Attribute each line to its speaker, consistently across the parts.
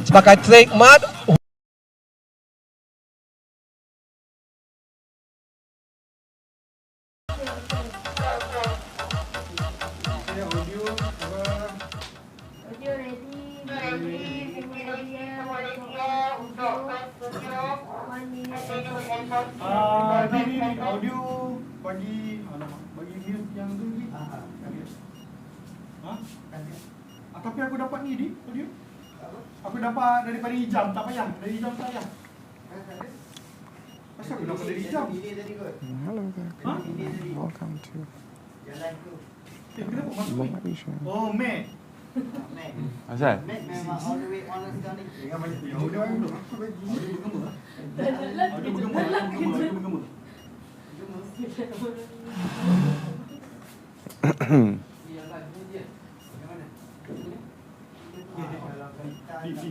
Speaker 1: sebagai trademark.
Speaker 2: Ini audio bagi mute yang tu ni. Tapi aku dapat ni di audio. Aku dapat daripada hijab, tak payah. Dari hijab tak payah. Asal aku dapat dari hijab?
Speaker 3: Hello there. Welcome to Malaysia.
Speaker 2: Oh, Mac.
Speaker 3: Asal?
Speaker 4: Memang all the way honest kau ni.
Speaker 2: Jangan banyak dia. Audio bergema. Audio bergema. Di.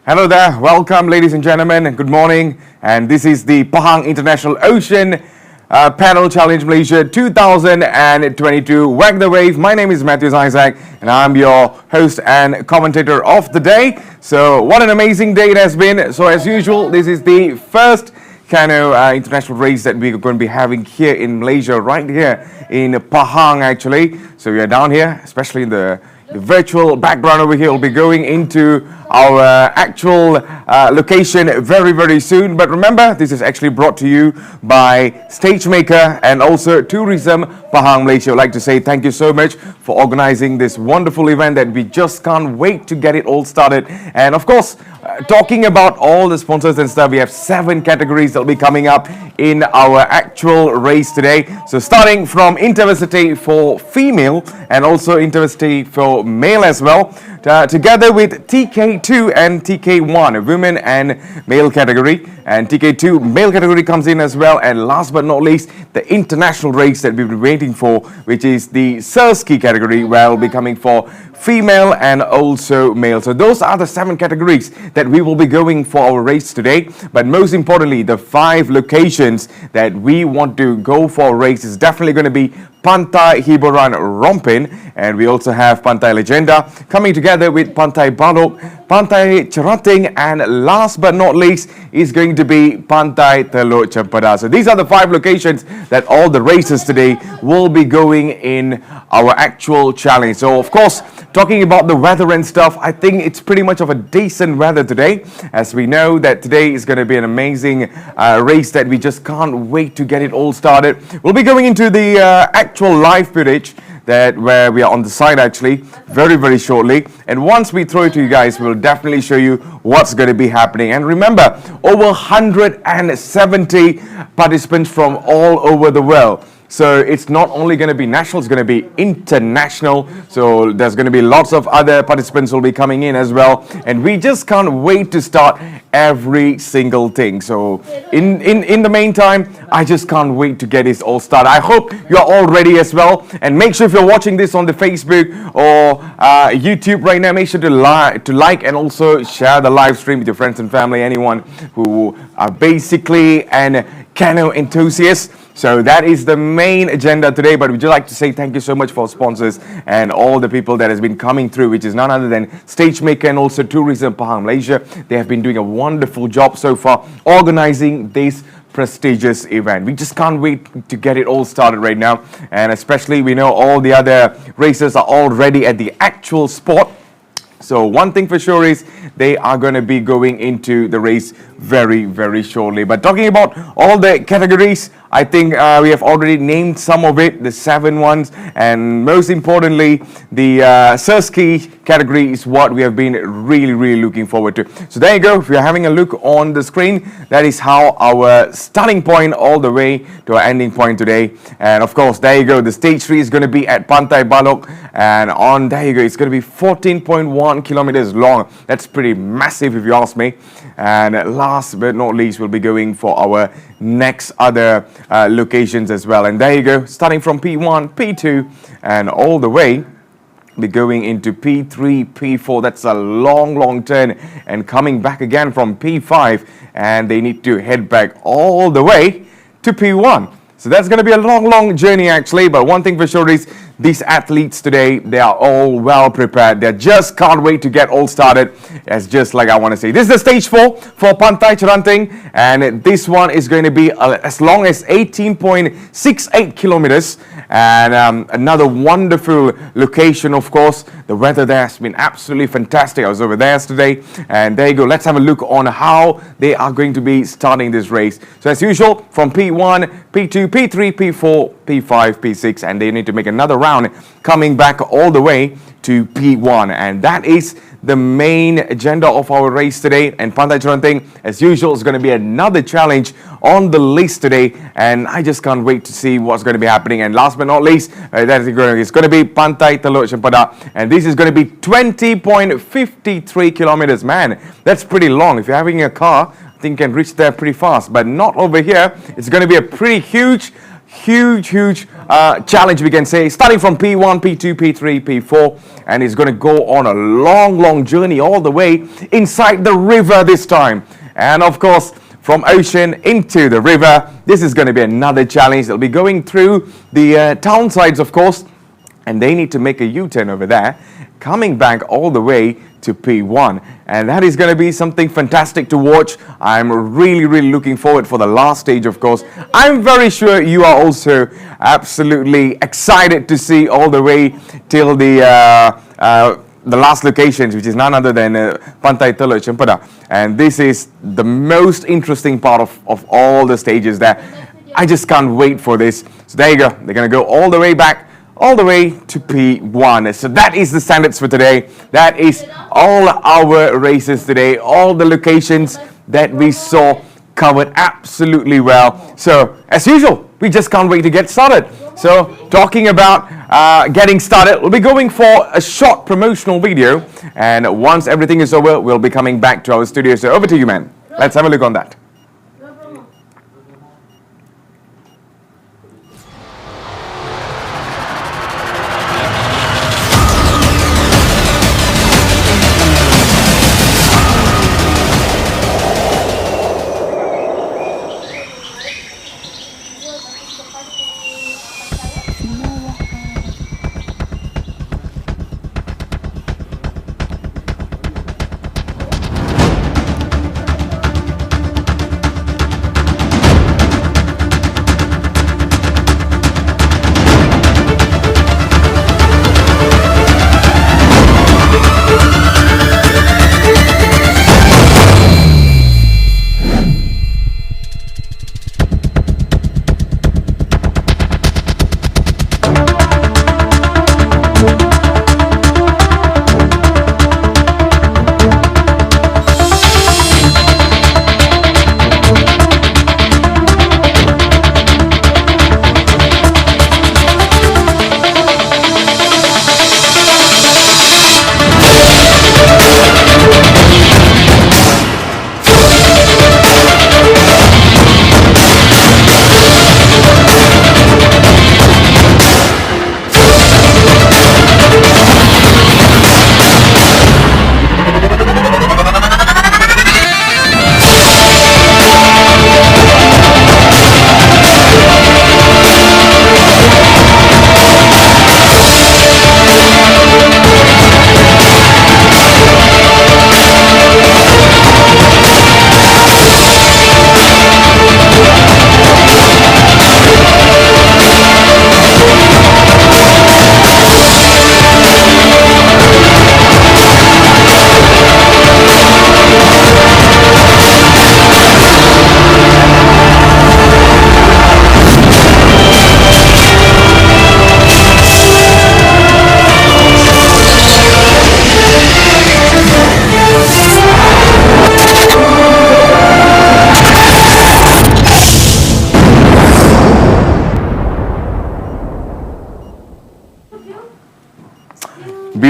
Speaker 3: Hello there, welcome ladies and gentlemen, and good morning. And this is the Pahang International Ocean Panel Challenge Malaysia 2022. Whack the Wave. My name is Matthews Isaac, and I'm your host and commentator of the day. So, what an amazing day it has been. So, as usual, this is the first canoe international race that we're going to be having here in Malaysia, right here in Pahang, actually. So, we are down here, especially in the virtual background over here. Will be going into our actual location very, very soon. But remember, this is actually brought to you by Stagemaker and also Tourism Pahang Malaysia. I'd like to say thank you so much for organizing this wonderful event that we just can't wait to get it all started. And of course, talking about all the sponsors and stuff, we have 7 categories that will be coming up in our actual race today. So starting from interversity for female and also interversity for male as well, together with TK2 and TK1, women and male category, and TK2 male category comes in as well. And last but not least, the international race that we've been waiting for, which is the Surski category, where will be coming for female and also male. So those are the 7 categories that we will be going for our race today. But most importantly, the 5 locations that we want to go for a race is definitely going to be Pantai Hiburan Rompin, and we also have Pantai Legenda coming together together with Pantai Balok, Pantai Cerating, and last but not least is going to be Pantai Teluk Cempedak. So these are the 5 locations that all the races today will be going in our actual challenge. So of course, talking about the weather and stuff, I think it's pretty much of a decent weather today, as we know that today is going to be an amazing race that we just can't wait to get it all started. We'll be going into the actual live footage where we are on the side actually very shortly, and once we throw it to you guys, we'll definitely show you what's going to be happening. And remember, over 170 participants from all over the world. So it's not only going to be national, it's going to be international. So there's going to be lots of other participants will be coming in as well. And we just can't wait to start every single thing. So in the meantime, I just can't wait to get this all started. I hope you're all ready as well. And make sure if you're watching this on the Facebook or YouTube right now, make sure to like and also share the live stream with your friends and family, anyone who are basically an canoe enthusiast. So that is the main agenda today, but we'd just like to say thank you so much for sponsors and all the people that has been coming through, which is none other than Stagemaker and also Tourism Pahang, Malaysia. They have been doing a wonderful job so far organizing this prestigious event. We just can't wait to get it all started right now, and especially we know all the other races are already at the actual spot. So one thing for sure is they are going to be going into the race very shortly. But talking about all the categories, I think we have already named some of it, the 7 ones, and most importantly, the Surski category is what we have been really looking forward to. So there you go. If you're having a look on the screen, that is how our starting point all the way to our ending point today. And of course, there you go. The stage 3 is going to be at Pantai Balok, and on there you go. It's going to be 14.1 kilometers long. That's pretty massive if you ask me. And last but not least, we'll be going for our next other locations as well. And there you go, starting from P1, P2, and all the way be going into P3, P4. That's a long turn, and coming back again from P5, and they need to head back all the way to P1. So that's going to be a long journey actually, but one thing for sure is these athletes today, they are all well prepared. They just can't wait to get all started. As just like I want to say, this is the stage 4 for Pantai Cerating, and this one is going to be as long as 18.68 kilometers. And another wonderful location, of course. The weather there has been absolutely fantastic. I was over there yesterday, and there you go. Let's have a look on how they are going to be starting this race. So as usual, from P1, P2, P3, P4, P5, P6, and they need to make another round coming back all the way to P1, and that is the main agenda of our race today. And Pantai Cerating, as usual, is going to be another challenge on the list today, and I just can't wait to see what's going to be happening. And last but not least, that is going to be Pantai Teluk Cempedak, and this is going to be 20.53 kilometers. Man, that's pretty long. If you're having a car, I think you can reach there pretty fast, but not over here. It's going to be a pretty huge challenge, we can say, starting from P1, P2, P3, P4, and it's going to go on a long journey all the way inside the river this time. And of course, from ocean into the river, this is going to be another challenge. They'll be going through the town sides, of course, and they need to make a U-turn over there, coming back all the way to P1, and that is going to be something fantastic to watch. I'm really looking forward for the last stage, of course. I'm very sure you are also absolutely excited to see all the way till the last locations, which is none other than Pantai Teluk Cempedak, and this is the most interesting part of all the stages there. I just can't wait for this. So there you go. They're going to go all the way back, all the way to P1. So that is the standards for today. That is all our races today. All the locations that we saw covered absolutely well. So as usual, we just can't wait to get started. So talking about getting started, we'll be going for a short promotional video. And once everything is over, we'll be coming back to our studio. So over to you, man. Let's have a look on that.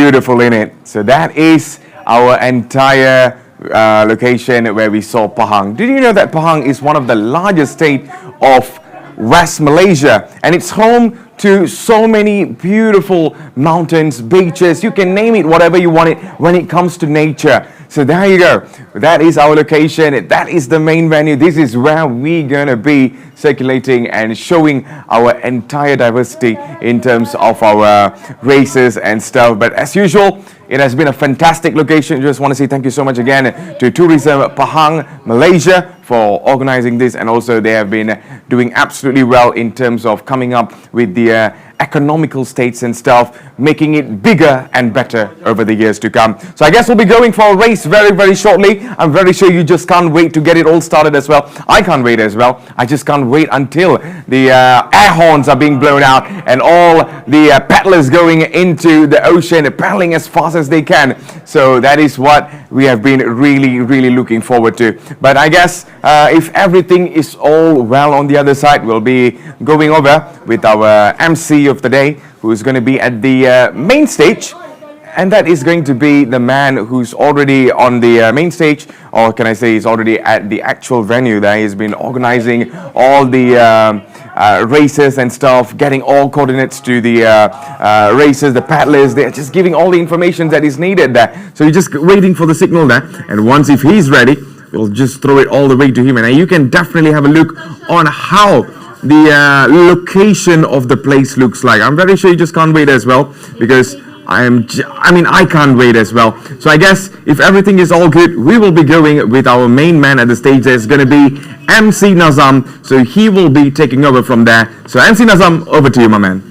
Speaker 3: beautiful in it. So that is our entire location where we saw Pahang. Did you know that Pahang is one of the largest state of West Malaysia, and it's home to so many beautiful mountains, beaches, you can name it whatever you want it when it comes to nature. So there you go. That is our location. That is the main venue. This is where we're going to be circulating and showing our entire diversity in terms of our races and stuff. But as usual, it has been a fantastic location. Just want to say thank you so much again to Tourism Pahang, Malaysia, for organizing this, and also they have been doing absolutely well in terms of coming up with the economical states and stuff, making it bigger and better over the years to come. So I guess we'll be going for a race very, very shortly. I'm very sure you just can't wait to get it all started as well. I can't wait as well. I just can't wait until the air horns are being blown out and all the paddlers going into the ocean, paddling as fast as they can. So that is what we have been really, really looking forward to. But I guess if everything is all well on the other side, we'll be going over with our MC of the day, who is going to be at the main stage, and that is going to be the man who's already on the main stage, or can I say he's already at the actual venue there. He's been organizing all the races and stuff, getting all coordinates to the races, the paddlers. They're just giving all the information that is needed there. So you're just waiting for the signal there, and once if he's ready, we'll just throw it all the way to him, and you can definitely have a look on how the location of the place looks like. I'm very sure you just can't wait as well, because I can't wait as well. So I guess if everything is all good, we will be going with our main man at the stage. There's going to be MC Nazam, so he will be taking over from there. So MC Nazam, over to you, my man.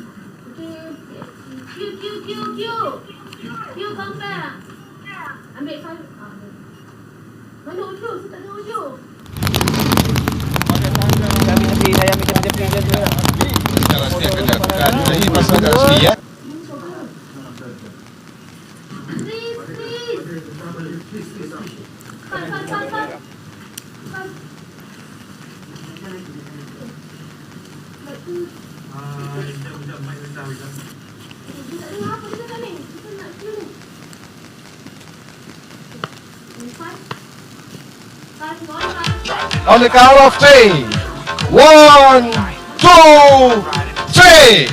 Speaker 1: On the count of 3. 1, 2, 3.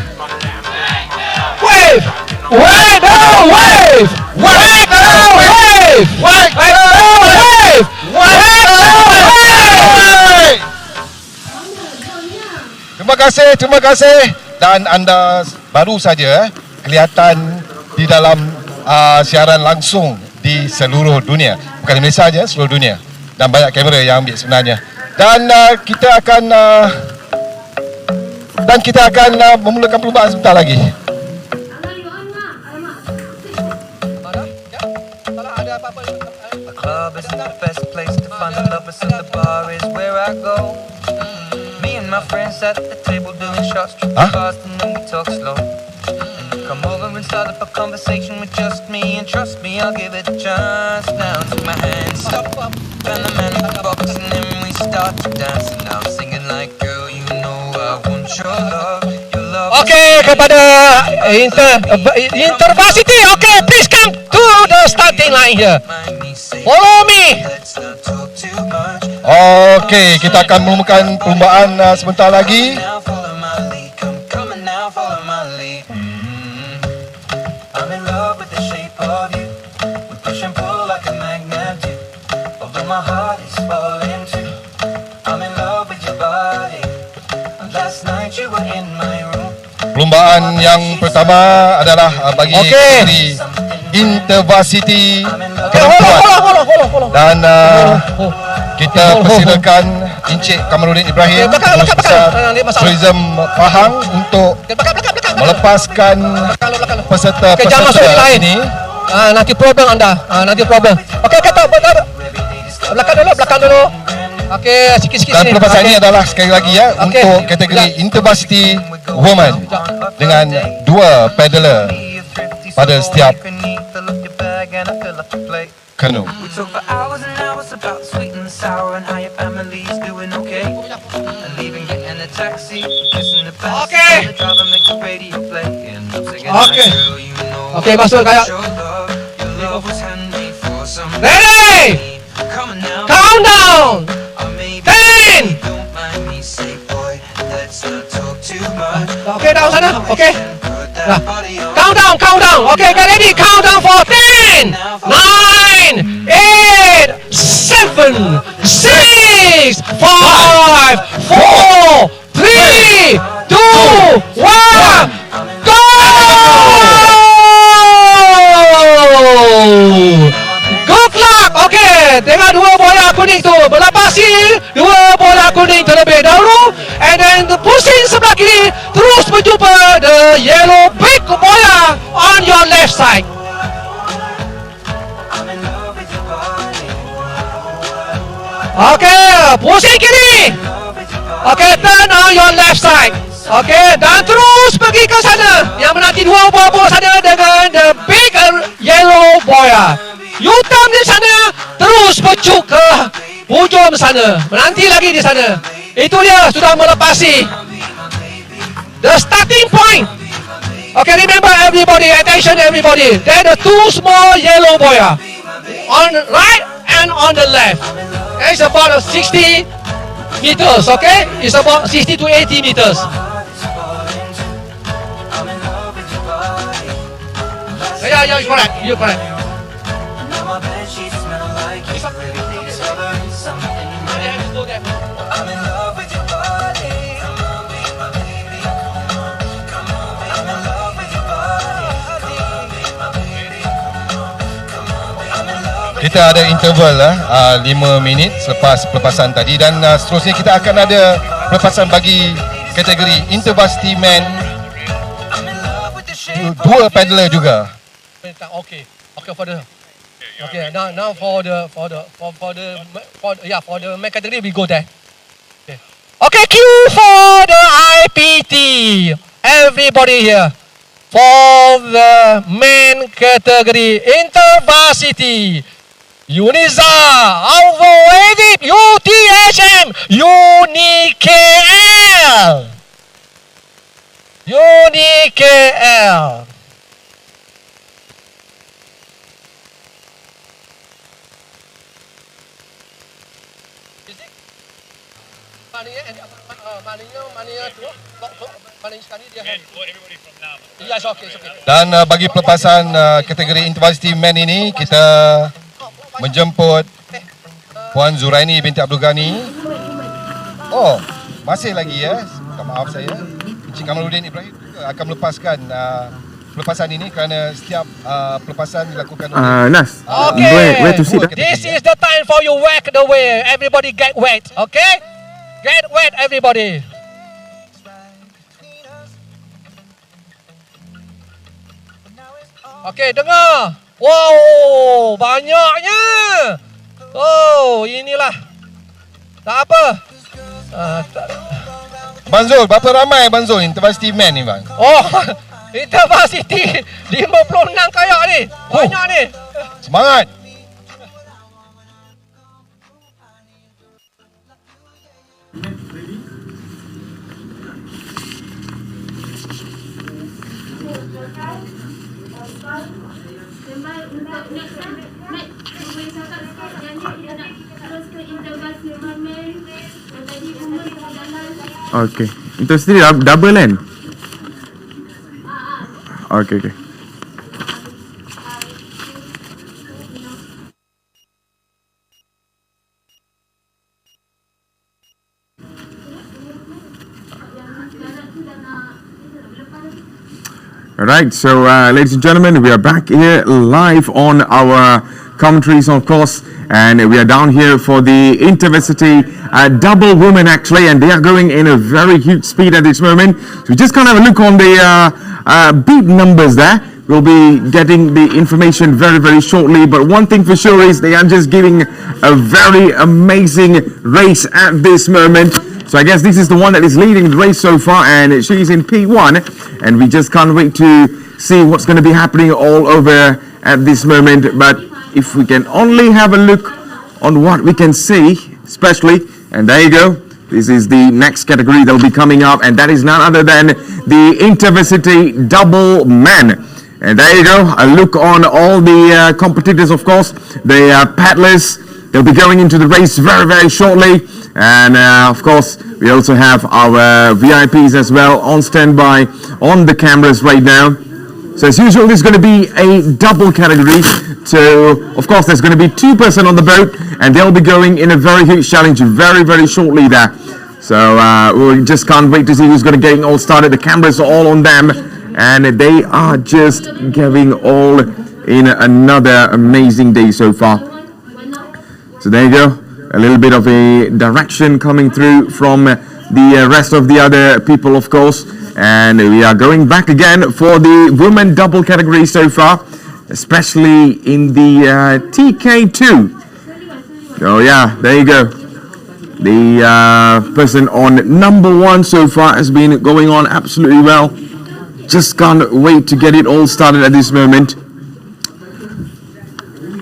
Speaker 1: Wave! Wave! Down! Wave! Wave! Down! Wave! Wave! Down! Wave! Wave! Down! Wave! Terima kasih. Dan anda baru saja kelihatan di dalam siaran langsung di seluruh dunia. Bukan di Malaysia saja, seluruh dunia. Dan banyak kamera yang ambil sebenarnya. Dan kita akan memulakan perlumbaan sebentar lagi.
Speaker 5: A club is the best place to find the lovers, and the bar is where I go. Me and my friends at the table doing shots, tripping fast, and then we talk slow. And you come over and start up a conversation with just me, and trust me, I'll give it a chance. Now take my hands up, and the man in the box, and then we start to dance. And I'm singing like, girl, you know I want your love.
Speaker 1: Okey, kepada Intervarsity, okey, please come to the starting line here. Follow me. Okey, kita akan melakukan perlumbaan sebentar lagi.
Speaker 5: I'm in love with the shape of you. We push and pull like a magnet do. Although my heart is falling too. I'm in love with your body. Last night you were in my room.
Speaker 1: Perlumbaan yang pertama adalah bagi kategori Intervarsity perempuan. Dan kita persilakan Encik Kamarudin Ibrahim, Pengurus Besar Tourism Pahang, untuk melepaskan peserta-peserta ini.
Speaker 6: Nanti problem anda. Nanti problem. Okey, kata belakang dulu. Okey, sikit-sikit
Speaker 1: Dan
Speaker 6: sini.
Speaker 1: pelepasan ini adalah sekali lagi ya, untuk kategori Intervarsity Woman dengan 2 paddler pada setiap canoe.
Speaker 5: We talk for hours and hours about sweet and sour and how your family's doing okay. And leaving, getting a taxi, kissing the back,
Speaker 1: Okay.
Speaker 5: the driver make the radio play. And I'm singing
Speaker 1: Okay.
Speaker 5: like, girl, you know
Speaker 6: Okay, masuk kayak.
Speaker 5: Your love was handmade for somebody.
Speaker 6: Ready?
Speaker 5: Come on now.
Speaker 6: Countdown.
Speaker 5: Or maybe
Speaker 6: 10.
Speaker 5: don't mind me, say boy, let's not talk too much.
Speaker 6: Okay, down sana. Okay.
Speaker 5: Put
Speaker 6: Nah.
Speaker 5: that body on.
Speaker 6: Countdown. Okay, get ready. Countdown for 10, 9, 8, 7, 6, 5, 4, 3, 2, 1, go! Good luck. Okay, tengok dua bola kuning tu melepasi dua bola kuning terlebih dahulu, and then the pusing sebelah kiri terus berjumpa the yellow big bola on your left side. Okay, pusing kiri. Okay, turn on your left side. Okay, dan terus pergi ke sana yang menanti dua bola sana dengan the big yellow bola. You turn di sana, terus pecuk ke hujung sana, menanti lagi di sana. Itu dia sudah melepasi the starting point. Okay, remember everybody, attention everybody. There are two small yellow boya on right and on the left. It's about 60 meters, okay? It's about 60 to 80 meters. Yeah, you're correct. You're correct.
Speaker 1: Kita ada interval 5 minit selepas pelepasan tadi, dan seterusnya kita akan ada pelepasan bagi kategori intervarsity men, dua paddler juga.
Speaker 6: Okay, now for the main category we go there. Okay, cue for the IPT. Everybody here for the main category intervarsity. Uniza, Alvo Edip, UTHM, UNIKL.
Speaker 1: Dan bagi pelepasan kategori intervarsity men ini, kita menjemput Puan Zuraini binti Abdul Ghani. Oh, masih lagi ya. Minta maaf saya. Encik Kamaluddin Ibrahim juga akan melepaskan pelepasan ini kerana setiap pelepasan dilakukan oleh
Speaker 3: Nas,
Speaker 6: Okay.
Speaker 3: where to sit?
Speaker 6: This is the time for you whack the way. Everybody get wet, okay? Get wet, everybody. Okay, dengar. Wow, banyaknya. Oh, inilah. Tak apa.
Speaker 1: Banzul, berapa ramai Banzul intervarsity men ni bang?
Speaker 6: Oh, intervarsity 56 kayak ni. Banyak ni.
Speaker 1: Semangat.
Speaker 3: Okay. Itu sendiri double kan? Okay. Alright, so ladies and gentlemen, we are back here live on our commentaries, of course, and we are down here for the intervarsity double women actually, and they are going in a very huge speed at this moment. So we just kind of have a look on the beat numbers there. We'll be getting the information very, very shortly, but one thing for sure is they are just giving a very amazing race at this moment. So I guess this is the one that is leading the race so far, and she's in P1, and we just can't wait to see what's going to be happening all over at this moment. But if we can only have a look on what we can see, especially, and there you go, this is the next category that will be coming up, and that is none other than the intervarsity double men. And there you go, a look on all the competitors, of course, the paddlers. They'll be going into the race very, very shortly. And of course, we also have our VIPs as well on standby on the cameras right now. So as usual, there's going to be a double category. So of course, there's going to be 2 person on the boat, and they'll be going in a very huge challenge very, very shortly there. So we just can't wait to see who's going to get all started. The cameras are all on them, and they are just giving all in another amazing day so far. So there you go, a little bit of a direction coming through from the rest of the other people, of course. And we are going back again for the women double category so far, especially in the TK2. Oh yeah, there you go. The person on number 1 so far has been going on absolutely well. Just can't wait to get it all started at this moment.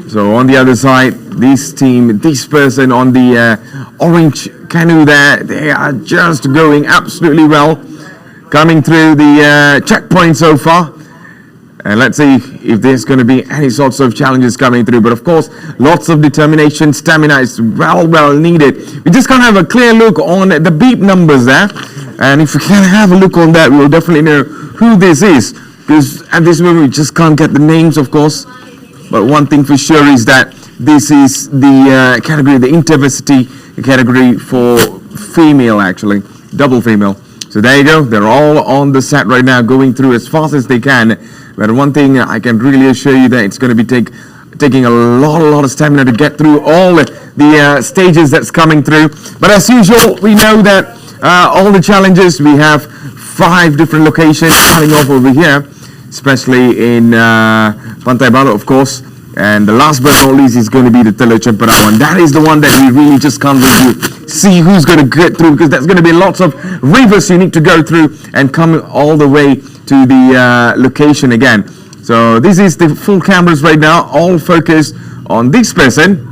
Speaker 3: So on the other side, this team, this person on the orange canoe there, they are just going absolutely well. Coming through the checkpoint so far. And let's see if there's going to be any sorts of challenges coming through. But of course, lots of determination, stamina is well needed. We just can't have a clear look on the beep numbers there. And if we can have a look on that, we'll definitely know who this is. Because at this moment, we just can't get the names, of course. But one thing for sure is that this is the category, the intervarsity category for female, actually. Double female. So there you go. They're all on the set right now, going through as fast as they can. But one thing I can really assure you that it's going to be taking a lot of stamina to get through all the stages that's coming through. But as usual, we know that all the challenges, we have 5 different locations starting off over here, especially in Pantai Baru, of course. And the last but not least is going to be the Teluk Cempedak one. That is the one that we really just can't wait to see who's going to get through, because there's going to be lots of rivers you need to go through and come all the way to the location again. So this is the full cameras right now, all focused on this person.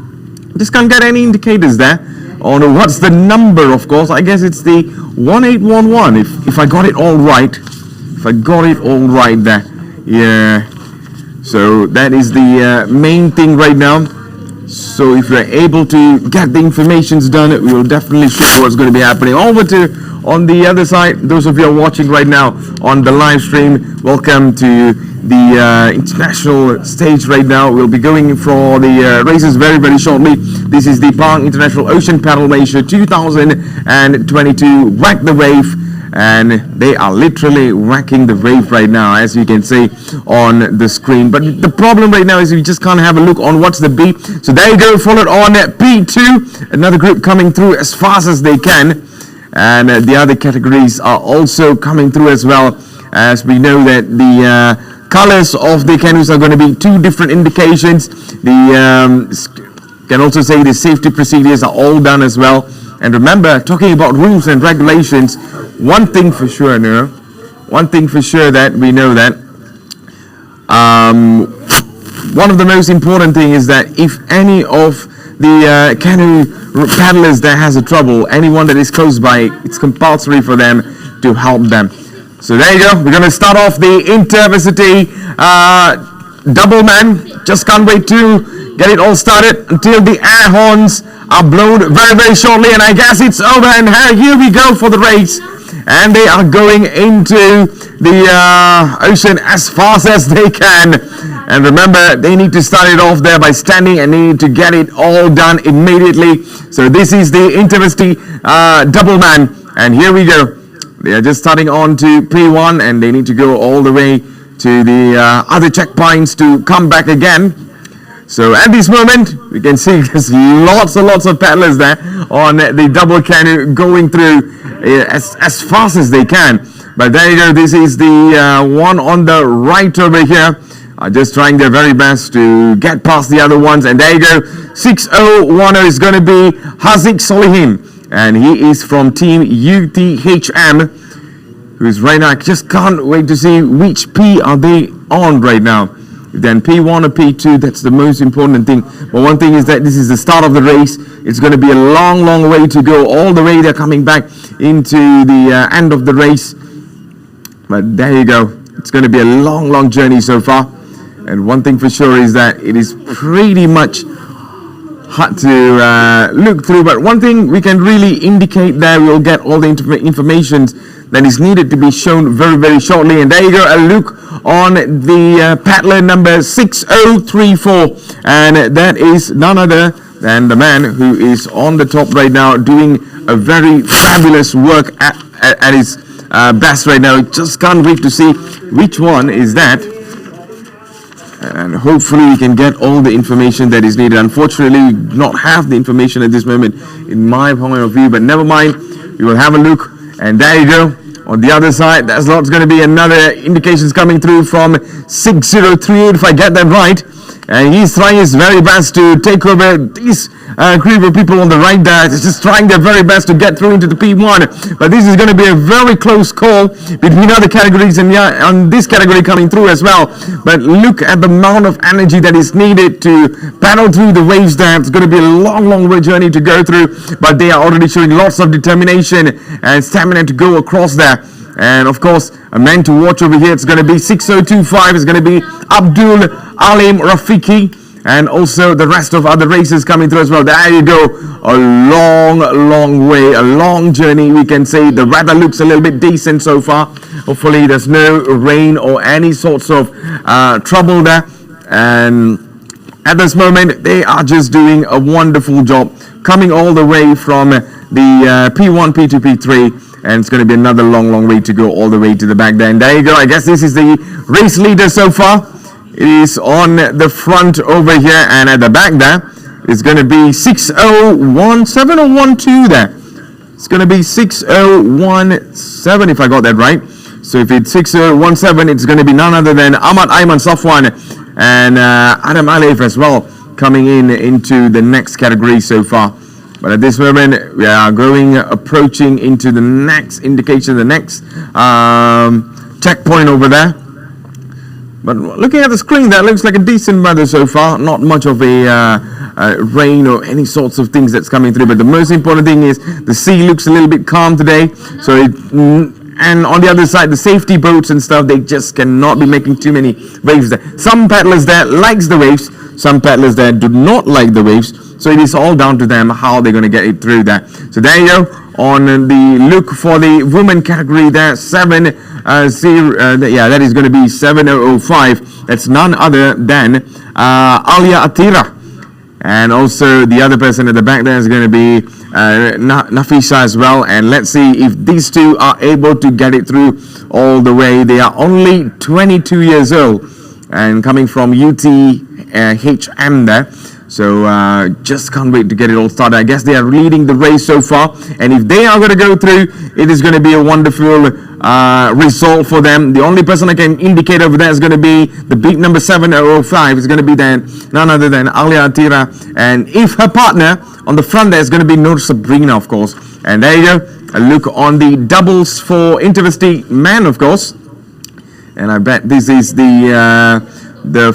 Speaker 3: Just can't get any indicators there on what's the number, of course. I guess it's the 1811, if I got it all right. If I got it all right there. Yeah. So that is the main thing right now. So if you're able to get the informations done, we will definitely show what's going to be happening. Over to on the other side, those of you who are watching right now on the live stream, welcome to the international stage right now. We'll be going for the races very shortly. This is the Pahang International Ocean Paddle Malaysia 2022 Whack the Wave. And they are literally whacking the wave right now, as you can see on the screen. But the problem right now is we just can't have a look on what's the B. So there you go, followed on at P2. Another group coming through as fast as they can. And the other categories are also coming through as well, as we know that the colors of the canoes are going to be 2 different indications. The can also say the safety procedures are all done as well. And remember, talking about rules and regulations, one thing for sure, one thing for sure that we know that one of the most important thing is that if any of the canoe paddlers that has a trouble, anyone that is close by, it's compulsory for them to help them. So there you go. We're going to start off the intervarsity double man. Just can't wait to get it all started until the air horns are blown very shortly, and I guess it's over. And here we go for the race, and they are going into the ocean as fast as they can. And remember, they need to start it off there by standing, and they need to get it all done immediately. So this is the intervarsity double man, and here we go. They are just starting on to P1, and they need to go all the way to the other checkpoints to come back again. So at this moment, we can see there's lots and lots of paddlers there on the double canoe going through as fast as they can. But there you go, this is the one on the right over here. Just trying their very best to get past the other ones. And there you go, 6010 is going to be Haziq Solihin. And he is from Team UTHM, who's right now, I just can't wait to see which P are they on right now. Then P1 or P2, that's the most important thing. But one thing is that this is the start of the race. It's going to be a long way to go. All the way they're coming back into the end of the race. But there you go. It's going to be a long journey so far. And one thing for sure is that it is pretty much hard to look through. But one thing we can really indicate there, we'll get all the information that is needed to be shown very shortly. And there you go, a look on the paddler number 6034. And that is none other than the man who is on the top right now, doing a very fabulous work at his best right now. Just can't wait to see which one is that. And hopefully we can get all the information that is needed. Unfortunately, we do not have the information at this moment in my point of view, but never mind, we will have a look. And there you go. On the other side, there's lots going to be another indications coming through from 6038, if I get that right. And he's trying his very best to take over these group of people on the right there. He's just trying their very best to get through into the P1. But this is going to be a very close call between other categories and on this category coming through as well. But look at the amount of energy that is needed to paddle through the waves there. It's going to be a long journey to go through. But they are already showing lots of determination and stamina to go across there. And of course, a man to watch over here, it's going to be 6025, it's going to be Abdul Alim Rafiki, and also the rest of other races coming through as well. There you go, a long way, a long journey. We can say the weather looks a little bit decent so far. Hopefully there's no rain or any sorts of trouble there. And at this moment, they are just doing a wonderful job, coming all the way from the P1, P2, P3. And it's going to be another long way to go all the way to the back there. And there you go. I guess this is the race leader so far. It is on the front over here. And at the back there, it's going to be 6017 or 12 there. It's going to be 6017 if I got that right. So if it's 6017, it's going to be none other than Ahmad Aiman Safwan and Adam Alif as well, coming into the next category so far. But at this moment, we are approaching into the next indication, the next checkpoint over there. But looking at the screen, that looks like a decent weather so far. Not much of a rain or any sorts of things that's coming through. But the most important thing is the sea looks a little bit calm today. So and on the other side, the safety boats and stuff, they just cannot be making too many waves there. Some paddlers there likes the waves. Some paddlers there do not like the waves. So it is all down to them how they're going to get it through there. So there you go. On the look for the women category there, that is going to be 7005. That's none other than Alia Atira. And also the other person at the back there is going to be Nafisa as well. And let's see if these two are able to get it through all the way. They are only 22 years old and coming from UTHM there. So just can't wait to get it all started. I guess they are leading the race so far. And if they are going to go through, it is going to be a wonderful result for them. The only person I can indicate over there is going to be the big number 7005. It's going to be then none other than Alia Atira. And if her partner on the front there is going to be Nur Sabrina, of course. And there you go. A look on the doubles for Intervesty men, of course. And I bet this is the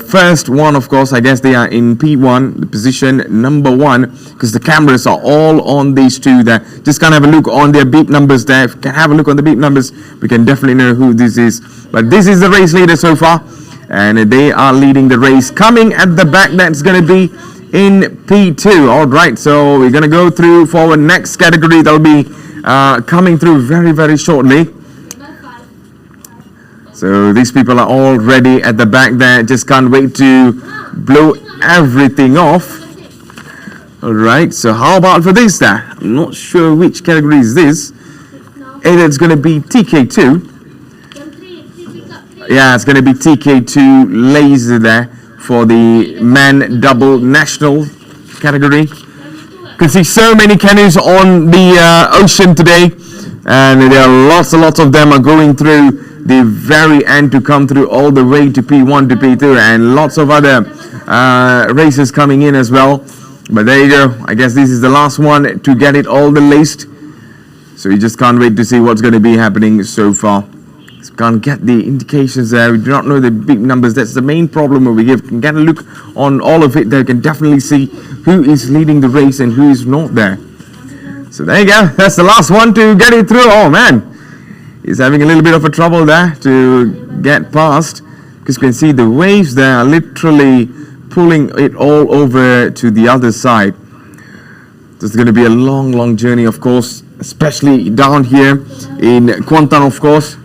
Speaker 3: first one, of course. I guess they are in P1, the position number 1, because the cameras are all on these two there. Just can't have a look on their beep numbers there. If you can have a look on the beep numbers, we can definitely know who this is. But this is the race leader so far, and they are leading the race. Coming at the back, that's going to be in P2. All right, so we're going to go through for our next category. That'll be coming through very shortly. So these people are all ready at the back there. Just can't wait to blow everything off. All right. So how about for this there? I'm not sure which category is this. Either it's going to be TK2. Yeah, it's going to be TK2 laser there for the men double national category. You can see so many canoes on the ocean today. And there are lots of them are going through the very end to come through all the way to P1 to P2, and lots of other races coming in as well. But there you go. I guess this is the last one to get it all the laced. So you just can't wait to see what's going to be happening so far. So can't get the indications there. We do not know the big numbers. That's the main problem over here. If you can get a look on all of it, they can definitely see who is leading the race and who is not there. So there you go. That's the last one to get it through. Oh man. is having a little bit of a trouble there to get past, because you can see the waves there are literally pulling it all over to the other side. This is going to be a long journey, of course, especially down here in Kuantan, of course.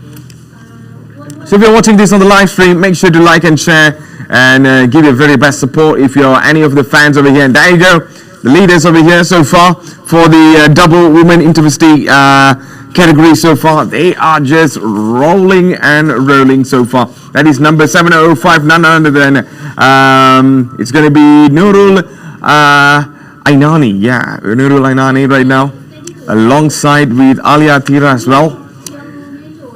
Speaker 3: So if you're watching this on the live stream, make sure to like and share and give your very best support if you're any of the fans over here. And there you go, the leaders over here so far for the double women intervarsity category so far. They are just rolling and rolling so far. That is number 705, none other than it's going to be Nurul Ainani. Yeah, Nurul Ainani right now, alongside with Alia Tira as well.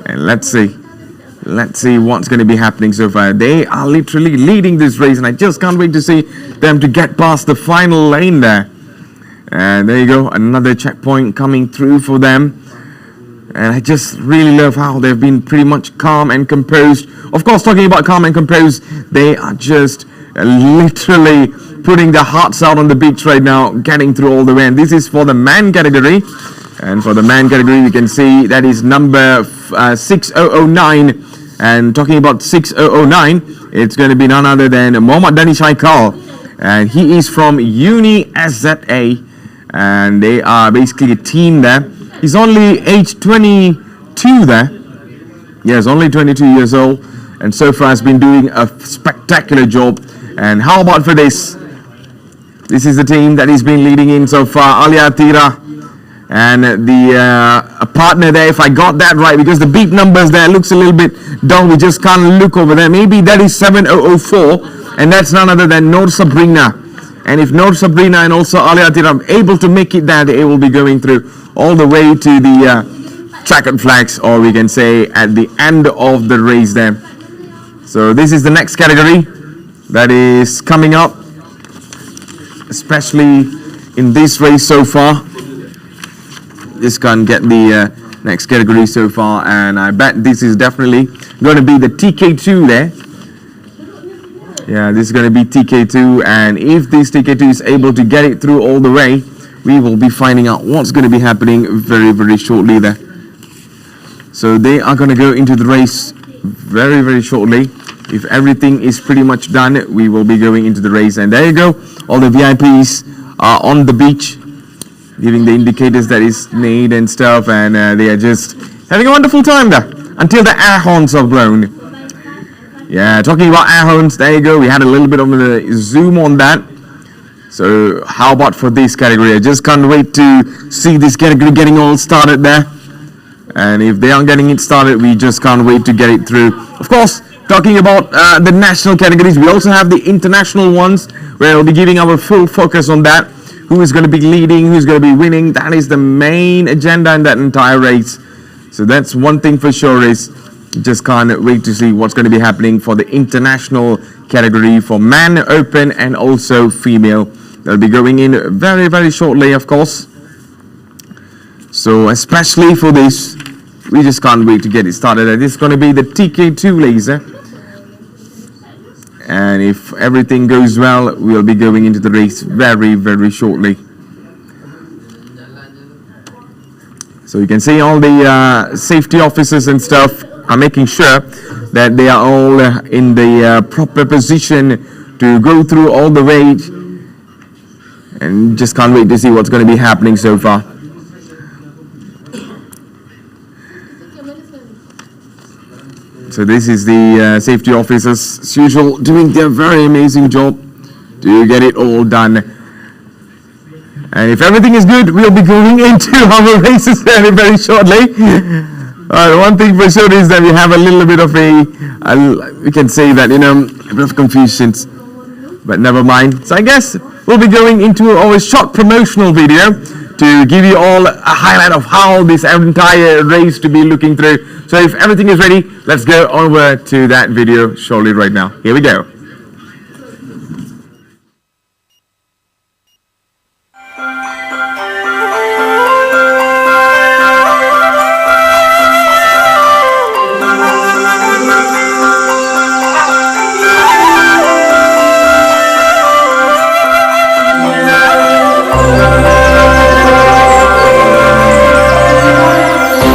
Speaker 3: And let's see what's going to be happening so far. They are literally leading this race, and I just can't wait to see them to get past the final lane there. And there you go, another checkpoint coming through for them. And I just really love how they've been pretty much calm and composed. Of course, talking about calm and composed, they are just literally putting their hearts out on the beach right now, getting through all the way. And this is for the man category. And for the man category, you can see that is number 6009. And talking about 6009, it's going to be none other than Mohammad Danish Haikal. And he is from Uni SZA. And they are basically a team there. He's only age 22 there. Yes, only 22 years old. And so far has been doing a spectacular job. And how about for this? This is the team that he's been leading in so far. Alia Tira. And the a partner there, if I got that right, because the beat numbers there looks a little bit dull. We just can't look over there. Maybe that is 7004. And that's none other than Noor Sabrina. And if Noor Sabrina and also Alia Tira are able to make it there, they will be going through all the way to the checkered flags, or we can say at the end of the race there. So this is the next category that is coming up, especially in this race so far. Just can't get the next category so far, and I bet this is definitely going to be the TK2 there. Yeah, this is going to be TK2, and if this TK2 is able to get it through all the way, we will be finding out what's going to be happening very shortly there. So they are going to go into the race very shortly. If everything is pretty much done, we will be going into the race. And there you go, all the VIPs are on the beach, giving the indicators that is need and stuff, and they are just having a wonderful time there until the air horns are blown. Yeah, talking about air horns, there you go, we had a little bit of a zoom on that. So how about for this category? I just can't wait to see this category getting all started there. And if they aren't getting it started, we just can't wait to get it through. Of course, talking about the national categories, we also have the international ones, where we'll be giving our full focus on that. Who is going to be leading, who's going to be winning. That is the main agenda in that entire race. So that's one thing for sure, is just can't wait to see what's going to be happening for the international category for man open and also female. They'll be going in very shortly, of course. So especially for this, we just can't wait to get it started. This is going to be the TK2 laser. And if everything goes well, we'll be going into the race very shortly. So you can see all the safety officers and stuff are making sure that they are all in the proper position to go through all the way. And just can't wait to see what's going to be happening so far. So this is the safety officers, as usual, doing their very amazing job to get it all done. And if everything is good, we'll be going into our races very shortly. One thing for sure is that we have a little bit of we can say that, a bit of confusions, but never mind. So I guess we'll be going into our short promotional video to give you all a highlight of how this entire race to be looking through. So if everything is ready, let's go over to that video shortly right now. Here we go.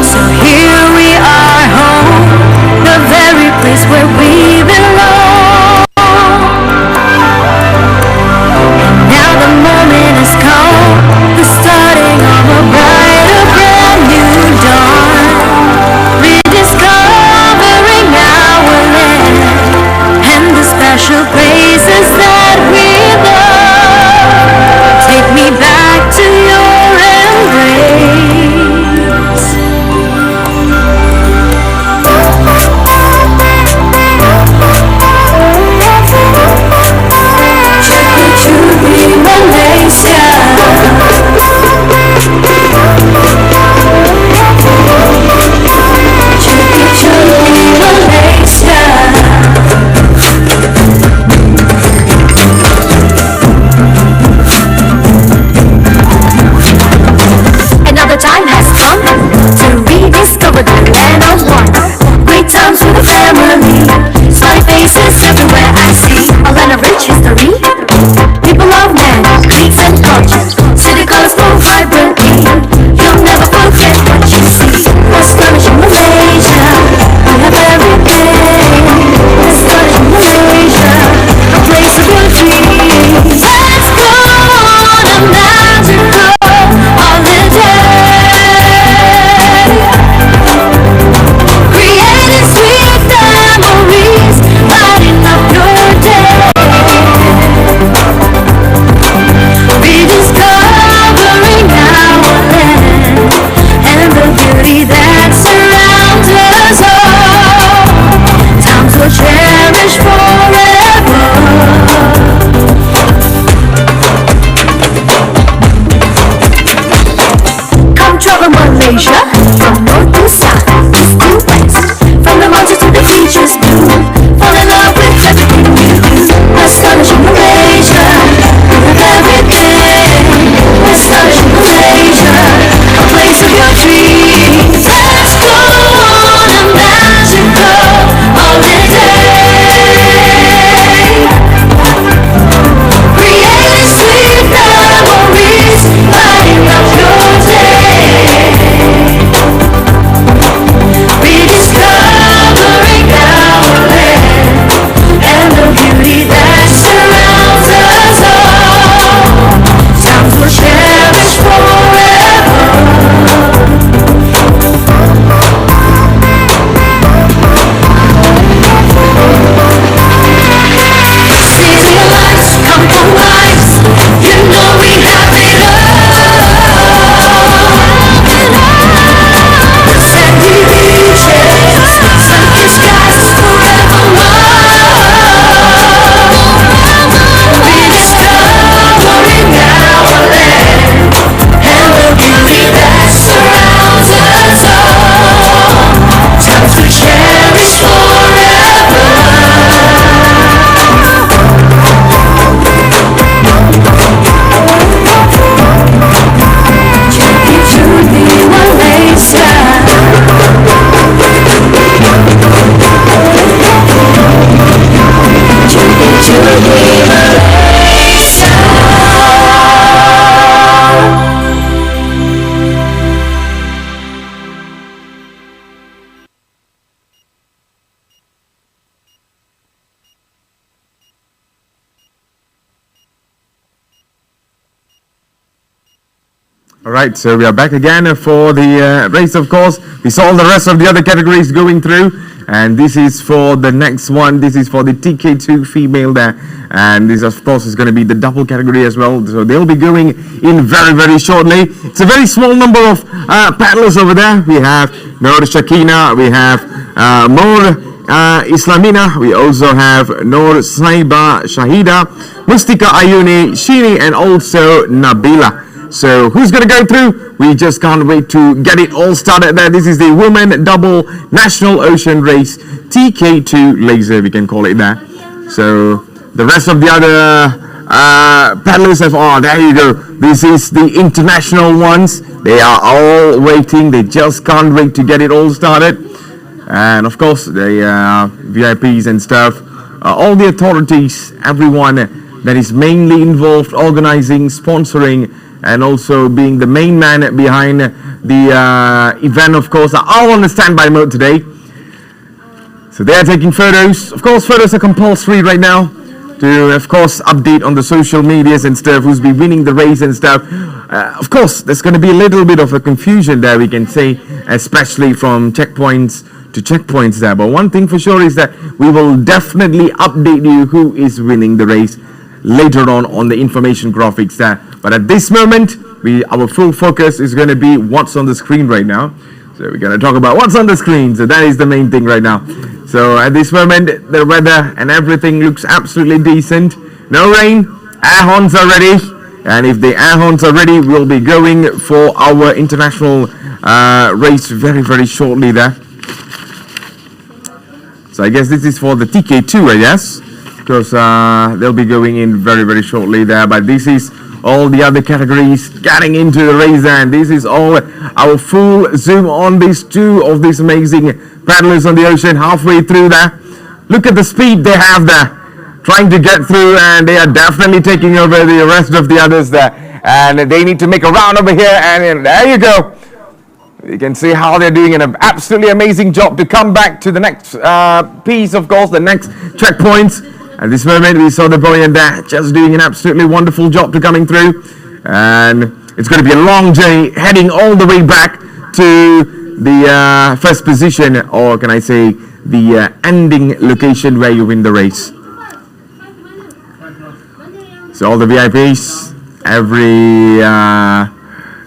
Speaker 7: So here we are. Malaysia, from north to south, east to west, from the mountains to the beaches blue. Fall in love with everything you do. Astonishing Malaysia, with everything. Astonishing Malaysia, a place of your dreams. Let's go on a magical holiday. Creating sweet memories, lighting up your day. Rediscovering our land and the beauty that surrounds us all. Times we'll cherish forever. City lights, come for lives. You know we have it all. Sandy beaches, sun-kissed skies forevermore. Rediscovering our land and the beauty that surrounds us all. Times we cherish forever. Journey to the Malaysia. Journey to the Malaysia.
Speaker 3: Alright, so we are back again for the race, of course. We saw the rest of the other categories going through, and this is for the next one. This is for the TK2 female there, and this, of course, is going to be the double category as well. So they'll be going in very, very shortly. It's a very small number of paddlers over there. We have Nur Shakina, we have Nur Islamina, we also have Nur Snaiba Shahida, Mustika Ayuni, Shini, and also Nabila. So who's going to go through? We just can't wait to get it all started there. This is the Women Double National Ocean Race TK2 Laser, we can call it that. So the rest of the other paddlers have, oh, there you go. This is the international ones. They are all waiting. They just can't wait to get it all started. And of course, the VIPs and stuff, all the authorities, everyone that is mainly involved, organizing, sponsoring, and also being the main man behind the event, of course, are all on the standby mode today. So they are taking photos. Of course, photos are compulsory right now to, of course, update on the social medias and stuff, who's been winning the race and stuff. Of course, there's going to be a little bit of a confusion there, we can say, especially from checkpoints to checkpoints there. But one thing for sure is that we will definitely update you who is winning the race later on the information graphics there. But at this moment, our full focus is going to be what's on the screen right now. So we're going to talk about what's on the screen. So that is the main thing right now. So at this moment, the weather and everything looks absolutely decent. No rain, air horns are ready. And if the air horns are ready, we'll be going for our international race very, very shortly there. So I guess this is for the TK2, I guess, because they'll be going in very, very shortly there. But this is all the other categories getting into the race there, and this is all our full zoom on these two of these amazing paddlers on the ocean halfway through there. Look at the speed they have there, trying to get through, and they are definitely taking over the rest of the others there. And they need to make a round over here, and there you go. You can see how they're doing an absolutely amazing job to come back to the next piece, of course, the next checkpoints. At this moment, we saw the boy and dad just doing an absolutely wonderful job to coming through. And it's going to be a long journey heading all the way back to the first position, or can I say the ending location where you win the race. So all the VIPs, every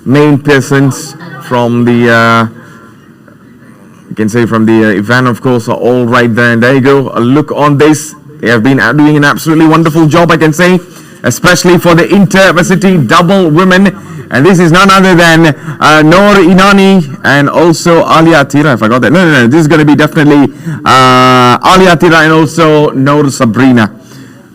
Speaker 3: main persons from the you can say from the event, of course, are all right there. And there you go, a look on this. They have been doing an absolutely wonderful job, I can say, especially for the intervarsity double women And this is none other than Noor Inani and also Alia Atira. I forgot that. No. This is going to be definitely Alia Atira and also Noor Sabrina.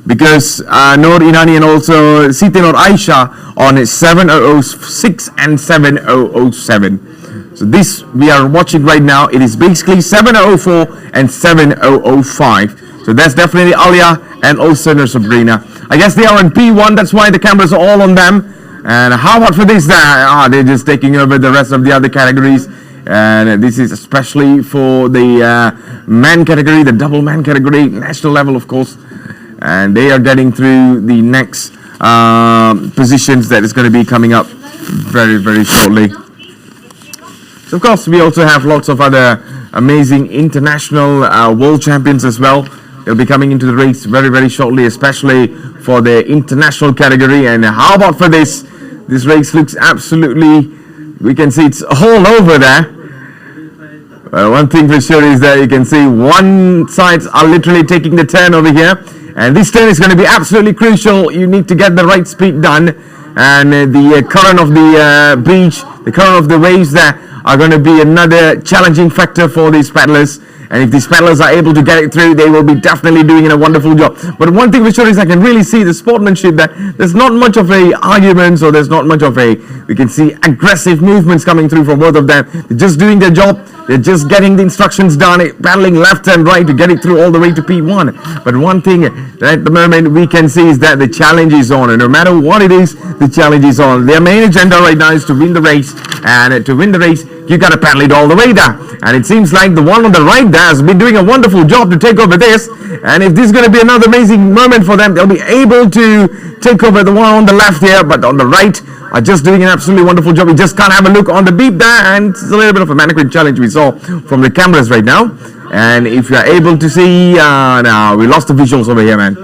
Speaker 3: Because Noor Inani and also Siti Noor Aisha on 7006 and 7007. So this we are watching right now. It is basically 7004 and 7005. So that's definitely Alia and also Noor Sabrina. I guess they are on P1. That's why the cameras are all on them. And how about for this? They're just taking over the rest of the other categories. And this is especially for the man category, the double man category, national level, of course. And they are getting through the next positions that is going to be coming up very, very shortly. So of course, we also have lots of other amazing international world champions as well. They'll be coming into the race very, very shortly, especially for the international category. And how about for this? This race looks absolutely, we can see it's all over there. One thing for sure is that you can see one sides are literally taking the turn over here. And this turn is going to be absolutely crucial. You need to get the right speed done. And the current of the beach, the current of the waves there are going to be another challenging factor for these paddlers. And if these paddlers are able to get it through, they will be definitely doing a wonderful job. But one thing for sure is I can really see the sportsmanship that there's not much of a arguments or there's not much of a, we can see aggressive movements coming through from both of them. They're just doing their job. They're just getting the instructions done, paddling left and right to get it through all the way to P1. But one thing that at the moment we can see is that the challenge is on. And no matter what it is, the challenge is on. Their main agenda right now is to win the race. And to win the race, you got to paddle it all the way there. And it seems like the one on the right there has been doing a wonderful job to take over this. And if this is going to be another amazing moment for them, they'll be able to take over the one on the left here. But on the right are just doing an absolutely wonderful job. We just can't have a look on the beep there. And it's a little bit of a mannequin challenge we saw from the cameras right now. And if you're able to see, now we lost the visuals over here, man.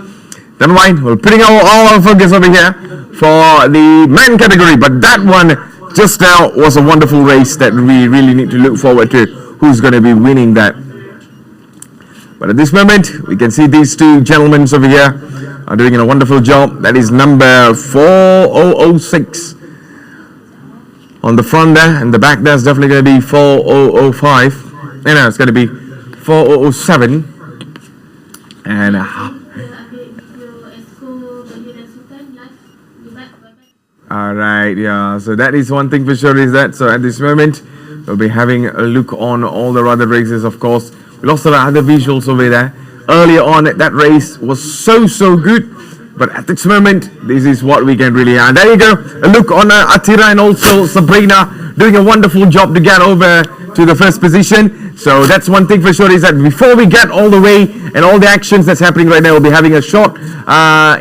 Speaker 3: Never mind, we're putting all our focus over here for the men category. But that one just now was a wonderful race that we really need to look forward to. Who's going to be winning that? But at this moment, we can see these two gentlemen over here are doing a wonderful job. That is number 4006 on the front there, and the back there's definitely going to be 4005. No, it's going to be 4007. And all right, yeah. So that is one thing for sure is that. So at this moment, we'll be having a look on all the other races, of course. We lost a lot of other visuals over there. Earlier on, that race was so good. But at this moment, this is what we can really have. And there you go. A look on Atira and also Sabrina doing a wonderful job to get over to the first position. So that's one thing for sure is that before we get all the way and all the actions that's happening right now, we'll be having a short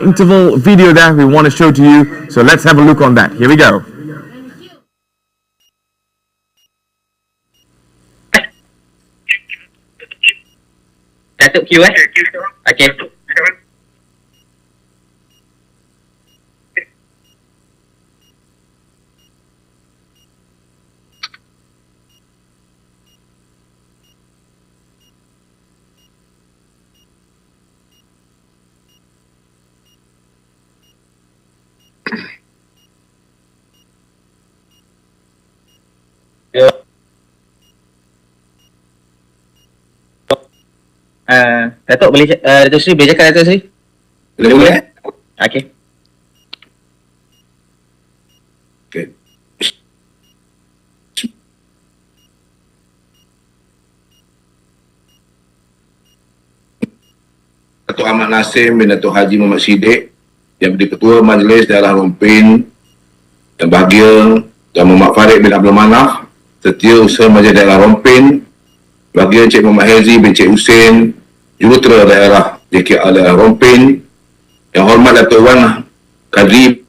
Speaker 3: interval video there we want to show to you. So let's have a look on that. Here we go.
Speaker 8: Datuk Q Okay. Datuk boleh Datuk Sri boleh cakap Datuk Sri?
Speaker 9: Boleh.
Speaker 8: Okey.
Speaker 9: Okay. Datuk Ahmad Nasim bin Datuk Haji Muhammad Siddiq yang menjadi Ketua Majlis Daerah Rompin yang bahagia Tuan Muhammad Farid bin Abdul Manaf, Setiausaha Majlis Daerah Rompin, bahagia Encik Muhammad Hezi bin Encik Husin, Jurutera Daerah JKA Daerah Rompin, yang hormat Datuk Wan Kadri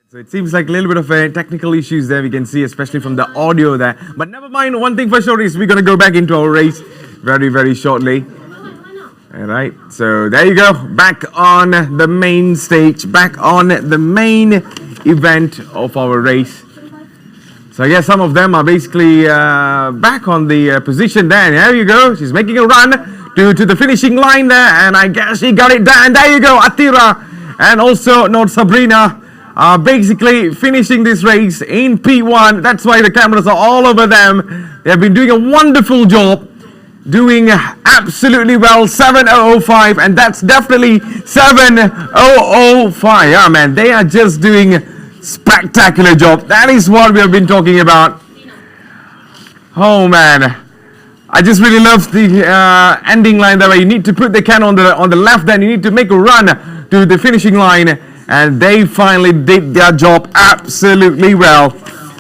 Speaker 3: So it seems like a little bit of technical issues there we can see, especially from the audio there. But never mind, one thing for sure is we're going to go back into our race very, very shortly. Alright, so there you go, back on the main stage, back on the main event of our race. So I guess some of them are basically back on the position there, and there you go, she's making a run to the finishing line there, and I guess she got it done, and there you go, Atira and also Nord Sabrina are basically finishing this race in P1. That's why the cameras are all over them. They have been doing a wonderful job, doing absolutely well. 7:005, and that's definitely 7:005. Yeah, man, they are just doing spectacular job. That is what we have been talking about. Oh man, I just really love the ending line there, where you need to put the can on the left, then you need to make a run to the finishing line, and they finally did their job absolutely well.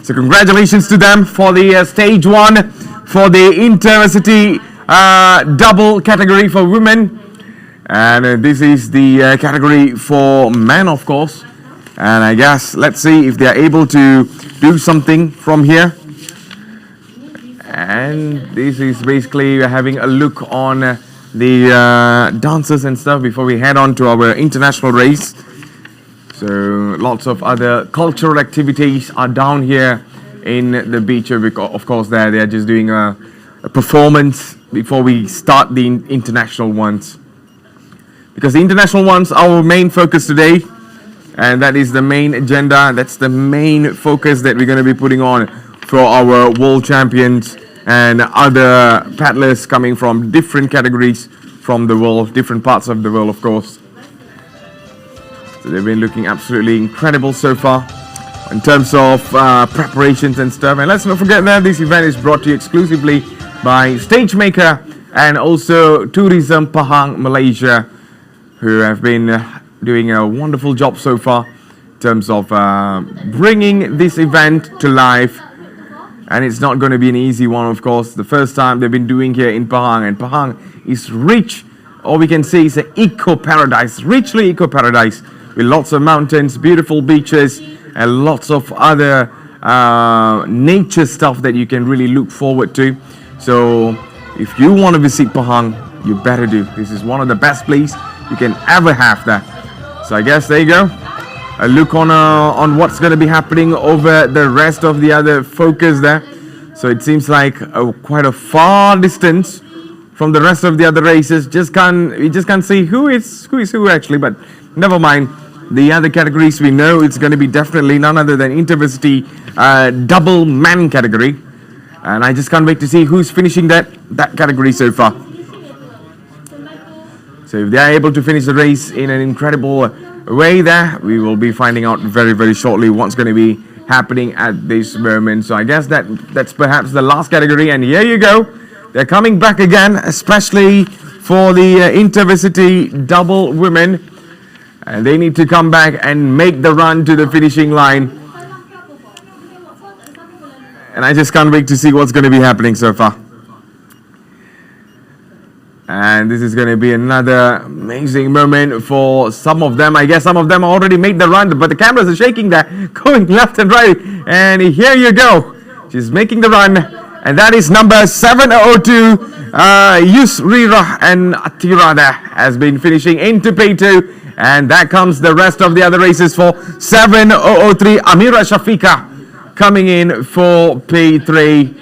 Speaker 3: So congratulations to them for the stage 1 for the intervarsity double category for women, and this is the category for men, of course. And I guess let's see if they are able to do something from here. And this is basically having a look on the dancers and stuff before we head on to our international race. So lots of other cultural activities are down here in the beach. Of course, they are just doing a performance before we start the international ones, because the international ones are our main focus today, and that is the main agenda. That's the main focus that we're going to be putting on for our world champions and other paddlers coming from different categories from the world, different parts of the world, of course. So they've been looking absolutely incredible so far in terms of preparations and stuff. And let's not forget that this event is brought to you exclusively by Stagemaker and also Tourism Pahang Malaysia, who have been doing a wonderful job so far in terms of bringing this event to life. And it's not going to be an easy one, of course. The first time they've been doing here in Pahang, and Pahang is rich, or we can say it's an eco-paradise, richly eco-paradise, with lots of mountains, beautiful beaches, and lots of other nature stuff that you can really look forward to. So if you want to visit Pahang, you better do. This is one of the best places you can ever have there. So I guess there you go. A look on what's going to be happening over the rest of the other focus there. So it seems like quite a far distance from the rest of the other races. We just can't see who is who actually, but never mind. The other categories we know it's going to be definitely none other than intervarsity double man category, and I just can't wait to see who's finishing that category so far. So if they are able to finish the race in an incredible way there, we will be finding out very, very shortly what's going to be happening at this moment. So I guess that's perhaps the last category, and here you go. They're coming back again, especially for the intervarsity double women, and they need to come back and make the run to the finishing line. And I just can't wait to see what's going to be happening so far. And this is going to be another amazing moment for some of them. I guess some of them already made the run, but the cameras are shaking there, going left and right. And here you go. She's making the run. And that is number 702. Yusrira and Atira there has been finishing into P2. And that comes the rest of the other races for 7:003. Amira Shafika coming in for P3.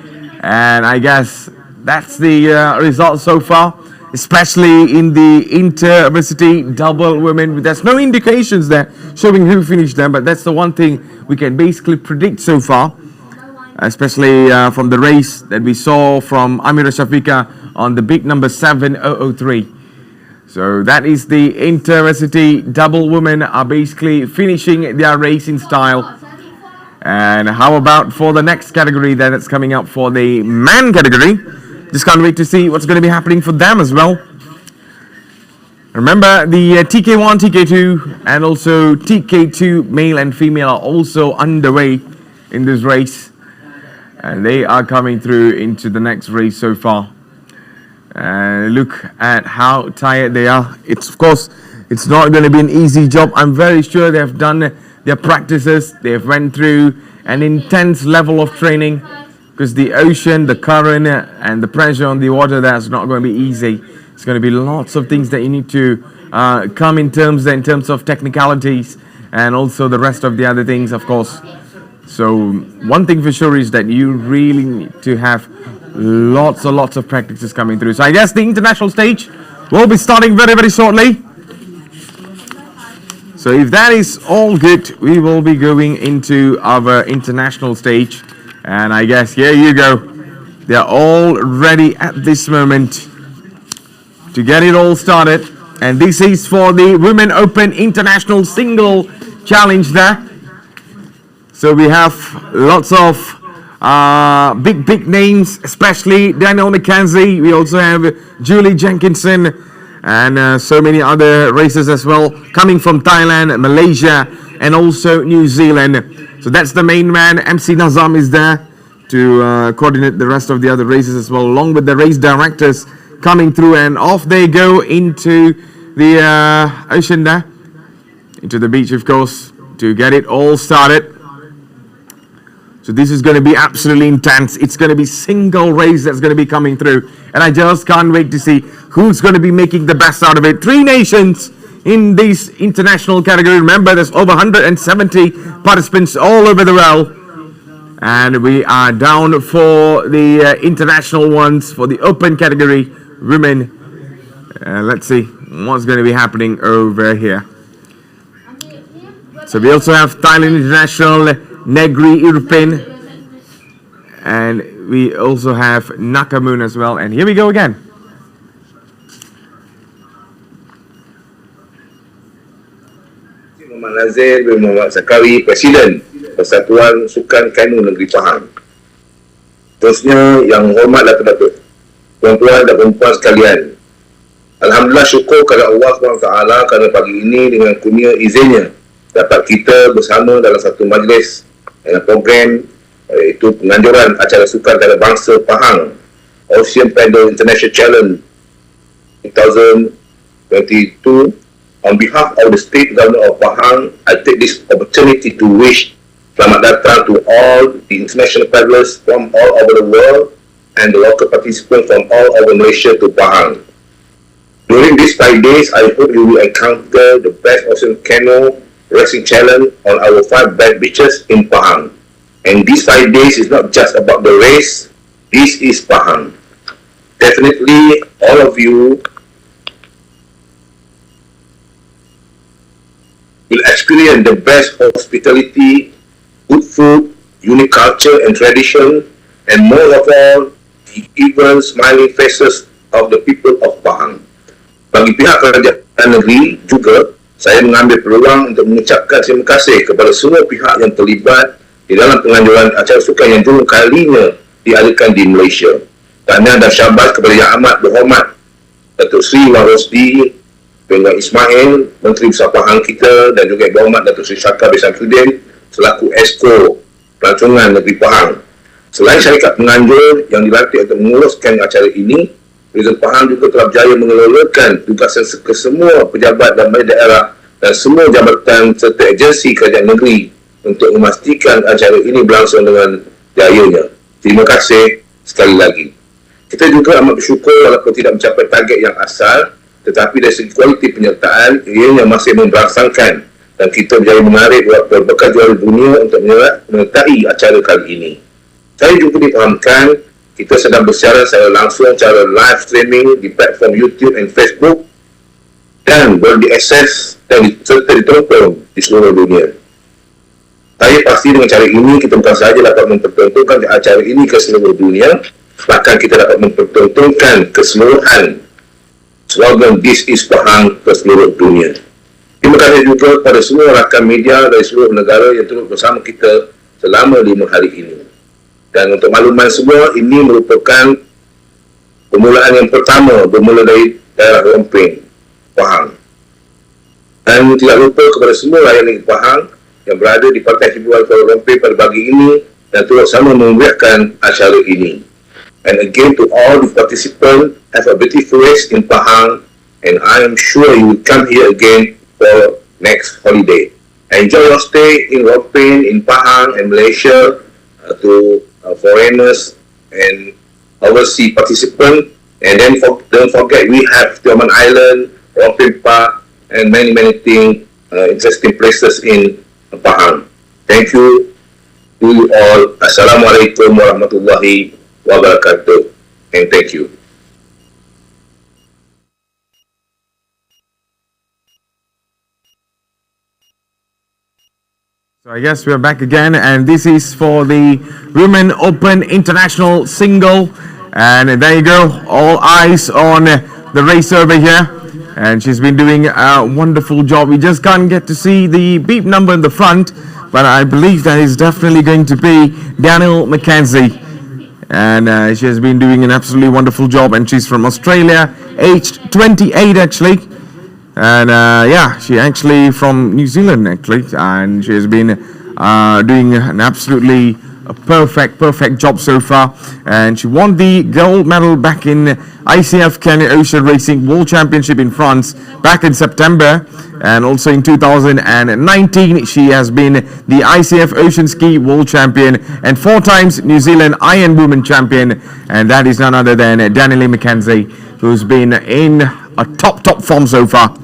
Speaker 3: And I guess that's the result so far, especially in the intervarsity double women. There's no indications there showing who finished them, but that's the one thing we can basically predict so far, especially from the race that we saw from Amira Shafika on the big number 7:003. So that is the intervarsity double women are basically finishing their race in style. And how about for the next category that's coming up for the man category? Just can't wait to see what's going to be happening for them as well. Remember, the TK1, TK2, and also TK2 male and female are also underway in this race. And they are coming through into the next race so far. Look at how tired they are. Of course, it's not going to be an easy job. I'm very sure they have done their practices. They've went through an intense level of training because the ocean, the current, and the pressure on the water, that's not going to be easy. It's going to be lots of things that you need to come in terms of technicalities and also the rest of the other things, of course. So one thing for sure is that you really need to have lots and lots of practices coming through. So I guess the international stage will be starting very, very shortly. So if that is all good, we will be going into our international stage. And I guess here you go. They're all ready at this moment to get it all started. And this is for the Women Open International Single Challenge there. So we have lots of big names, especially Daniel McKenzie. We also have Julie Jenkinson and so many other races as well, coming from Thailand, Malaysia, and also New Zealand. So that's the main man. MC Nazam is there to coordinate the rest of the other races as well, along with the race directors coming through, and off they go into the ocean there, into the beach, of course, to get it all started. So this is going to be absolutely intense. It's going to be single race that's going to be coming through. And I just can't wait to see who's going to be making the best out of it. 3 nations in this international category. Remember, there's over 170 participants all over the world. And we are down for the international ones for the open category, women. Let's see what's going to be happening over here. So we also have Thailand International, Negri Irpin, and we also have Nakamoon as well. And here we go again.
Speaker 9: Muhammad Nazir bin Muhammad Zakawi, Presiden Persatuan Sukan Kanu Negeri Pahang. Terusnya yang hormat Datuk-Datuk, tuan-tuan dan perempuan sekalian, Alhamdulillah, syukur kepada Allah SWT kerana pagi ini dengan kurnia izinnya dapat kita bersama dalam satu majlis dalam program iaitu penganjuran acara sukan antarabangsa Pahang Ocean Paddle International Challenge 2022. On behalf of the State Government of Pahang, I take this opportunity to wish selamat datang to all the international paddlers from all over the world and the local participants from all over Malaysia to Pahang. During these 5 days, I hope you will encounter the best ocean canoe racing challenge on our 5 best beaches in Pahang. And these 5 days is not just about the race, this is Pahang. Definitely, all of you will experience the best hospitality, good food, unique culture and tradition, and more of all, the even smiling faces of the people of Pahang. Bagi pihak kerajaan negeri juga, saya mengambil peluang untuk mengucapkan terima kasih kepada semua pihak yang terlibat di dalam penganjuran acara sukan yang dulu kalinya diadakan di Malaysia. Tahniah dan syabas kepada Yang Amat Berhormat Datuk Seri Warosdi bin Ismail, Menteri Besar Pahang kita, dan juga Yang Berhormat Datuk Seri Syakar bin Samsudin selaku Esko Pelancongan Negeri Pahang. Selain syarikat penganjur yang dilantik untuk menguruskan acara ini, Presiden Pahang juga telah berjaya mengelolakan tugasan ke semua pejabat dan balai daerah dan semua jabatan serta agensi kerajaan negeri untuk memastikan acara ini berlangsung dengan jayanya. Terima kasih sekali lagi. Kita juga amat bersyukur walaupun tidak mencapai target yang asal, tetapi dari segi kualiti penyertaan, ianya masih memberangsangkan dan kita berjaya menarik beberapa juara dunia untuk menyertai acara kali ini. Saya juga difahamkan kita sedang bersiaran secara langsung secara live streaming di platform YouTube dan Facebook dan boleh diakses dan serta ditonton di seluruh dunia. Saya pasti dengan cara ini kita bukan sahaja dapat mempertontonkan acara ini ke seluruh dunia, bahkan kita dapat mempertontonkan keseluruhan slogan This is Pahang ke seluruh dunia. Terima kasih juga kepada semua rakan media dari seluruh negara yang turut bersama kita selama 5 hari ini. Dan untuk makluman semua, ini merupakan permulaan yang pertama bermula dari daerah Romping, Pahang. Dan tidak lupa kepada semua rakyat negeri Pahang yang berada di Pantai Hiburan Kuala Romping pada pagi ini dan turut sama memeriahkan acara ini. And again to all the participants, have a beautiful race in Pahang, and I am sure you will come here again for next holiday. Enjoy your stay in Rompin, in Pahang and Malaysia to foreigners and overseas participants. And then don't forget we have Tioman Island, Rompin Park, and many things, interesting places in Pahang. Thank you to you all. Assalamualaikum warahmatullahi wabarakatuh. And thank you.
Speaker 3: So I guess we're back again, and this is for the Women Open International Single. And there you go, all eyes on the race over here. And she's been doing a wonderful job. We just can't get to see the beep number in the front, but I believe that is definitely going to be Daniel Mackenzie. And she has been doing an absolutely wonderful job, and she's from Australia, aged 28 actually. And yeah, she actually from New Zealand actually, and she has been doing an absolutely perfect job so far. And she won the gold medal back in ICF Kenya Ocean Racing World Championship in France back in September, and also in 2019 she has been the ICF Ocean Ski World Champion and 4 times New Zealand Iron Women Champion, and that is none other than Danielle Mackenzie, who's been in a top form so far.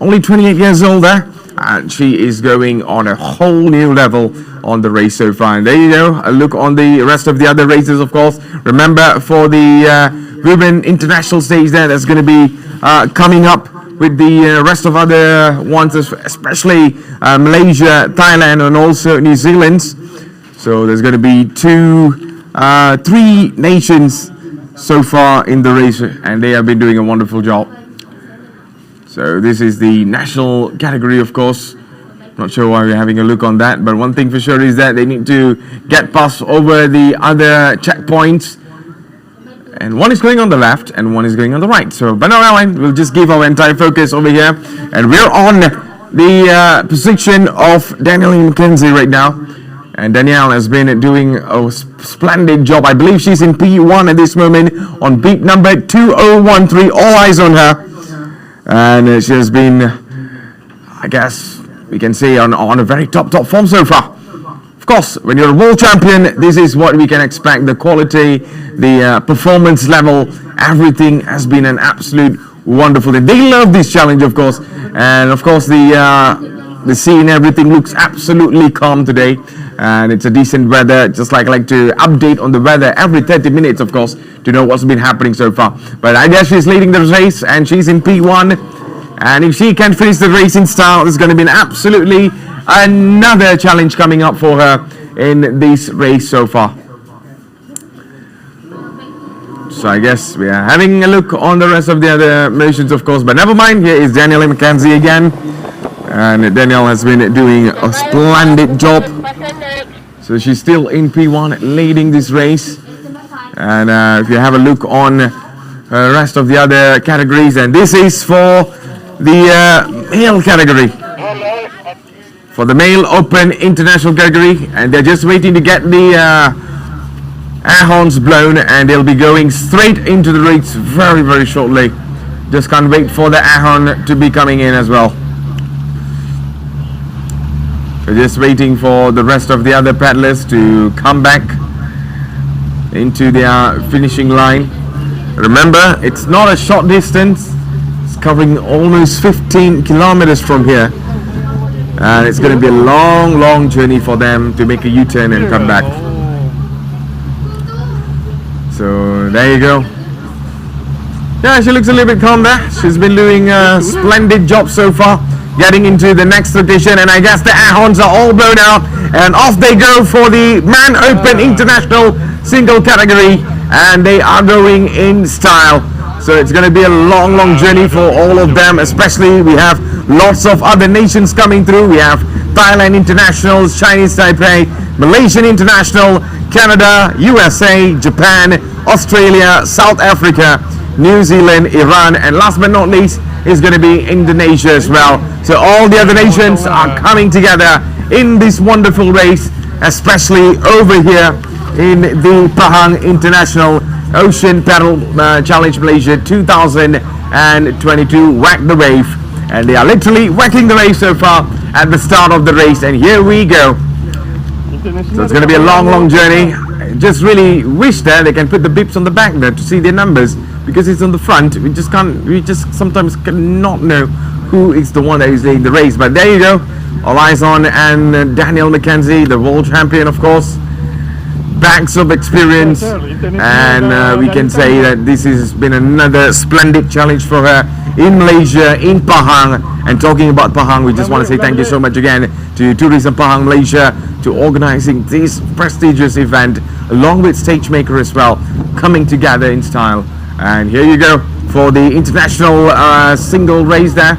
Speaker 3: Only 28 years old there, and she is going on a whole new level on the race so far. And there you go, a look on the rest of the other races, of course. Remember, for the Women International stage that's going to be coming up with the rest of other ones, especially Malaysia, Thailand, and also New Zealand. So there's going to be 3 nations so far in the race, and they have been doing a wonderful job. So this is the national category, of course. Not sure why we're having a look on that, but one thing for sure is that they need to get past over the other checkpoints. And one is going on the left and one is going on the right. So, but no, we'll just give our entire focus over here. And we're on the position of Danielle Mackenzie right now. And Danielle has been doing a splendid job. I believe she's in P1 at this moment on beat number 2013. All eyes on her. And she has been, I guess we can say, on a very top form so far. Of course, when you're a world champion, this is what we can expect. The quality, the performance level, everything has been an absolute wonderful thing. They love this challenge, of course. And of course, the sea and everything looks absolutely calm today. And it's a decent weather. Just like I like to update on the weather every 30 minutes, of course, to know what's been happening so far. But I guess she's leading the race, and she's in P1. And if she can finish the race in style, it's going to be absolutely another challenge coming up for her in this race so far. So I guess we are having a look on the rest of the other nations, of course. But never mind, here is Danielle Mackenzie again. And Danielle has been doing a splendid job. So she's still in P1 leading this race. And if you have a look on the rest of the other categories, and this is for the male category. For the male open international category, and they're just waiting to get the air horns blown, and they'll be going straight into the race very shortly. Just can't wait for the air horn to be coming in as well. We're just waiting for the rest of the other paddlers to come back into their finishing line. Remember, it's not a short distance. It's covering almost 15 kilometers from here. And it's going to be a long journey for them to make a U-turn and come back. So there you go. Yeah, she looks a little bit calm there. She's been doing a splendid job so far, getting into the next rotation, and I guess the air horns are all blown out, and off they go for the Man Open International single category, and they are going in style. So it's going to be a long journey for all of them, especially we have lots of other nations coming through. We have Thailand International, Chinese Taipei, Malaysian International, Canada, USA, Japan, Australia, South Africa, New Zealand, Iran, and last but not least is going to be Indonesia as well. So all the other nations are coming together in this wonderful race, especially over here in the Pahang International Ocean Paddle Challenge Malaysia 2022 Whack the Wave. And they are literally whacking the wave so far, at the start of the race, and here we go. So it's going to be a long journey. I just really wish that they can put the bips on the back there to see their numbers, because it's on the front. We just sometimes cannot know who is the one that is leading the race. But there you go. All eyes on and Daniel McKenzie, the world champion, of course. Bags of experience, and we can say that this has been another splendid challenge for her in Malaysia, in Pahang. And talking about Pahang, we just want to say thank you so much again to Tourism Pahang Malaysia to organizing this prestigious event, along with Stagemaker as well, coming together in style. And here you go for the international single race there,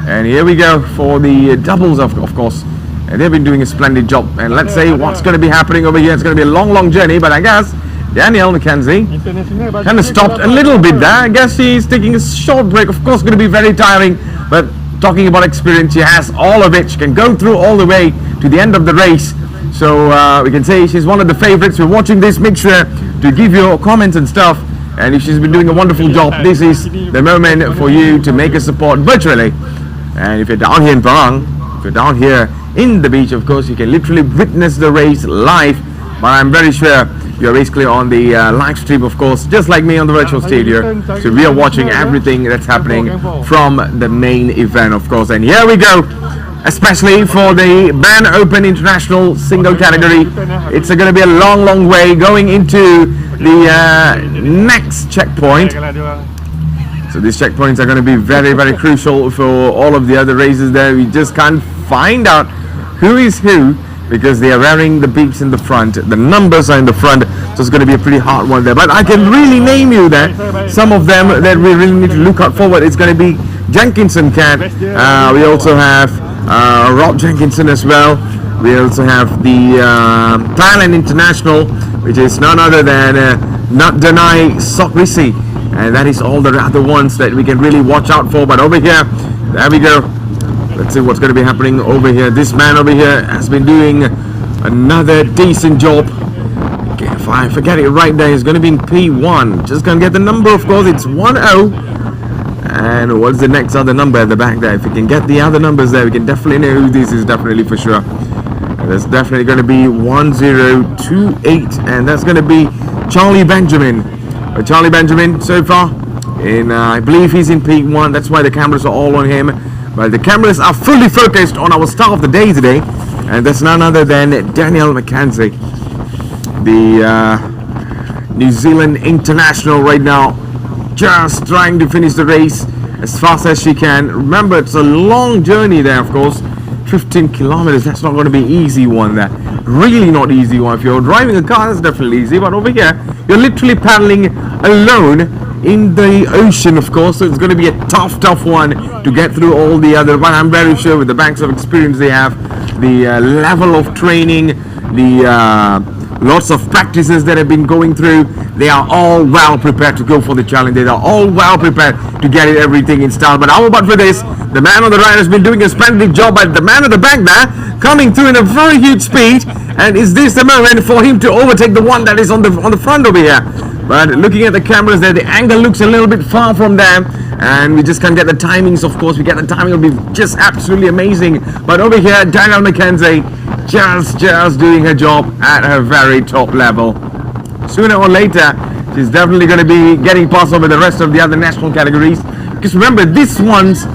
Speaker 3: and here we go for the doubles of course. And they've been doing a splendid job. And let's say what's going to be happening over here. It's going to be a long journey. But I guess Danielle McKenzie kind of stopped a little bit there. I guess she's taking a short break. Of course, going to be very tiring. But talking about experience, she has all of it. She can go through all the way to the end of the race. So we can say she's one of the favorites. We're watching this. Make sure to give your comments and stuff. And if she's been doing a wonderful job, this is the moment for you to make a support virtually. And if you're down here in Pahang, if you're down here in the beach, of course, you can literally witness the race live. But I'm very sure you're basically on the live stream, of course, just like me on the virtual studio. So we are watching everything that's happening from the main event, of course. And here we go, especially for the Band Open International single category. It's going to be a long way going into the next checkpoint. So these checkpoints are going to be very crucial for all of the other races there. We just can't find out who is who, because they are wearing the beeps in the front. The numbers are in the front, so it's going to be a pretty hard one there. But I can really name you there some of them that we really need to look out forward. It's going to be Jenkinson Cat. We also have Rob Jenkinson as well. We also have the Thailand International, which is none other than Natdanai Sokrisi. And that is all the other ones that we can really watch out for. But over here, there we go. Let's see what's going to be happening over here. This man over here has been doing another decent job. Okay, if I forget it right there, he's going to be in P1. Just going to get the number, of course. It's 10. And what's the next other number at the back there? If we can get the other numbers there, we can definitely know who this is, definitely for sure. And that's definitely going to be 1028. And that's going to be Charlie Benjamin. Charlie Benjamin so far, in I believe he's in P1. That's why the cameras are all on him. But the cameras are fully focused on our star of the day today, and that's none other than Danielle McKenzie, the New Zealand international right now, just trying to finish the race as fast as she can. Remember, it's a long journey there, of course. 15 kilometers, that's not going to be easy one there. Really not easy one. If you're driving a car, that's definitely easy. But over here, you're literally paddling alone in the ocean, of course. So it's going to be a tough one to get through all the other. But I'm very sure with the banks of experience they have, the level of training, the lots of practices that have been going through, they are all well prepared to go for the challenge. They are all well prepared to get everything in style. But how about for this? The man on the right has been doing a splendid job, but the man at the back there coming through in a very huge speed. And is this the moment for him to overtake the one that is on the front over here? But looking at the cameras there, the angle looks a little bit far from them, and we just can't get the timings. Of course, we get the timing, it'll be just absolutely amazing. But over here, Danielle McKenzie just doing her job at her very top level. Sooner or later, she's definitely going to be getting past over the rest of the other national categories. Because remember, these ones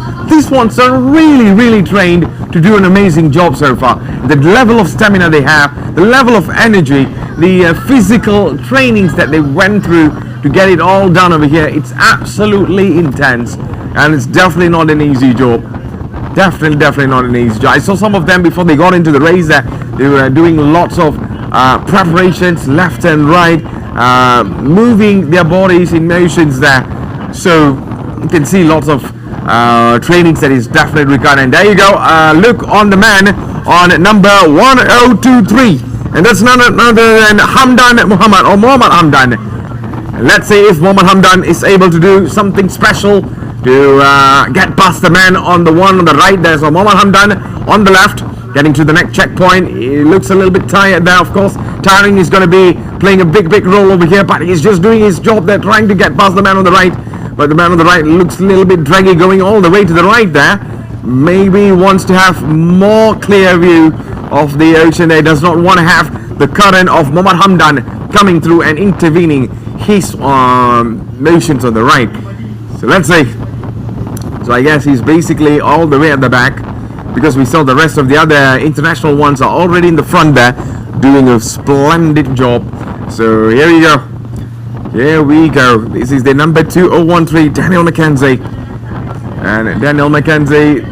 Speaker 3: are really trained to do an amazing job so far. The level of stamina they have, the level of energy, the physical trainings that they went through to get it all done over here, it's absolutely intense. And it's definitely not an easy job. Definitely not an easy job. I saw some of them before they got into the race there. They were doing lots of preparations left and right, moving their bodies in motions there. So you can see lots of trainings that is definitely required. And there you go, look on the man on number 1023, and that's none other than Hamdan Muhammad, or Muhammad Hamdan. And let's see if Muhammad Hamdan is able to do something special to get past the man on the one on the right there. So Muhammad Hamdan on the left, getting to the next checkpoint. He looks a little bit tired there, of course. Tiring is going to be playing a big role over here, but he's just doing his job there, trying to get past the man on the right. But the man on the right looks a little bit draggy, going all the way to the right there. maybe wants to have more clear view of the ocean. He does not want to have the current of Muhammad Hamdan coming through and intervening his motions on the right. So let's see. So I guess he's basically all the way at the back, because we saw the rest of the other international ones are already in the front there doing a splendid job. So here we go. Here we go. This is the number 2013, Daniel McKenzie. And Daniel McKenzie,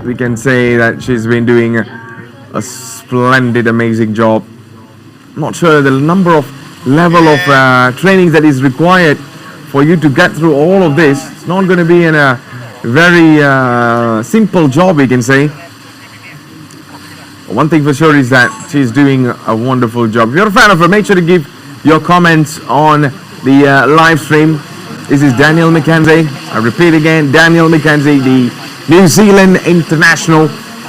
Speaker 3: we can say that she's been doing a splendid, amazing job. I'm not sure the level of training that is required for you to get through all of this. It's not going to be in a very simple job, we can say. One thing for sure is that she's doing a wonderful job. If you're a fan of her, make sure to give your comments on the live stream. This is Daniel McKenzie. I repeat again, Daniel McKenzie, the New Zealand international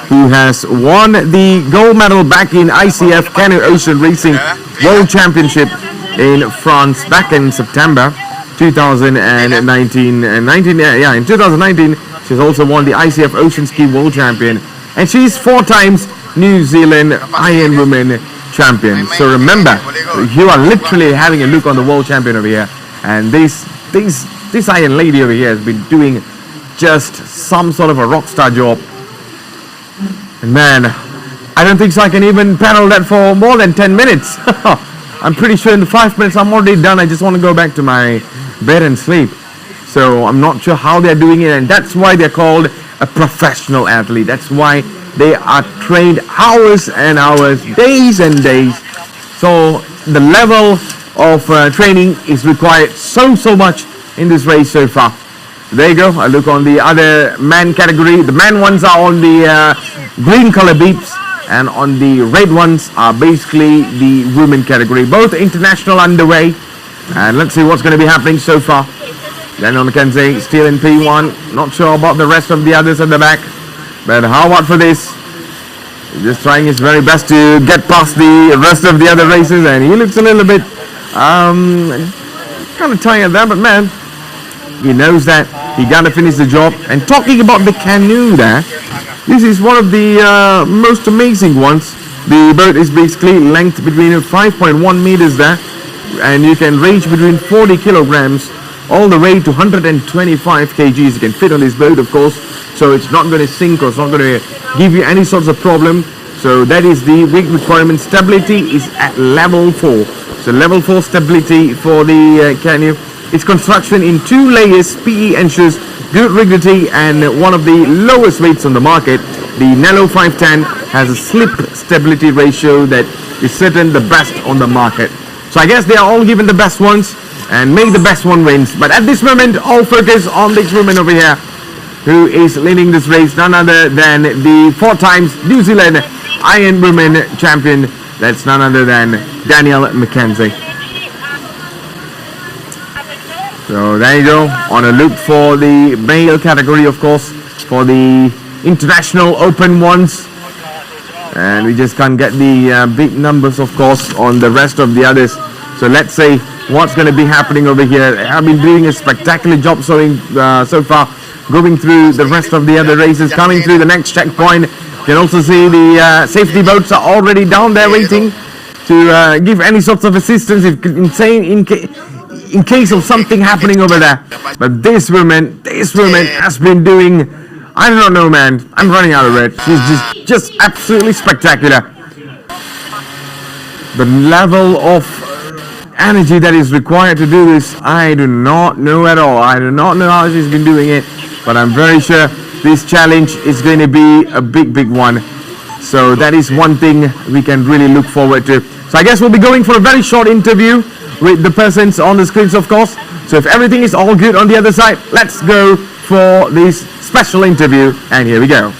Speaker 3: who has won the gold medal back in ICF Canoe Ocean Racing World Championship in France back in September 2019. In 2019, she's also won the ICF Ocean Ski World Champion, and she's 4 times New Zealand Iron Women champion. So remember, you are literally having a look on the world champion over here, and this Iron lady over here has been doing just some sort of a rock star job. And man, I don't think so I can even paddle that for more than 10 minutes. I'm pretty sure in the 5 minutes I'm already done. I just want to go back to my bed and sleep. So I'm not sure how they're doing it, and that's why they're called a professional athlete. That's why they are trained hours and hours, days and days. So the level of training is required so much in this race so far. There you go. I look on the other man category. The man ones are on the green color beeps, and on the red ones are basically the women category. Both international underway, and let's see what's going to be happening so far. Daniel McKenzie still in P1. Not sure about the rest of the others at the back, but how about for this? He's just trying his very best to get past the rest of the other races, and he looks a little bit kind of tired there, but man, he knows that he gotta finish the job. And talking about the canoe there, this is one of the most amazing ones. The boat is basically length between 5.1 meters there, and you can range between 40 kilograms all the way to 125 kgs. You can fit on this boat, of course, so it's not going to sink or it's not going to give you any sorts of problem. So that is the weight requirement. Stability is at level 4. So level 4 stability for the canoe. Its construction in 2 layers. PE ensures good rigidity and one of the lowest weights on the market. The Nello 510 has a slip stability ratio that is certain the best on the market. So I guess they are all given the best ones, and make the best one wins. But at this moment, all focus on this woman over here who is leading this race, none other than the 4 times New Zealand Iron Women champion. That's none other than Daniel McKenzie. So there you go, on a look for the male category, of course, for the international open ones. And we just can't get the big numbers, of course, on the rest of the others. So let's see what's going to be happening over here. I've been doing a spectacular job so far, going through the rest of the other races, coming through the next checkpoint. You can also see the safety boats are already down there waiting to give any sorts of assistance in case of something happening over there. But this woman has been doing, I don't know, man. I'm running out of it. She's just absolutely spectacular. The level of energy that is required to do this, I do not know at all. I do not know how she's been doing it, but I'm very sure this challenge is going to be a big one. So that is one thing we can really look forward to. So I guess we'll be going for a very short interview with the persons on the screens, of course. So if everything is all good on the other side, let's go for this special interview, and here we go.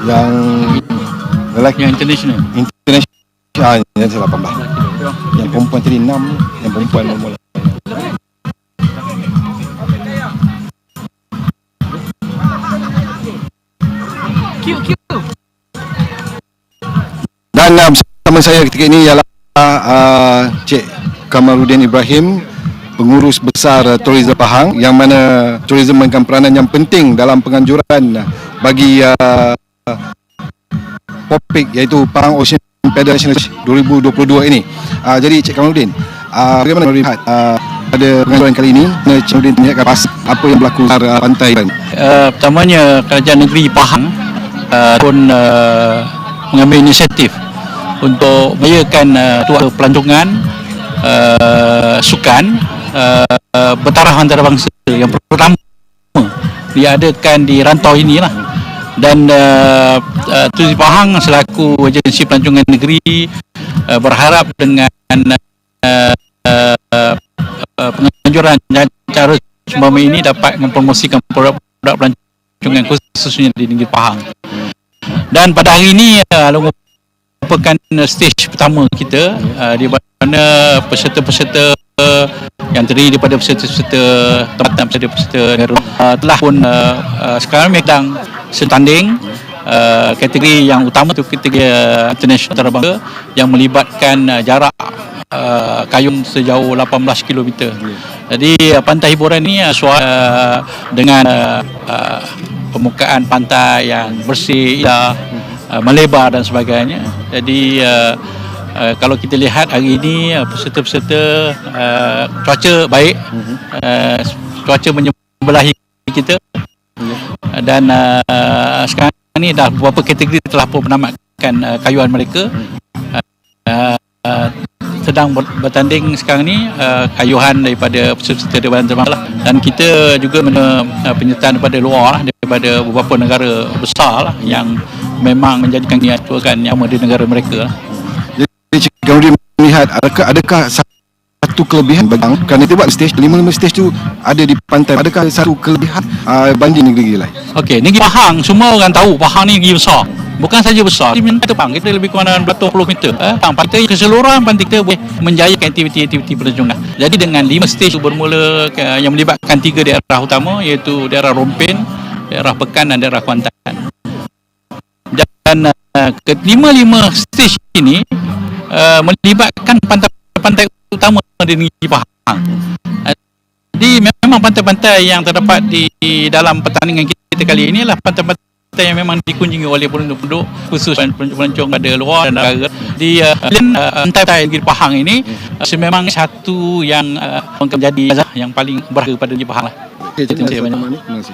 Speaker 1: Yang lelaki
Speaker 10: Yang international.
Speaker 1: yang 18. Yang perempuan tadi 6, yang perempuan mula. Dan bersama saya ketika ini ialah Cik Kamaluddin Ibrahim, pengurus besar tourism Pahang, yang mana tourism mainkan peranan yang penting dalam penganjuran bagi topik iaitu Pahang Ocean Paddle National 2022 ini. Jadi Cik Kamaluddin, bagaimana melihat pada penganjuran kali ini? Cik Kamaluddin melihat apa yang berlaku di pantai?
Speaker 10: Pertamanya Kerajaan Negeri Pahang pun mengambil inisiatif untuk merayakan pelancongan sukan bertaraf antarabangsa yang pertama diadakan di rantau inilah. Dan Tourism Pahang selaku agensi pelancongan negeri berharap dengan penganjuran cara seumpama ini dapat mempromosikan produk-produk pelancongan khususnya di negeri Pahang. Dan pada hari ini merupakan stage pertama kita di mana peserta-peserta yang terdiri daripada peserta-peserta tempatan, peserta-peserta telah pun sekarang sedang setanding kategori yang utama itu kategori international antarabangsa yang melibatkan jarak kayung sejauh 18 km. Jadi pantai hiburan ini dengan permukaan pantai yang bersih, indah, melebar dan sebagainya. Jadi kalau kita lihat hari ini peserta-peserta cuaca baik, cuaca menyebelahi kita, dan sekarang ni dah beberapa kategori telah pun menamatkan kayuhan mereka. Sedang bertanding sekarang ni kayuhan daripada peserta Dewan Terbang, dan kita juga penyertaan daripada luar daripada beberapa negara besar yang memang menjadikan niatukan yang di negara mereka.
Speaker 1: Jadi Cik Kamaluddin melihat adakah satu kelebihan bagi kerana kita buat stage 5 stage tu ada di pantai, adakah satu kelebihan banding negeri lain?
Speaker 10: Okey, negeri Pahang semua orang tahu Pahang ni negeri besar. Bukan saja besar, di Pahang kita lebih kurang 200 meter. Pantai keseluruhan pantai kita boleh menjayakan aktiviti-aktiviti pelancongan. Jadi dengan 5 stage bermula yang melibatkan 3 daerah utama iaitu daerah Rompin, daerah Pekan dan daerah Kuantan. Dan kelima-lima stage ini melibatkan pantai-pantai utama di negeri Pahang. Jadi memang pantai-pantai yang terdapat di dalam pertandingan kita kali ini adalah pantai-pantai yang memang dikunjungi oleh penduduk khusus pelancong pada luar dan negara. Di pantai negeri Pahang ini memang satu yang menjadi yang paling berharga pada negeri Pahang lah.
Speaker 1: Terima kasih.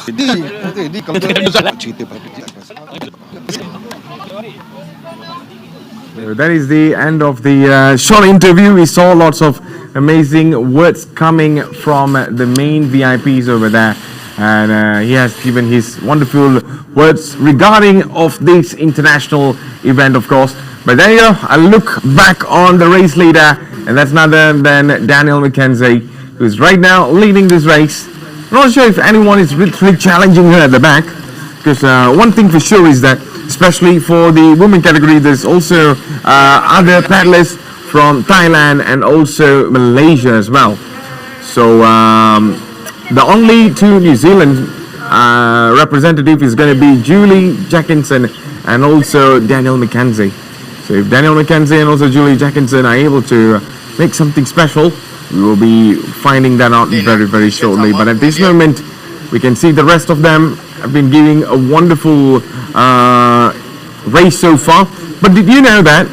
Speaker 1: Jadi kalau cerita
Speaker 3: That is the end of the short interview. We saw lots of amazing words coming from the main VIPs over there, and he has given his wonderful words regarding of this international event, of course. But there you go. I look back on the race leader, and that's none other than Daniel McKenzie, who's right now leading this race. I'm not sure if anyone is literally challenging her at the back, because one thing for sure is that, especially for the women category, there's also other paddlers from Thailand and also Malaysia as well. So the only two New Zealand representative is going to be Julie Jackinson and also Daniel McKenzie. So if Daniel McKenzie and also Julie Jackinson are able to make something special, we will be finding that out very, very shortly. But at this moment, we can see the rest of them have been giving a wonderful race so far. But did you know that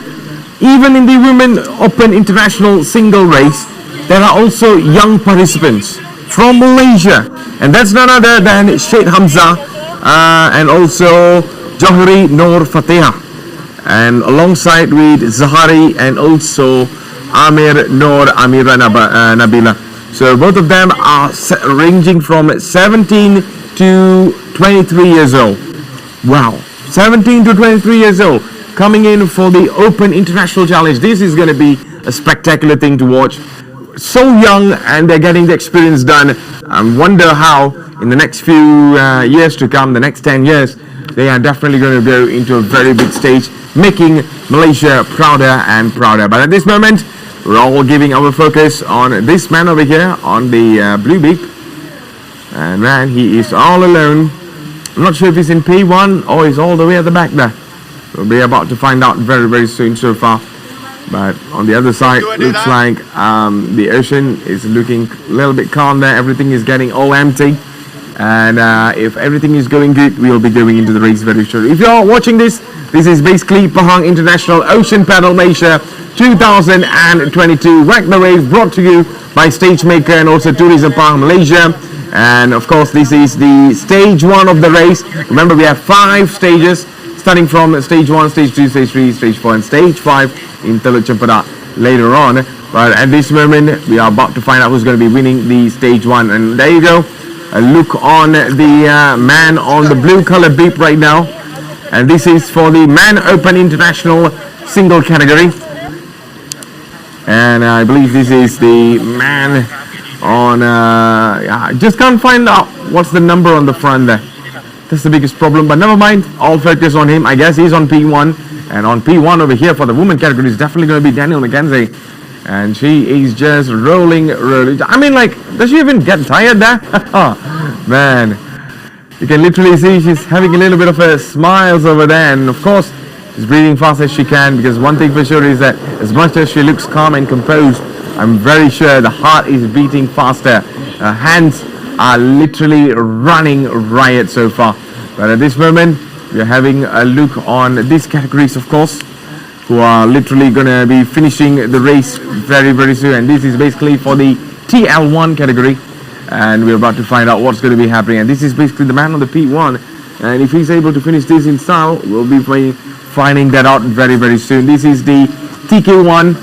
Speaker 3: even in the Women Open International Single Race, there are also young participants from Malaysia, and that's none other than Sheikh Hamzah and also Johari Noor Fatehah, and alongside with Zahari and also Amir Noor Amira Nabila. So both of them are ranging from 17 to 23 years old. Wow, 17 to 23 years old coming in for the Open International Challenge. This is going to be a spectacular thing to watch. So young, and they're getting the experience done. I wonder how in the next few years to come, the next 10 years, they are definitely going to go into a very big stage, making Malaysia prouder and prouder. But at this moment, we're all giving our focus on this man over here on the blue beak. And man, he is all alone. I'm not sure if he's in P1 or he's all the way at the back there. We'll be about to find out very, very soon so far. But on the other side, looks like the ocean is looking a little bit calm there. Everything is getting all empty. And if everything is going good, we'll be going into the race very shortly. If you're watching this, this is basically Pahang International Ocean Paddle Malaysia 2022 Whack the Wave, brought to you by Stage Maker and also Tourism Pahang Malaysia. And of course, this is the stage 1 of the race. Remember, we have 5 stages, starting from stage 1, stage 2, stage 3, stage 4, and stage 5 in Teluk Cempedak later on. But at this moment, we are about to find out who's going to be winning the stage 1. And there you go. A look on the man on the blue color beep right now, and this is for the Man Open International single category, and I believe this is the man on I just can't find out what's the number on the front there. That's the biggest problem, but never mind, all focus on him. I guess he's on P1, and on P1 over here for the women category is definitely going to be Daniel McKenzie. And she is just rolling. I mean, like, does she even get tired there? Oh, man. You can literally see she's having a little bit of a smiles over there. And of course, she's breathing fast as she can, because one thing for sure is that as much as she looks calm and composed, I'm very sure the heart is beating faster. Her hands are literally running riot so far. But at this moment, we're having a look on these categories, of course, who are literally going to be finishing the race very, very soon. And this is basically for the TL1 category. And we're about to find out what's going to be happening. And this is basically the man on the P1. And if he's able to finish this in style, we'll be finding that out very, very soon. This is the TK1.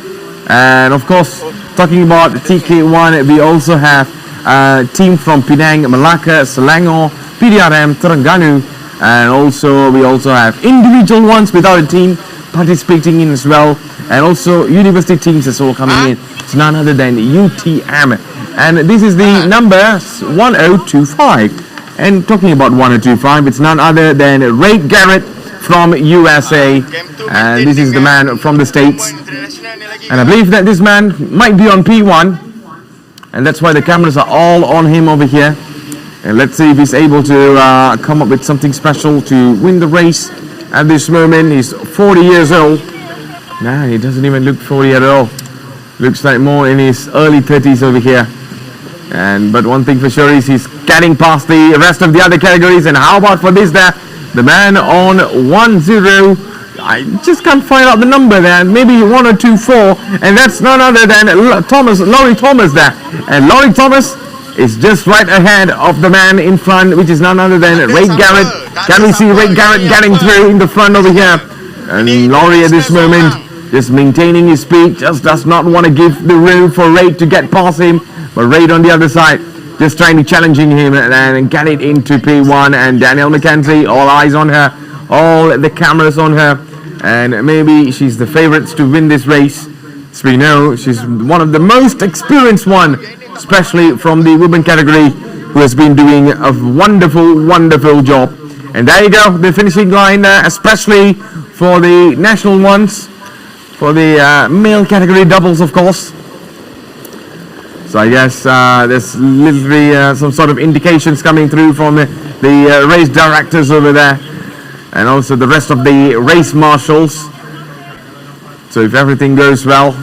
Speaker 3: And of course, talking about TK1, we also have a team from Penang, Malacca, Selangor, PDRM, Terengganu. And also, we also have individual ones without a team participating in as well, and also university teams as well coming in. It's none other than UTM, and this is the number 1025. And talking about 1025, it's none other than Ray Garrett from USA, and this is the man from the States. And I believe that this man might be on P1, and that's why the cameras are all on him over here. And let's see if he's able to come up with something special to win the race. At this moment, he's 40 years old. Nah, he doesn't even look 40 at all. Looks like more in his early 30s over here. But one thing for sure is he's getting past the rest of the other categories. And how about for this there? The man on 10, I just can't find out the number there. Maybe 1024. And that's none other than Laurie Thomas there. And Laurie Thomas is just right ahead of the man in front, which is none other than Ray Garrett. Can we see Ray Garrett getting through in the front over here? And Laurie at this moment just maintaining his speed, just does not want to give the room for Ray to get past him. But Ray on the other side, just trying to challenging him and get it into P1. And Danielle McKenzie, all eyes on her, all the cameras on her. And maybe she's the favorites to win this race. As we know, she's one of the most experienced one, especially from the women category, who has been doing a wonderful, wonderful job. And there you go, the finishing line, especially for the national ones, for the male category doubles, of course. So I guess there's literally some sort of indications coming through from the race directors over there, and also the rest of the race marshals. So if everything goes well,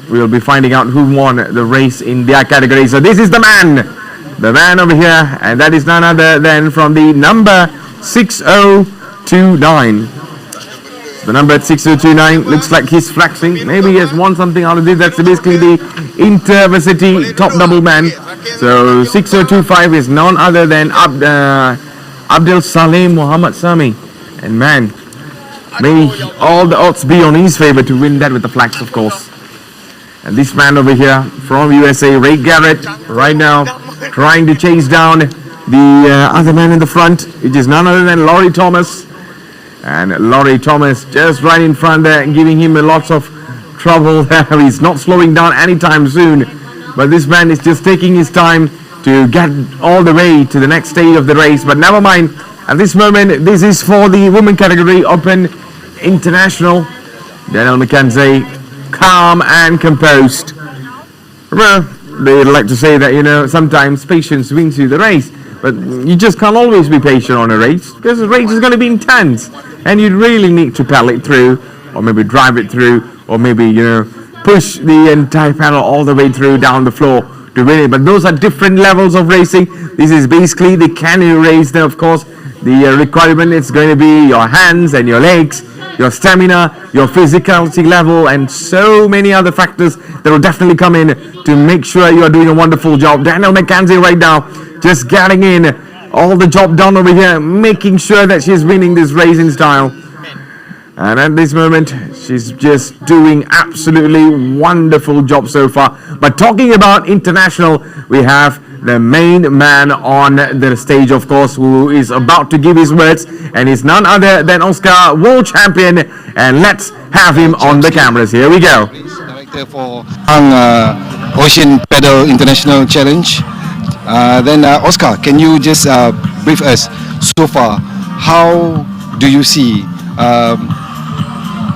Speaker 3: we'll be finding out who won the race in their category. So this is the man over here, and that is none other than from the number 6029. The number 6029 looks like he's flexing. Maybe he has won something out of this. That's basically the inter-varsity top double man. So 6025 is none other than Abdel Saleh Muhammad Sami. And man, may all the odds be on his favor to win that with the flags, of course. And this man over here from USA, Ray Garrett, right now trying to chase down the other man in the front, which is none other than Laurie Thomas. And Laurie Thomas just right in front there, giving him a lots of trouble. He's not slowing down anytime soon. But this man is just taking his time to get all the way to the next stage of the race. But never mind. At this moment, this is for the women category, Open International. Danielle McKenzie, calm and composed. Well, they like to say that, you know, sometimes patience wins you the race. But you just can't always be patient on a race, because the race is going to be intense. And you really need to paddle it through, or maybe drive it through, or maybe, push the entire panel all the way through down the floor to win it. But those are different levels of racing. This is basically the canoe race. Then, of course, the requirement is going to be your hands and your legs, your stamina, your physicality level, and so many other factors that will definitely come in to make sure you are doing a wonderful job. Daniel McKenzie right now just getting in all the job done over here, making sure that she's winning this race in style. And at this moment, she's just doing absolutely wonderful job so far. But talking about international, we have the main man on the stage, of course, who is about to give his words, and is none other than Oscar, world champion. And let's have him on the cameras. Here we go.
Speaker 11: Director for Pahang Ocean Paddle International Challenge. Then Oscar, can you just brief us so far? How do you see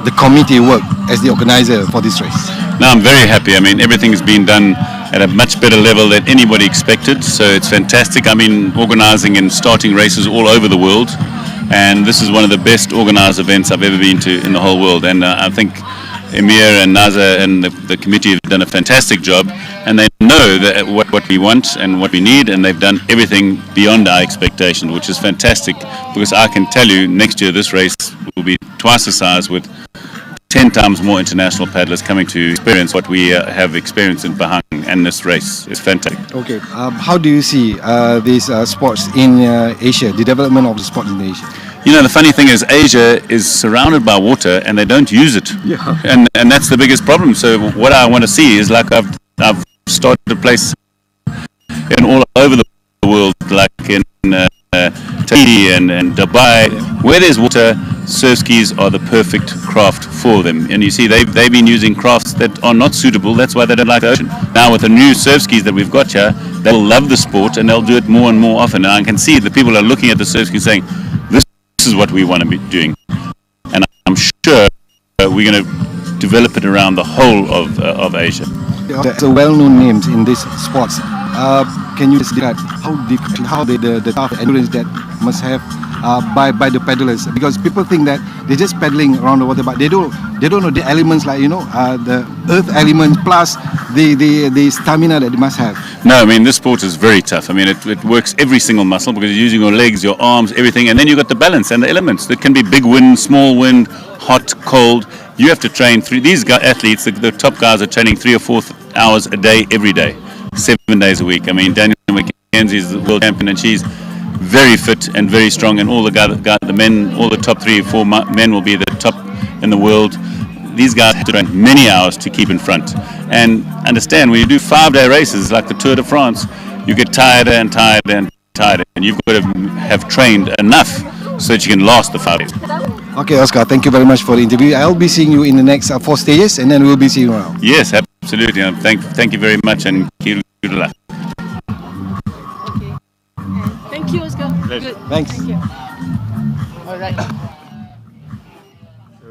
Speaker 11: the committee work as the organizer for this race?
Speaker 12: No, I'm very happy. I mean, everything's been done at a much better level than anybody expected, so it's fantastic. I mean, organizing and starting races all over the world, and this is one of the best organized events I've ever been to in the whole world. And I think Emir and Naza and the committee have done a fantastic job, and they know that what we want and what we need, and they've done everything beyond our expectation, which is fantastic, because I can tell you next year this race will be twice the size, with 10 times more international paddlers coming to experience what we have experienced in Pahang, and this race is fantastic.
Speaker 11: Okay, how do you see these sports in Asia, the development of the sport in Asia?
Speaker 12: You know, the funny thing is Asia is surrounded by water and they don't use it.
Speaker 11: Yeah.
Speaker 12: And that's the biggest problem. So what I want to see is, like, I've started a place in all over the world, like in Turkey and Dubai, where there's water. Surf skis are the perfect craft for them. And you see, they've been using crafts that are not suitable. That's why they don't like the ocean. Now with the new surf skis that we've got here, they'll love the sport and they'll do it more and more often. And I can see the people are looking at the surf skis saying, this is what we want to be doing. And I'm sure we're going to develop it around the whole of Asia.
Speaker 11: There's a well-known names in these sports. Can you describe how the tough endurance that must have by the paddlers? Because people think that they're just paddling around the water, but they don't know the elements, like the earth elements plus the stamina that they must have.
Speaker 12: No, I mean, this sport is very tough. I mean, it works every single muscle, because you're using your legs, your arms, everything, and then you've got the balance and the elements. There can be big wind, small wind, hot, cold. You have to train these athletes, the top guys, are training 3 or 4 hours a day, every day, 7 days a week. I mean, Daniel McKenzie is the world champion, and she's very fit and very strong, and all the men, all the top 3 or 4 men will be the top in the world. These guys have to train many hours to keep in front. And understand, when you do 5-day races like the Tour de France, you get tired and tired and tired, and you've got to have trained enough so that you can last the 5 days.
Speaker 11: Okay, Oscar, thank you very much for the interview. I'll be seeing you in the next 4 stages, and then we'll be seeing you around.
Speaker 12: Yes, absolutely. Thank you very much, and good luck.
Speaker 13: Thank you, Oscar.
Speaker 12: Pleasure.
Speaker 13: Good.
Speaker 11: Thanks.
Speaker 13: Thank you. All right.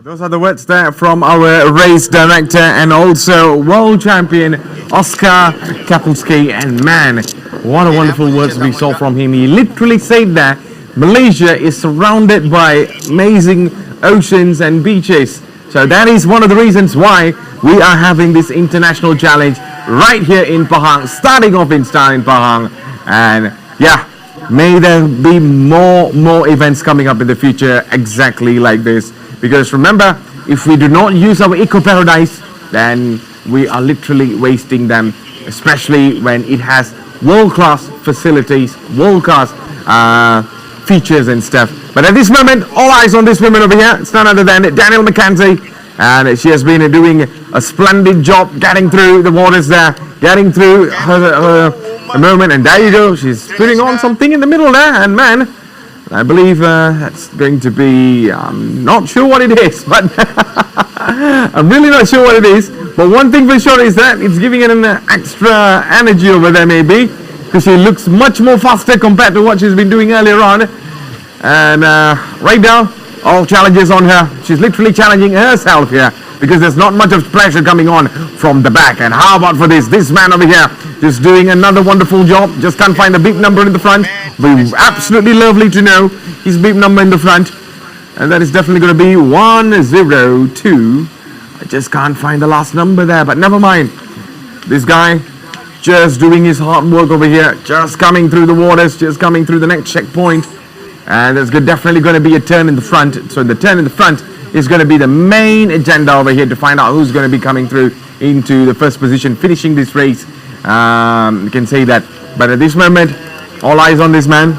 Speaker 3: Those are the words there from our race director and also world champion Oscar Kapulski. And man, what a wonderful words we saw from him. He literally said that Malaysia is surrounded by amazing oceans and beaches. So that is one of the reasons why we are having this international challenge right here in Pahang, starting off in style in Pahang. And yeah, may there be more events coming up in the future exactly like this. Because remember, if we do not use our eco-paradise, then we are literally wasting them, especially when it has world-class facilities, world-class features and stuff. But at this moment, all eyes on this woman over here. It's none other than Daniel McKenzie, and she has been doing a splendid job getting through the waters there, getting through her moment. And there you go, she's putting on something in the middle there, and man, I believe that's going to be, I'm not sure what it is, but I'm really not sure what it is. But one thing for sure is that it's giving it an extra energy over there, maybe, because she looks much more faster compared to what she's been doing earlier on. And right now, all challenges on her. She's literally challenging herself here, because there's not much of pressure coming on from the back. And how about for this man over here, just doing another wonderful job. Just can't find the beep number in the front. Be absolutely lovely to know his beep number in the front, and that is definitely going to be 102. I just can't find the last number there, but never mind. This guy just doing his hard work over here, just coming through the waters, just coming through the next checkpoint. And there's definitely going to be a turn in the front. So the turn in the front is going to be the main agenda over here to find out who's going to be coming through into the first position, finishing this race. You can say that. But at this moment, all eyes on this man.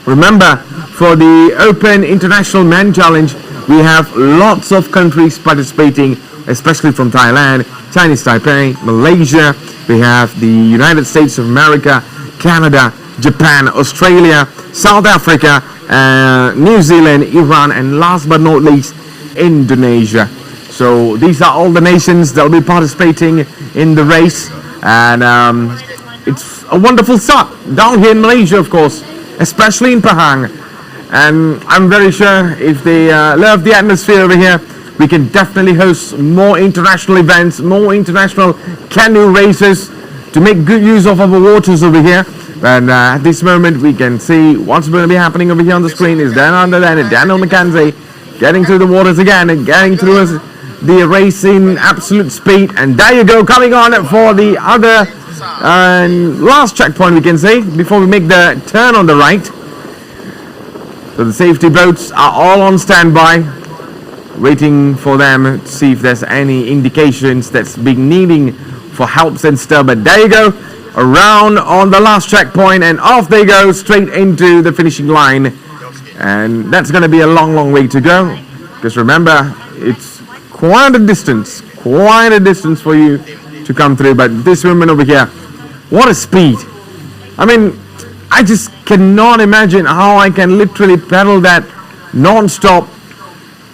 Speaker 3: Remember, for the Open International Men Challenge, we have lots of countries participating, especially from Thailand, Chinese Taipei, Malaysia. We have the United States of America, Canada, Japan, Australia, South Africa, New Zealand, Iran, and last but not least, Indonesia. So these are all the nations that will be participating in the race. And it's a wonderful start down here in Malaysia, of course, especially in Pahang. And I'm very sure if they love the atmosphere over here, we can definitely host more international events, more international canoe races to make good use of our waters over here. And at this moment, we can see what's going to be happening over here on the screen is Dan under there, and Daniel McKenzie getting through the waters again and getting through the race in absolute speed. And there you go, coming on for the other last checkpoint, we can say, before we make the turn on the right. So the safety boats are all on standby, waiting for them to see if there's any indications that's been needing for helps and stuff. But there you go, around on the last checkpoint, and off they go straight into the finishing line. And that's going to be a long way to go, because remember, it's quite a distance for you to come through. But this woman over here, what a speed. I mean, I just cannot imagine how I can literally pedal that non-stop.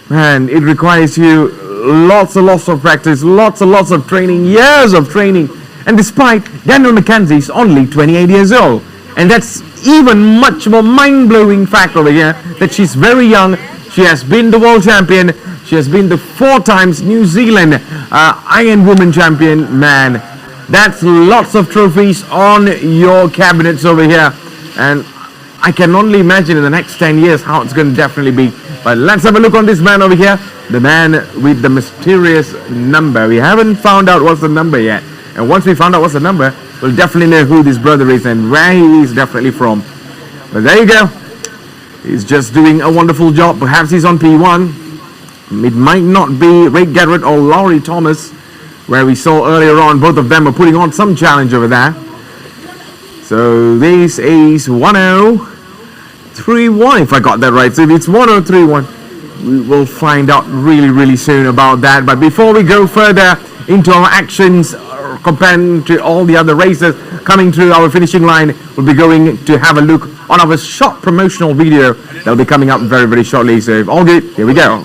Speaker 3: Man, it requires you lots of practice, lots of training, years of training. And despite Daniel McKenzie is only 28 years old, and that's even much more mind-blowing fact over here, that she's very young. She has been the world champion. She has been the 4 times New Zealand Iron Woman champion. Man, that's lots of trophies on your cabinets over here. And I can only imagine in the next 10 years how it's going to definitely be. But let's have a look on this man over here, the man with the mysterious number. We haven't found out what's the number yet. And once we find out what's the number, we'll definitely know who this brother is and where he is definitely from. But there you go. He's just doing a wonderful job. Perhaps he's on P1. It might not be Ray Garrett or Laurie Thomas, where we saw earlier on both of them are putting on some challenge over there. So this is 1031, if I got that right. So if it's 1031, we will find out really soon about that. But before we go further into our actions, compared to all the other races coming through our finishing line, we'll be going to have a look on our short promotional video that'll be coming up very shortly. So all good, here we go.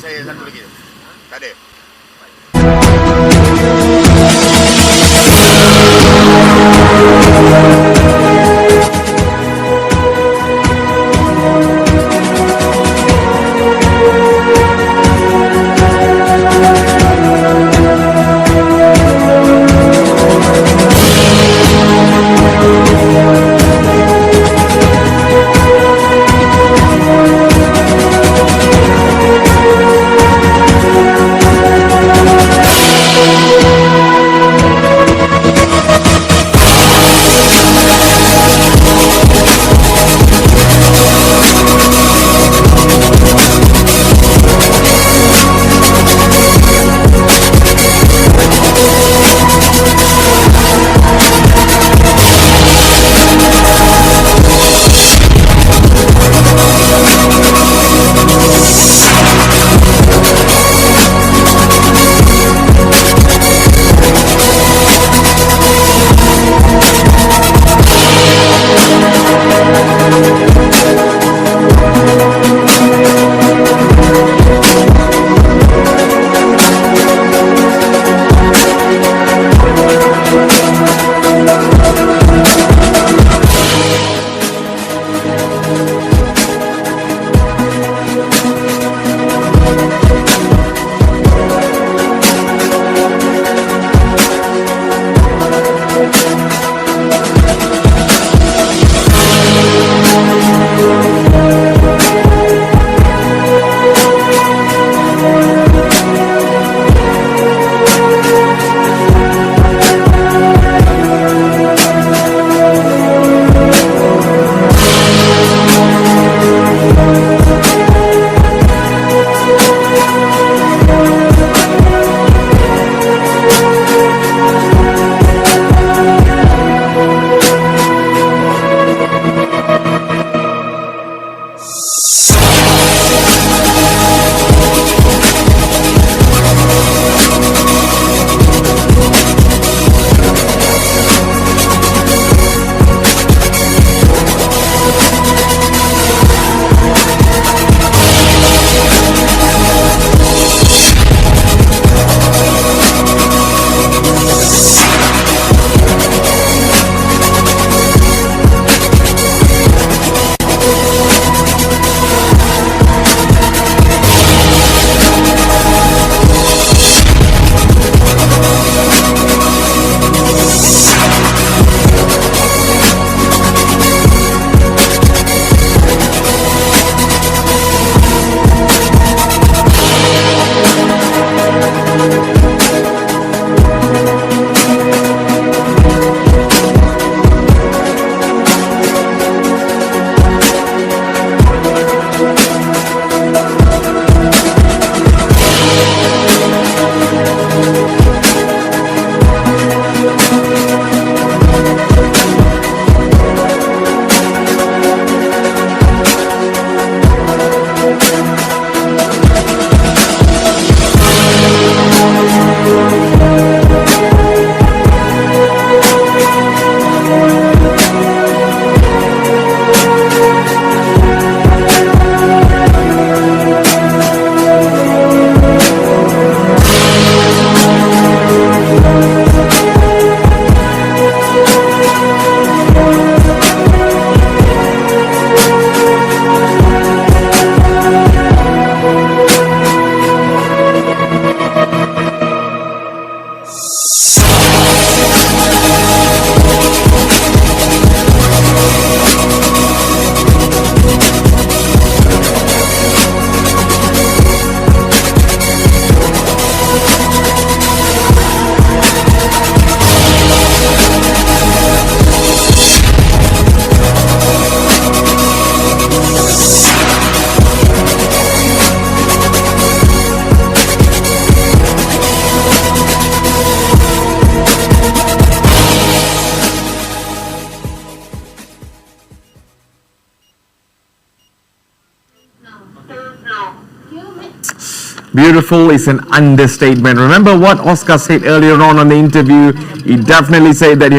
Speaker 3: Beautiful is an understatement. Remember what Oscar said earlier on the interview? He definitely said that,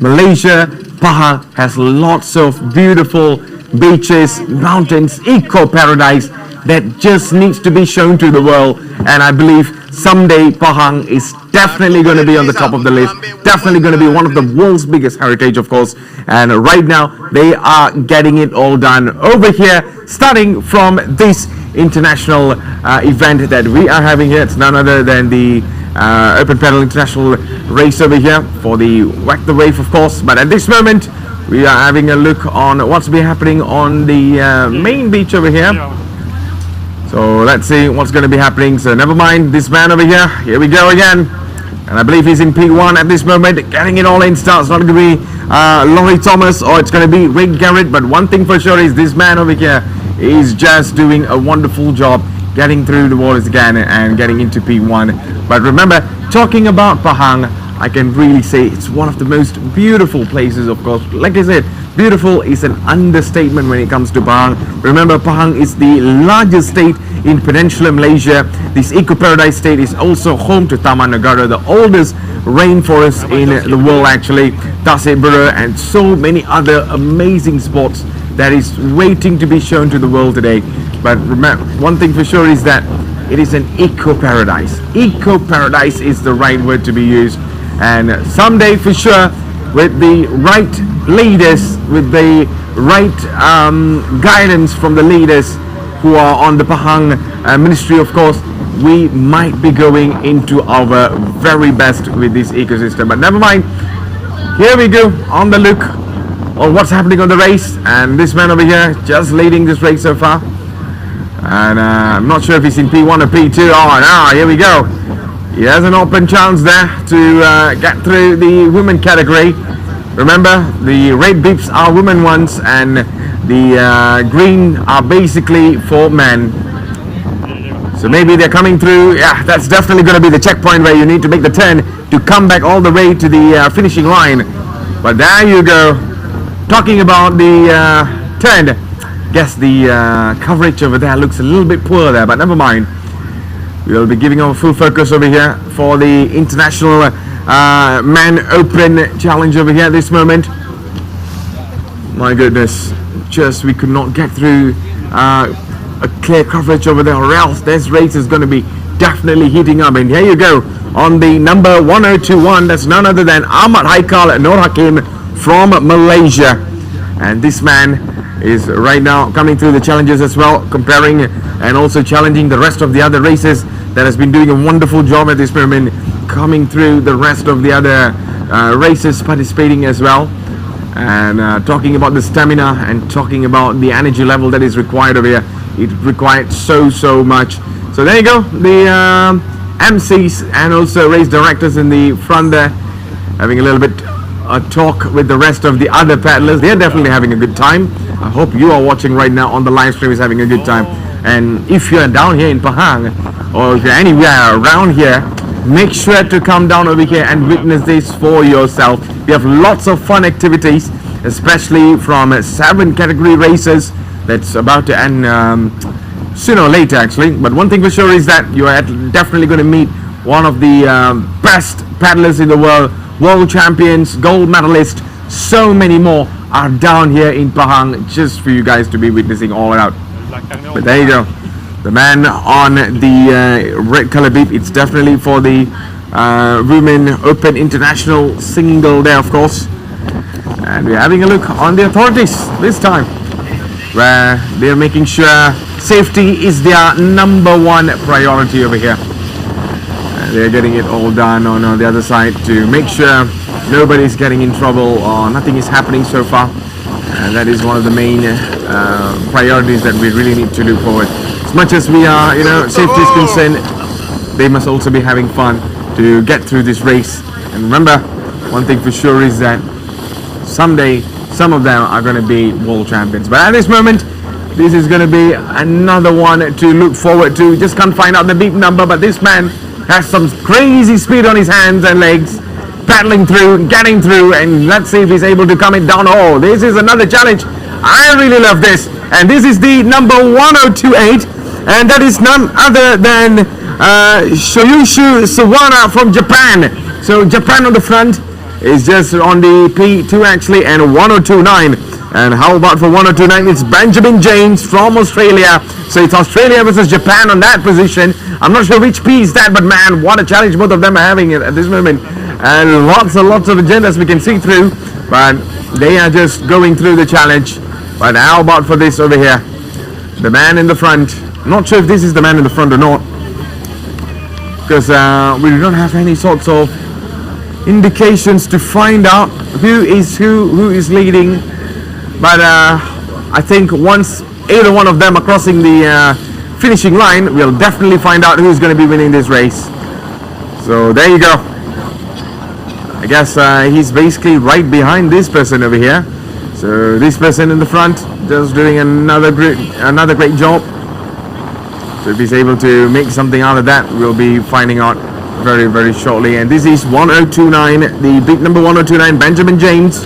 Speaker 3: Malaysia, Pahang has lots of beautiful beaches, mountains, eco-paradise that just needs to be shown to the world. And I believe someday Pahang is definitely going to be on the top of the list. Definitely going to be one of the world's biggest heritage, of course. And right now, they are getting it all done over here, starting from this international event that we are having here. It's none other than the Open Pedal International race over here for the Whack the Wave, of course. But at this moment, we are having a look on what's been happening on the main beach over here. So let's see what's going to be happening. So never mind this man over here. Here we go again. And I believe he's in P1 at this moment, getting it all in start. It's not going to be Laurie Thomas or it's going to be Rick Garrett. But one thing for sure is this man over here is just doing a wonderful job getting through the waters again and getting into P1. But remember, talking about Pahang, I can really say it's one of the most beautiful places, of course. Like I said, beautiful is an understatement when it comes to Pahang. Remember, Pahang is the largest state in Peninsular Malaysia. This eco-paradise state is also home to Taman Negara, the oldest rainforest in the world actually, Tasik Bura, and so many other amazing spots that is waiting to be shown to the world today. But remember, one thing for sure is that it is an eco-paradise. Eco-paradise is the right word to be used. And someday for sure, with the right leaders, with the right guidance from the leaders who are on the Pahang Ministry, of course, we might be going into our very best with this ecosystem. But never mind, here we go on the look on what's happening on the race. And this man over here just leading this race so far. And I'm not sure if he's in P1 or P2. Oh no, here we go. He has an open chance there to get through the women category. Remember, the red beeps are women ones and the green are basically for men. So maybe they're coming through. Yeah, that's definitely going to be the checkpoint where you need to make the turn to come back all the way to the finishing line. But there you go. Talking about the turn. Guess the coverage over there looks a little bit poor there, but never mind. We'll be giving our full focus over here for the International Man Open Challenge over here at this moment. My goodness, just we could not get through a clear coverage over there, or else this race is going to be definitely heating up. And here you go on the number 1021. That's none other than Ahmad Haikal Nur Hakim from Malaysia. And this man is right now coming through the challenges as well, comparing and also challenging the rest of the other races that has been doing a wonderful job at this moment, coming through the rest of the other races, participating as well, and talking about the stamina and talking about the energy level that is required over here. It required so much. So there you go, the MCs and also race directors in the front there having a little bit talk with the rest of the other paddlers. They're definitely having a good time. I hope you are watching right now on the live stream is having a good time. And if you're down here in Pahang or if you're anywhere around here, make sure to come down over here and witness this for yourself. We have lots of fun activities, especially from 7 category races that's about to end sooner or later actually. But one thing for sure is that you are definitely going to meet one of the best paddlers in the world, world champions, gold medalists, so many more are down here in Pahang just for you guys to be witnessing all out. But there you go, the man on the red color beep, it's definitely for the Women Open International single there, of course. And we're having a look on the authorities this time, where they're making sure safety is their #1 priority over here. And they're getting it all done on the other side to make sure nobody's getting in trouble or nothing is happening so far. And that is one of the main priorities that we really need to look forward. As much as we are, safety is concerned, they must also be having fun to get through this race. And remember, one thing for sure is that someday some of them are going to be world champions. But at this moment, this is going to be another one to look forward to. Just can't find out the beep number, but this man has some crazy speed on his hands and legs, paddling through, getting through, and let's see if he's able to come it down. Oh, this is another challenge. I really love this. And this is the number 1028. and that is none other than Shoyushu Suwana from Japan. So Japan on the front is just on the P2 actually, and 1029. And how about for 1029? It's Benjamin James from Australia. So it's Australia versus Japan on that position. I'm not sure which P is that, but man, what a challenge both of them are having at this moment. And lots and lots of agendas we can see through, but they are just going through the challenge. But how about for this over here? The man in the front. Not sure if this is the man in the front or not, because we don't have any sorts of indications to find out who is leading. But I think once either one of them are crossing the finishing line, we'll definitely find out who's going to be winning this race. So there you go. I guess he's basically right behind this person over here. So this person in the front just doing another great job. So if he's able to make something out of that, we'll be finding out very, very shortly. And this is 1029, the big number 1029, Benjamin James.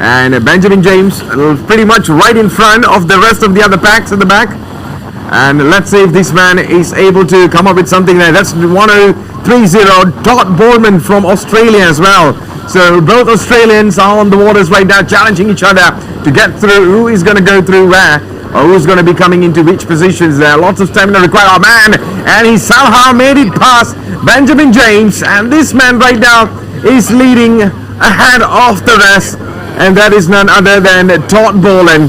Speaker 3: And Benjamin James pretty much right in front of the rest of the other packs at the back. And let's see if this man is able to come up with something there. That's 1030, Todd Bowman from Australia as well. So both Australians are on the waters right now, challenging each other to get through who is going to go through where, or who's going to be coming into which positions there. Lots of stamina required. Oh man, and he somehow made it past Benjamin James, and this man right now is leading ahead of the rest, and that is none other than Todd Bowman,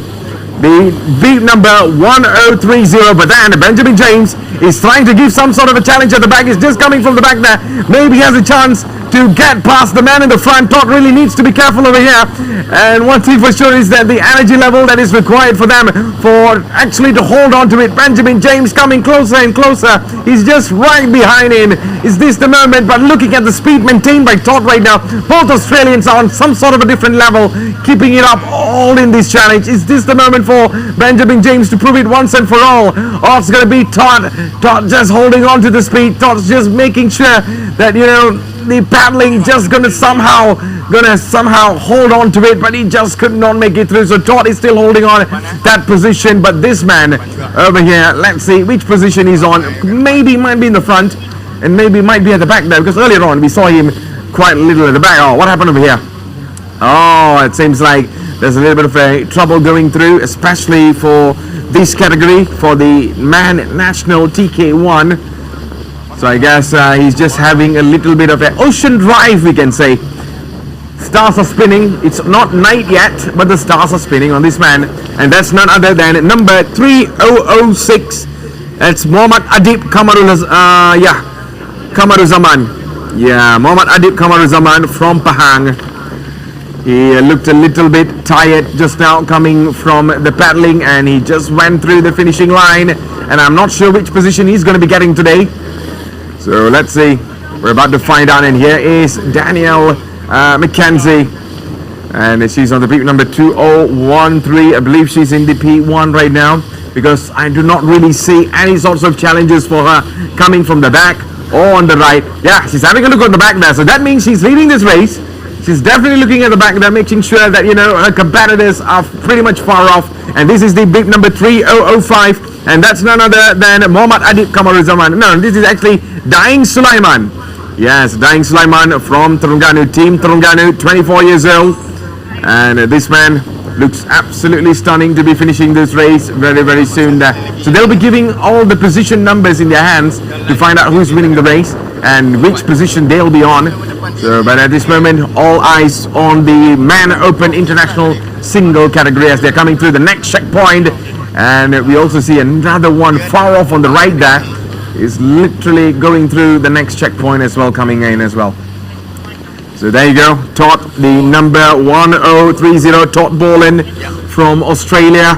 Speaker 3: the beat number 1030. But then Benjamin James is trying to give some sort of a challenge at the back. He's just coming from the back there. Maybe he has a chance to get past the man in the front. Todd really needs to be careful over here. And one thing for sure is that the energy level that is required for them for actually to hold on to it. Benjamin James coming closer and closer. He's just right behind him. Is this the moment? But looking at the speed maintained by Todd right now, both Australians are on some sort of a different level, keeping it up all in this challenge. Is this the moment for Benjamin James to prove it once and for all? Or it's going to be Todd. Todd just holding on to the speed. Todd's just making sure that, you know, the paddling just gonna somehow hold on to it, but he just could not make it through. So Todd is still holding on that position, but this man over here, let's see which position he's on. Maybe might be in the front, and maybe might be at the back there, because earlier on we saw him quite a little at the back. Oh, what happened over here? Oh, it seems like there's a little bit of a trouble going through, especially for this category, for the man national TK1. So I guess he's just having a little bit of an ocean drive, we can say. Stars are spinning. It's not night yet, but the stars are spinning on this man. And that's none other than number 3006. That's Muhammad Adib Kamaruzaman. Yeah, Muhammad Adib Kamaruzaman from Pahang. He looked a little bit tired just now coming from the paddling, and he just went through the finishing line. And I'm not sure which position he's going to be getting today. So let's see. We're about to find out. And here is Danielle Mackenzie, and she's on the P number 2013. I believe she's in the P1 right now, because I do not really see any sorts of challenges for her coming from the back or on the right. Yeah, she's having a look on the back there. So that means she's leading this race. She's definitely looking at the back there, making sure that, you know, her competitors are pretty much far off. And this is the big number 3005. And that's none other than Muhammad Adib Kamaruzaman. No, this is actually Daing Sulaiman. Yes, Daing Sulaiman from Terengganu, Team Terengganu, 24 years old. And this man looks absolutely stunning to be finishing this race very, very soon. So they'll be giving all the position numbers in their hands to find out who's winning the race and which position they'll be on. So, but at this moment, all eyes on the Man Open International Single category as they're coming through the next checkpoint. And we also see another one far off on the right there is literally going through the next checkpoint as well, coming in as well. So there you go, Todd, the number 1030, Todd Bowman from Australia.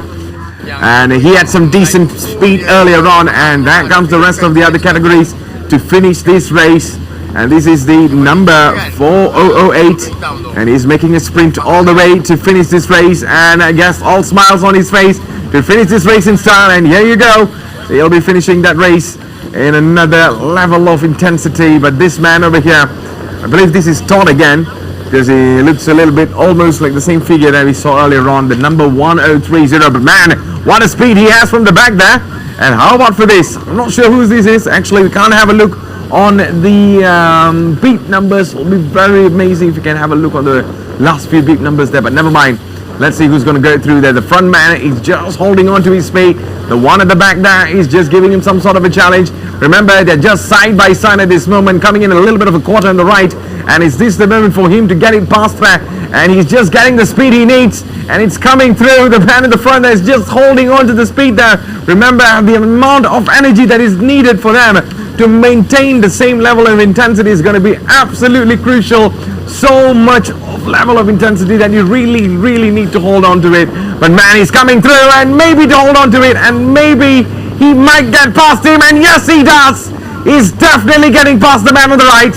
Speaker 3: And he had some decent speed earlier on, and that comes the rest of the other categories to finish this race. And this is the number 4008, and he's making a sprint all the way to finish this race, and I guess all smiles on his face to finish this race in style. And here you go, he'll be finishing that race in another level of intensity. But this man over here, I believe this is Todd again, because he looks a little bit almost like the same figure that we saw earlier on, the number 1030. But man, what a speed he has from the back there. And how about for this? I'm not sure who this is. Actually, we can't have a look on the beat numbers. It will be very amazing if you can have a look on the last few beat numbers there, but never mind. Let's see who's going to go through there. The front man is just holding on to his speed. The one at the back there is just giving him some sort of a challenge. Remember, they're just side by side at this moment, coming in a little bit of a quarter on the right. And is this the moment for him to get it past there? And he's just getting the speed he needs. And it's coming through. The man in the front there is just holding on to the speed there. Remember, the amount of energy that is needed for them to maintain the same level of intensity is going to be absolutely crucial. So much of level of intensity that you really need to hold on to it. But man, he's coming through, and maybe to hold on to it, and maybe he might get past him, and yes he does. He's definitely getting past the man on the right,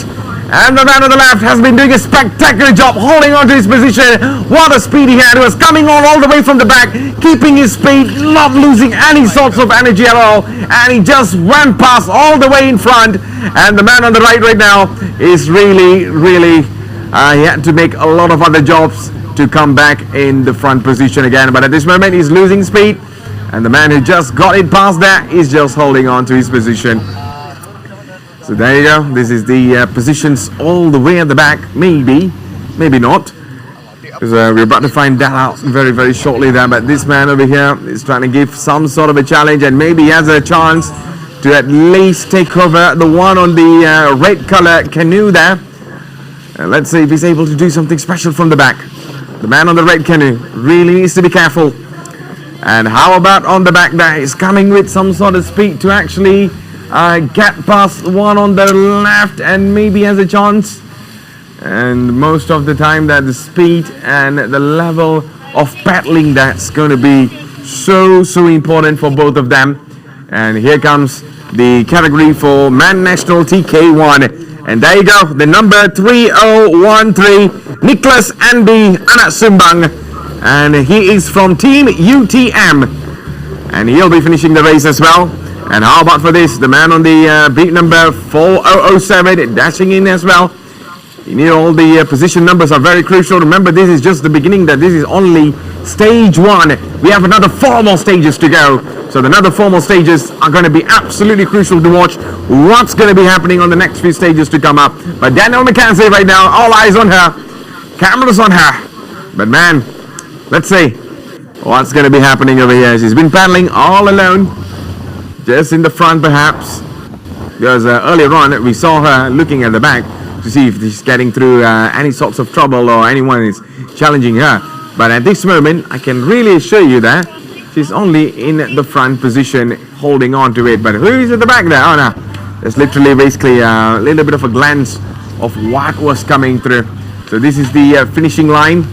Speaker 3: and the man on the left has been doing a spectacular job holding on to his position. What a speed he had. He was coming on all the way from the back, keeping his speed, not losing any sorts of energy at all, and he just went past all the way in front. And the man on the right now is really he had to make a lot of other jobs to come back in the front position again, but at this moment he's losing speed, and the man who just got it past that is just holding on to his position. So there you go. This is the positions all the way at the back. Maybe not, because we're about to find that out very shortly there. But this man over here is trying to give some sort of a challenge, and maybe he has a chance to at least take over the one on the red color canoe there. And let's see if he's able to do something special from the back. The man on the red canoe really needs to be careful. And how about on the back there? He's coming with some sort of speed to actually get past the one on the left, and maybe has a chance. And most of the time that the speed and the level of paddling that's going to be so important for both of them. And here comes the category for Man National TK1. And there you go, the number 3013, Nicholas Anby Anak Sumbang. And he is from Team UTM. And he'll be finishing the race as well. And how about for this, the man on the beat number 4007, dashing in as well. You need all the position numbers are very crucial. Remember, this is just the beginning, that this is only stage 1. We have another 4 more stages to go. So the another 4 more stages are going to be absolutely crucial to watch what's going to be happening on the next few stages to come up. But Danielle McKenzie right now, all eyes on her, cameras on her. But man, let's see what's going to be happening over here. She's been paddling all alone, just in the front perhaps, because earlier on we saw her looking at the back to see if she's getting through any sorts of trouble or anyone is challenging her. But at this moment, I can really assure you that she's only in the front position holding on to it. But who is at the back there? Oh no, there's literally basically a little bit of a glance of what was coming through. So this is the finishing line.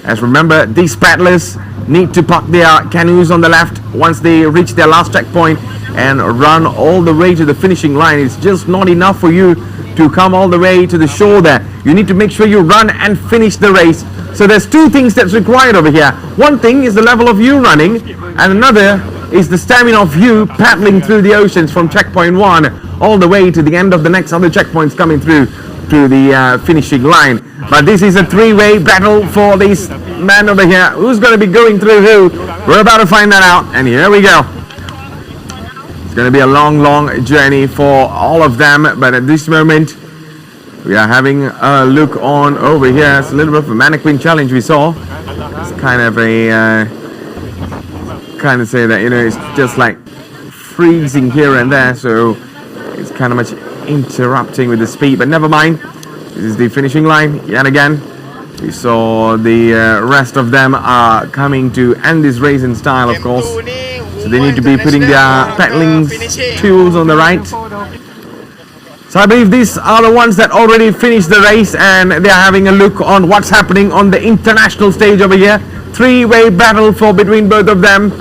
Speaker 3: As remember, these paddlers need to park their canoes on the left once they reach their last checkpoint and run all the way to the finishing line. It's just not enough for you to come all the way to the shore there. You need to make sure you run and finish the race. So there's 2 things that's required over here. One thing is the level of you running, and another is the stamina of you paddling through the oceans from checkpoint 1 all the way to the end of the next other checkpoints coming through to the finishing line. But this is a 3-way battle for this man over here. Who's going to be going through who? We're about to find that out, and here we go. It's going to be a long journey for all of them, but at this moment we are having a look on over here. It's a little bit of a mannequin challenge we saw. It's kind of a say that, you know, it's just like freezing here and there, so it's kind of much interrupting with the speed, but never mind. This is the finishing line yet again. We saw the rest of them are coming to end this race in style, of course. So they need to be putting their paddling tools on the right. So I believe these are the ones that already finished the race, and they are having a look on what's happening on the international stage over here. 3-way battle between both of them,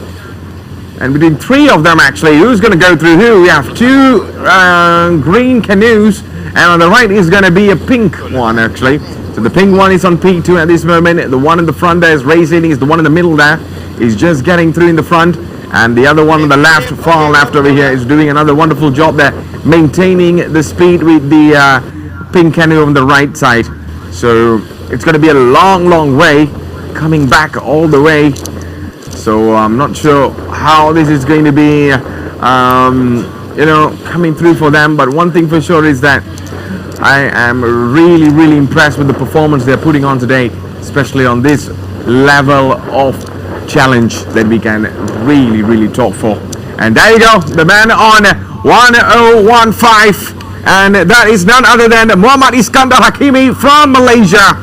Speaker 3: and between 3 of them actually. Who's going to go through who? We have 2 green canoes, and on the right is going to be a pink one actually. So the pink one is on P2 at this moment. The one in the front there is racing. Is the one in the middle there is just getting through in the front. And the other one on the left, far left over here, is doing another wonderful job there, maintaining the speed with the pink canoe on the right side. So it's going to be a long way coming back all the way. So I'm not sure how this is going to be coming through for them. But one thing for sure is that I am really, really impressed with the performance they're putting on today, especially on this level of challenge that we can really, really talk for. And there you go, the man on 1015, and that is none other than Muhammad Iskandar Hakimi from Malaysia.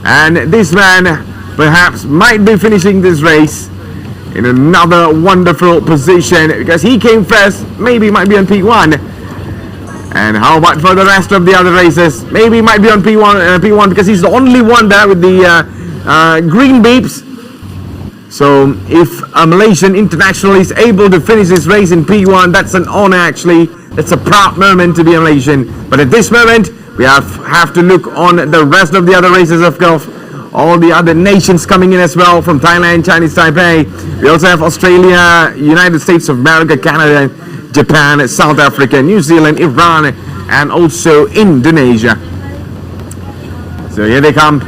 Speaker 3: And this man perhaps might be finishing this race in another wonderful position because he came first, maybe might be on P1. And how about for the rest of the other races? Maybe might be on P1 because he's the only one there with the green beeps. So if a Malaysian international is able to finish this race in P1, that's an honor actually. That's a proud moment to be a Malaysian. But at this moment, we have to look on the rest of the other races, of course. All the other nations coming in as well, from Thailand, Chinese Taipei. We also have Australia, United States of America, Canada, Japan, South Africa, New Zealand, Iran, and also Indonesia. So here they come.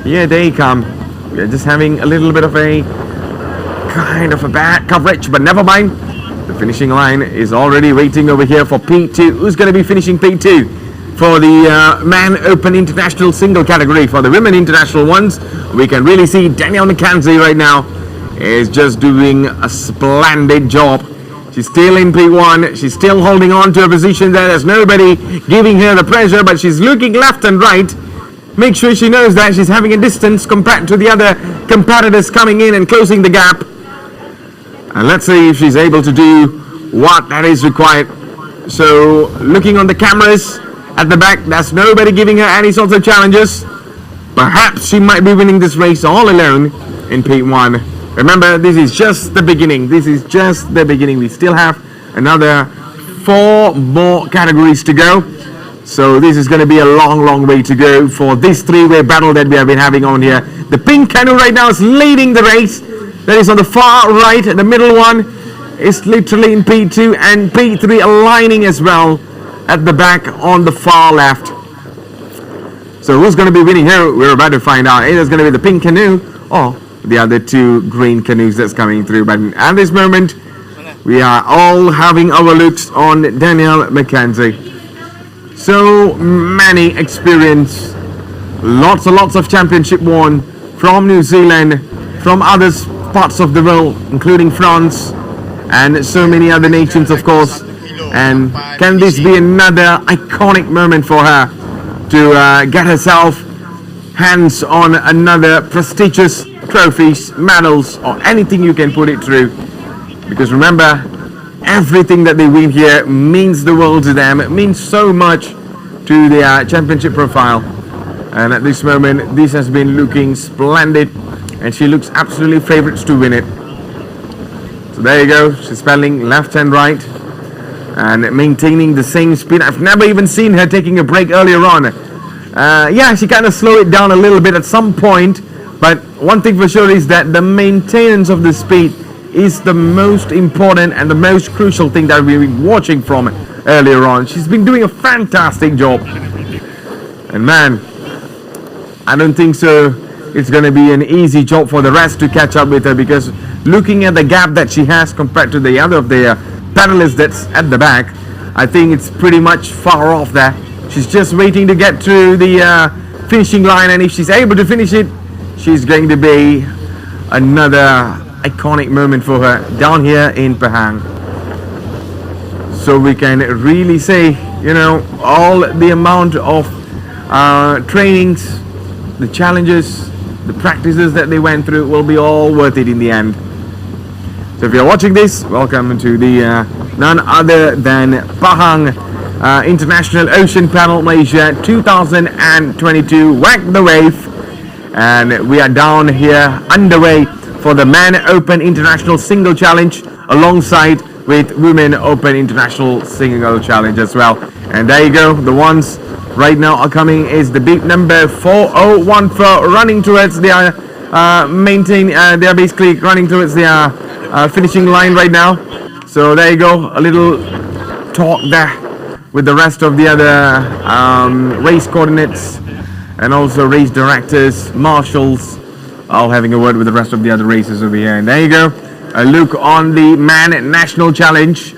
Speaker 3: Here they come. We're just having a little bit of a kind of a bad coverage, but never mind. The finishing line is already waiting over here for P2. Who's going to be finishing P2? For the Man Open International single category. For the women international ones, we can really see Danielle McKenzie right now is just doing a splendid job. She's still in P1. She's still holding on to a position there. There's nobody giving her the pressure, but she's looking left and right. Make sure she knows that she's having a distance compared to the other competitors coming in and closing the gap. And let's see if she's able to do what that is required. So looking on the cameras at the back, there's nobody giving her any sorts of challenges. Perhaps she might be winning this race all alone in P1. Remember, this is just the beginning. This is just the beginning. We still have another 4 more categories to go. So this is going to be a long, long way to go for this 3-way battle that we have been having on here. The pink canoe right now is leading the race. That is on the far right. The middle one is literally in P2 and P3 aligning as well at the back on the far left. So who's going to be winning here? We're about to find out. Either it's going to be the pink canoe or the other 2 green canoes that's coming through. But at this moment, we are all having our looks on Danielle McKenzie. So many experience, lots and lots of championship won from New Zealand, from other parts of the world, including France, and so many other nations, of course. And can this be another iconic moment for her to get herself hands on another prestigious trophies, medals, or anything you can put it through? Because remember, everything that they win here means the world to them. It means so much to their championship profile. And at this moment, this has been looking splendid, and she looks absolutely favorites to win it. So there you go. She's pedaling left and right and maintaining the same speed. I've never even seen her taking a break earlier on. Yeah, she kind of slowed it down a little bit at some point, but one thing for sure is that the maintenance of the speed is the most important and the most crucial thing that we've been watching from earlier on. She's been doing a fantastic job. And man, I don't think so it's going to be an easy job for the rest to catch up with her, because looking at the gap that she has compared to the other of the panelists that's at the back, I think it's pretty much far off there. She's just waiting to get through the finishing line, and if she's able to finish it, she's going to be another iconic moment for her down here in Pahang. So we can really say, you know, all the amount of trainings, the challenges, the practices that they went through will be all worth it in the end. So if you're watching this, welcome to the none other than Pahang International Ocean Panel Malaysia 2022 Whack the Wave. And we are down here underway for the Man Open International Single Challenge alongside with Women Open International Single Challenge as well. And there you go, the ones right now are coming is the big number 4014 running towards their they are basically running towards their finishing line right now. So there you go, a little talk there with the rest of the other race coordinates and also race directors, marshals, all having a word with the rest of the other racers over here. And there you go, a look on the man national challenge.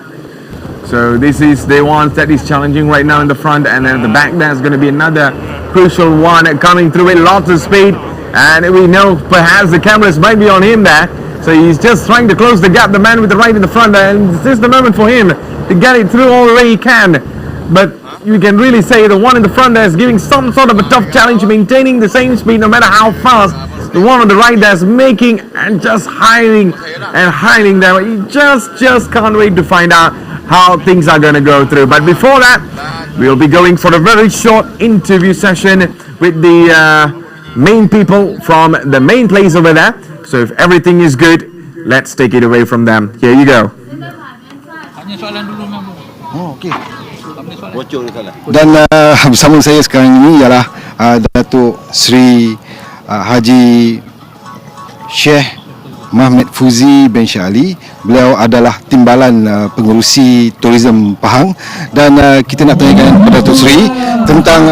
Speaker 3: So this is the one that is challenging right now in the front, and at the back there's going to be another crucial one coming through with lots of speed, and we know perhaps the cameras might be on him there. So he's just trying to close the gap, the man with the right in the front, and this is the moment for him to get it through all the way he can. But you can really say the one in the front there is giving some sort of a tough challenge, maintaining the same speed no matter how fast. The one on the right there is making and just hiding and hiding there. You just can't wait to find out how things are going to go through. But before that, we'll be going for a very short interview session with the main people from the main place over there. So if everything is good, let's take it away from them. Here you go.
Speaker 11: Oh, okey. Dan bersama saya sekarang ini ialah Datuk Sri Haji Sheikh Mahmud Fuzi bin Shah Ali. Beliau adalah timbalan pengurusi tourism Pahang, dan kita nak tanyakan kepada Datuk Sri tentang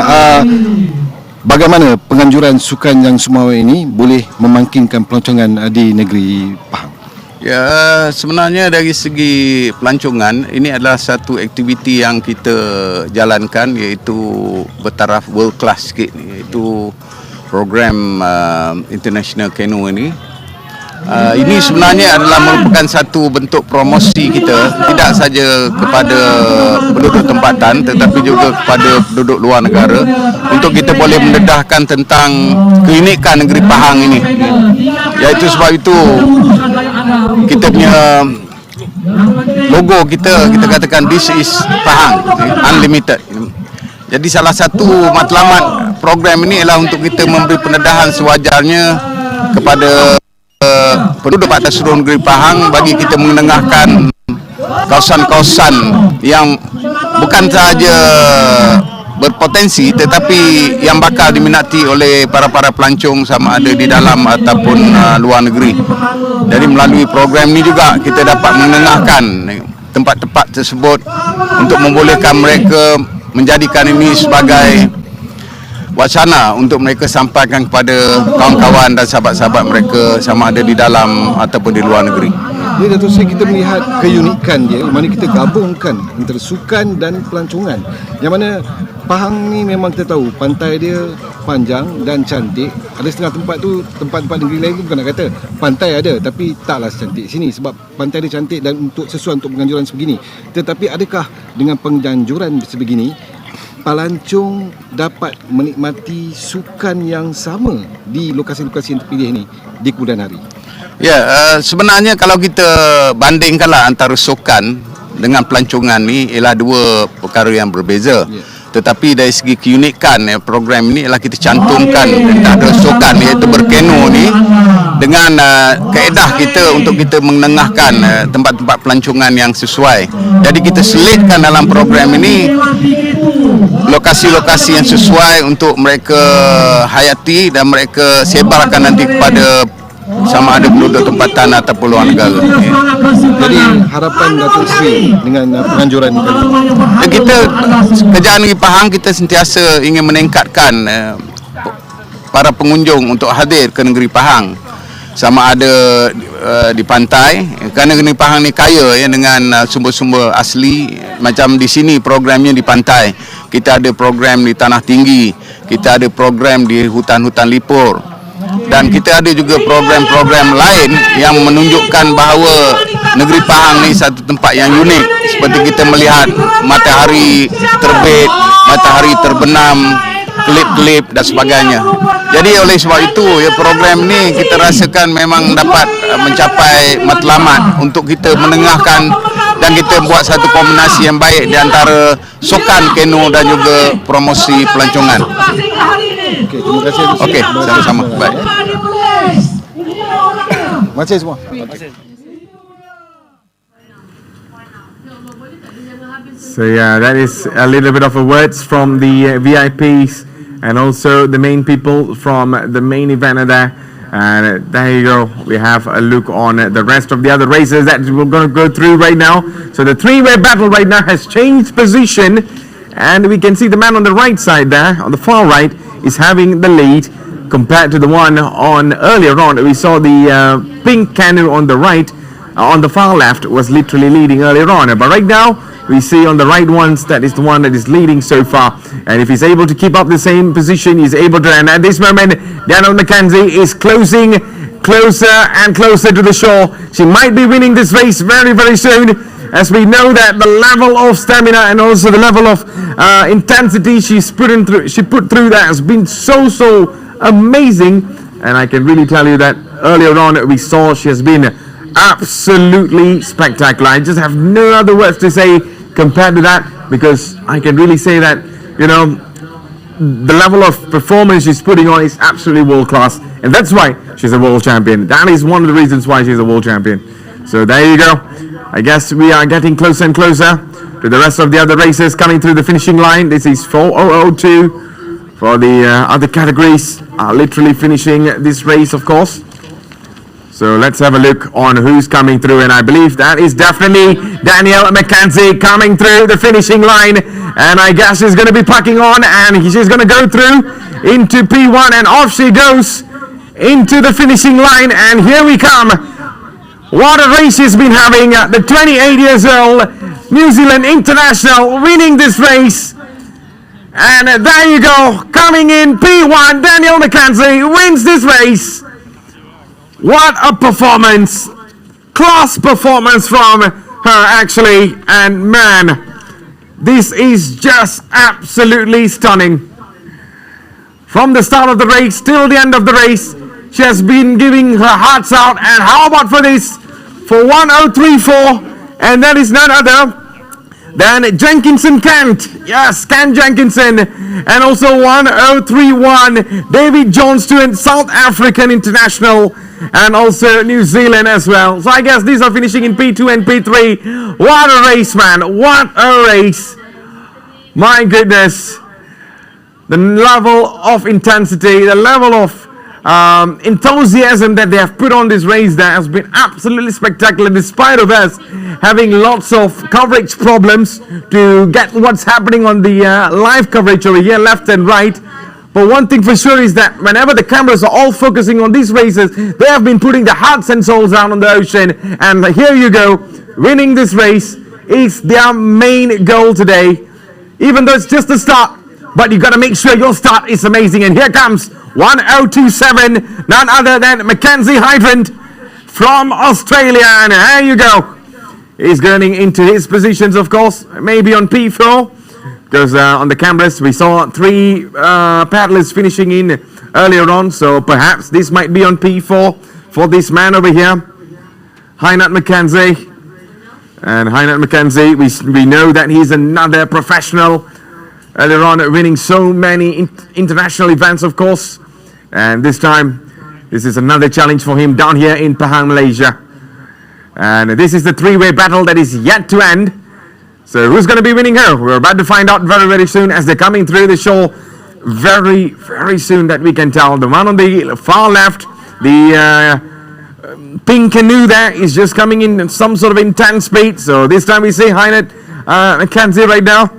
Speaker 11: bagaimana penganjuran sukan yang semawa ini boleh memangkinkan pelancongan di negeri Pahang.
Speaker 14: Ya, sebenarnya dari segi pelancongan, ini adalah satu aktiviti yang kita jalankan, iaitu bertaraf world class sikit, iaitu program International Canoe ini. Ini sebenarnya adalah merupakan satu bentuk promosi kita, tidak saja kepada penduduk tempatan tetapi juga kepada penduduk luar negara, untuk kita boleh mendedahkan tentang keunikan negeri Pahang ini. Iaitu sebab itu kita punya logo kita katakan this is Pahang Unlimited. Jadi salah satu matlamat program ini ialah untuk kita memberi pendedahan sewajarnya kepada penduduk pada seluruh negeri Pahang, bagi kita mengenengahkan kawasan-kawasan yang bukan sahaja berpotensi tetapi yang bakal diminati oleh para pelancong, sama ada di dalam ataupun luar negeri. Jadi melalui program ini juga kita dapat mengenengahkan tempat-tempat tersebut untuk membolehkan mereka menjadikan ini sebagai wacana untuk mereka sampaikan kepada kawan-kawan dan sahabat-sahabat mereka, sama ada di dalam ataupun di luar negeri.
Speaker 11: Jadi Datuk Seri, kita melihat keunikan dia, mana kita gabungkan antara sukan dan pelancongan. Yang mana Pahang ni memang kita tahu pantai dia panjang dan cantik. Ada setengah tempat tu, tempat-tempat negeri lain tu bukan nak kata pantai ada, tapi taklah secantik sini sebab pantai dia cantik dan untuk sesuai untuk penganjuran sebegini. Tetapi adakah dengan penganjuran sebegini pelancong dapat menikmati sukan yang sama di lokasi-lokasi yang terpilih ini di kemudian hari?
Speaker 14: Ya, sebenarnya kalau kita bandingkanlah antara sukan dengan pelancongan ni ialah dua perkara yang berbeza. Tetapi dari segi keunikan program ini ialah kita cantumkan antara sukan iaitu berkeno ni dengan kaedah kita untuk kita mengenengahkan tempat-tempat pelancongan yang sesuai. Jadi kita selitkan dalam program ini lokasi-lokasi yang sesuai untuk mereka hayati dan mereka sebarkan nanti kepada sama ada penduduk tempatan ataupun luar negara.
Speaker 11: Jadi harapan Datuk Seri dengan penganjuran kali ini?
Speaker 14: Kita kerajaan negeri Pahang kita sentiasa ingin meningkatkan para pengunjung untuk hadir ke negeri Pahang, sama ada di pantai, kerana negeri Pahang ni kaya ya dengan sumber-sumber asli. Macam di sini programnya di pantai, kita ada program di tanah tinggi, kita ada program di hutan-hutan lipur, dan kita ada juga program-program lain yang menunjukkan bahawa negeri Pahang ni satu tempat yang unik, seperti kita melihat matahari terbit, matahari terbenam, klip-klip dan sebagainya. Jadi oleh sebab itu ya, program ni kita rasakan memang dapat mencapai matlamat untuk kita menengahkan dan kita buat satu kombinasi yang baik di antara sukan keno dan juga promosi pelancongan.
Speaker 11: Okey, terima kasih.
Speaker 14: Okey, sama-sama. Baik.
Speaker 11: Terima kasih semua.
Speaker 3: So yeah, that is a little bit of a words from the VIPs and also the main people from the main event there. And there you go. We have a look on the rest of the other races that we're going to go through right now. So the three-way battle right now has changed position, and we can see the man on the right side there, on the far right, is having the lead compared to the one on earlier on. We saw the pink canoe on the right on the far left was literally leading earlier on. But right now, we see on the right ones that is the one that is leading so far. And if he's able to keep up the same position, he's able to. And at this moment, Daniel McKenzie is closing closer and closer to the shore. She might be winning this race very, very soon, as we know that the level of stamina and also the level of intensity she put through that has been so amazing. And I can really tell you that earlier on we saw she has been absolutely spectacular. I just have no other words to say compared to that, because I can really say that, you know, the level of performance she's putting on is absolutely world class, and that's why she's a world champion. That is one of the reasons why she's a world champion. So there you go. I guess we are getting closer and closer to the rest of the other races coming through the finishing line. This is 4002 for the other categories are literally finishing this race, of course. So let's have a look on who's coming through, and I believe that is definitely Danielle McKenzie coming through the finishing line, and I guess she's going to be packing on, and she's going to go through into P1, and off she goes into the finishing line, and here we come. What a race she's been having. The 28 years old New Zealand international winning this race, and there you go, coming in P1, Danielle McKenzie wins this race. What a performance! Class performance from her, actually. And man, this is just absolutely stunning. From the start of the race till the end of the race, she has been giving her hearts out. And how about for this? For 1034, and that is none other than Jenkinson Kent. Yes, Kent Jenkinson. And also 1031, David Johnston, South African international, and also New Zealand as well. So I guess these are finishing in P2 and P3. What a race, man. What a race. My goodness. The level of intensity, the level of enthusiasm that they have put on this race that has been absolutely spectacular, despite of us having lots of coverage problems to get what's happening on the live coverage over here, left and right. But one thing for sure is that whenever the cameras are all focusing on these races, they have been putting their hearts and souls out on the ocean. And here you go, winning this race is their main goal today. Even though it's just the start, but you got to make sure your start is amazing. And here comes 1027, none other than Mackenzie Hydrant from Australia. And there you go. He's going into his positions, of course, maybe on P4. Because on the cameras we saw 3 paddlers finishing in earlier on, so perhaps this might be on P4 for this man over here, Hynat McKenzie. And Hynat McKenzie, we know that he's another professional, earlier on winning so many international events, of course. And this time, this is another challenge for him down here in Pahang, Malaysia. And this is the 3-way battle that is yet to end. So who's going to be winning here? We're about to find out very, very soon as they're coming through the show. Very, very soon that we can tell. The one on the far left, the pink canoe there is just coming in some sort of intense speed. So this time we see Hynat McKenzie right now.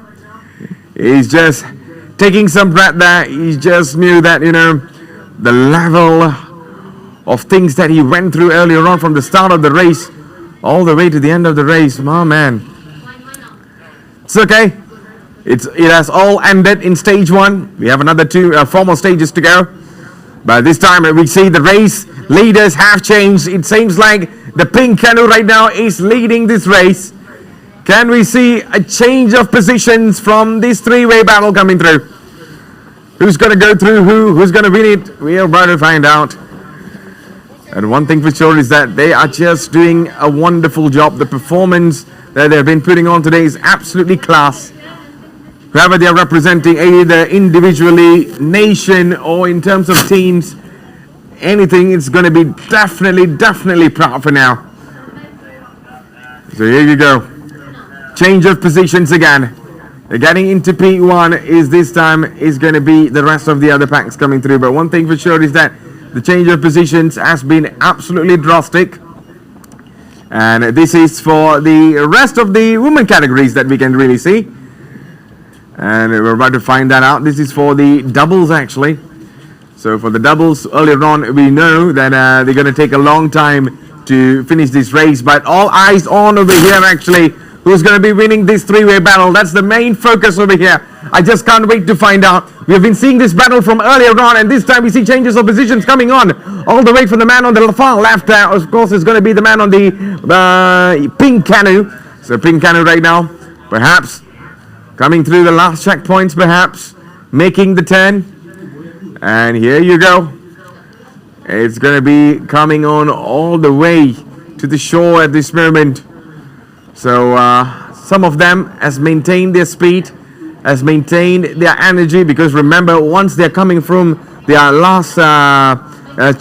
Speaker 3: He's just taking some breath there. He just knew that, you know, the level of things that he went through earlier on from the start of the race all the way to the end of the race. Oh, man. It's okay. It has all ended in stage 1. We have another 4 more stages to go. But this time we see the race leaders have changed. It seems like the pink canoe right now is leading this race. Can we see a change of positions from this 3-way battle coming through? Who's going to go through who? Who's going to win it? We are about to find out. And one thing for sure is that they are just doing a wonderful job. The performance that they've been putting on today is absolutely class. Whoever they are representing, either individually, nation, or in terms of teams, anything, it's going to be definitely proud for now. So here you go. Change of positions again. They're getting into P1 is this time is going to be the rest of the other packs coming through. But one thing for sure is that the change of positions has been absolutely drastic. And this is for the rest of the women categories that we can really see. And we're about to find that out. This is for the doubles, actually. So for the doubles, earlier on, we know that they're going to take a long time to finish this race. But all eyes on over here actually. Who's going to be winning this three-way battle? That's the main focus over here. I just can't wait to find out. We have been seeing this battle from earlier on, and this time we see changes of positions coming on. All the way from the man on the far left, of course, is going to be the man on the pink canoe. So pink canoe right now, perhaps coming through the last checkpoints, perhaps making the turn. And here you go. It's going to be coming on all the way to the shore at this moment. So some of them has maintained their speed, has maintained their energy, because remember, once they're coming from their last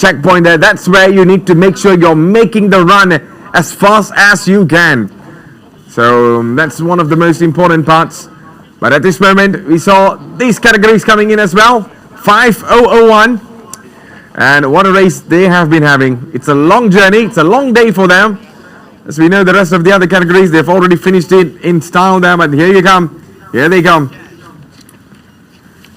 Speaker 3: checkpoint there, that's where you need to make sure you're making the run as fast as you can. So that's one of the most important parts. But at this moment, we saw these categories coming in as well. 5001. And what a race they have been having. It's a long journey. It's a long day for them. As we know, the rest of the other categories, they've already finished it in style there. But here you come. Here they come.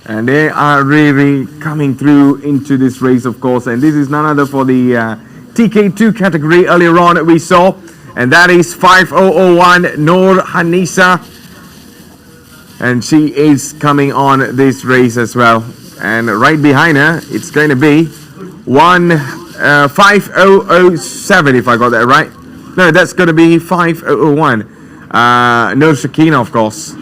Speaker 3: And they are really coming through into this race, of course. And this is none other for the TK2 category earlier on we saw. And that is 5001 Noor Hanisa. And she is coming on this race as well. And right behind her, it's going to be 5007, if I got that right. No, that's going to be 5001. Noor Shakina, of course.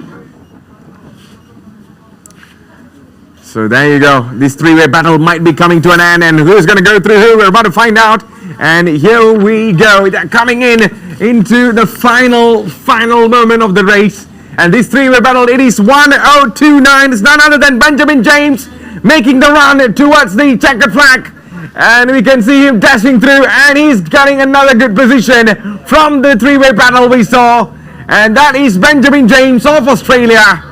Speaker 3: So there you go. This three-way battle might be coming to an end. And who's going to go through who? We're about to find out. And here we go. They're coming into the final moment of the race. And this three-way battle, it is 1029. It's none other than Benjamin James making the run towards the checkered flag. And we can see him dashing through, and he's getting another good position from the three-way battle we saw. And that is Benjamin James of Australia.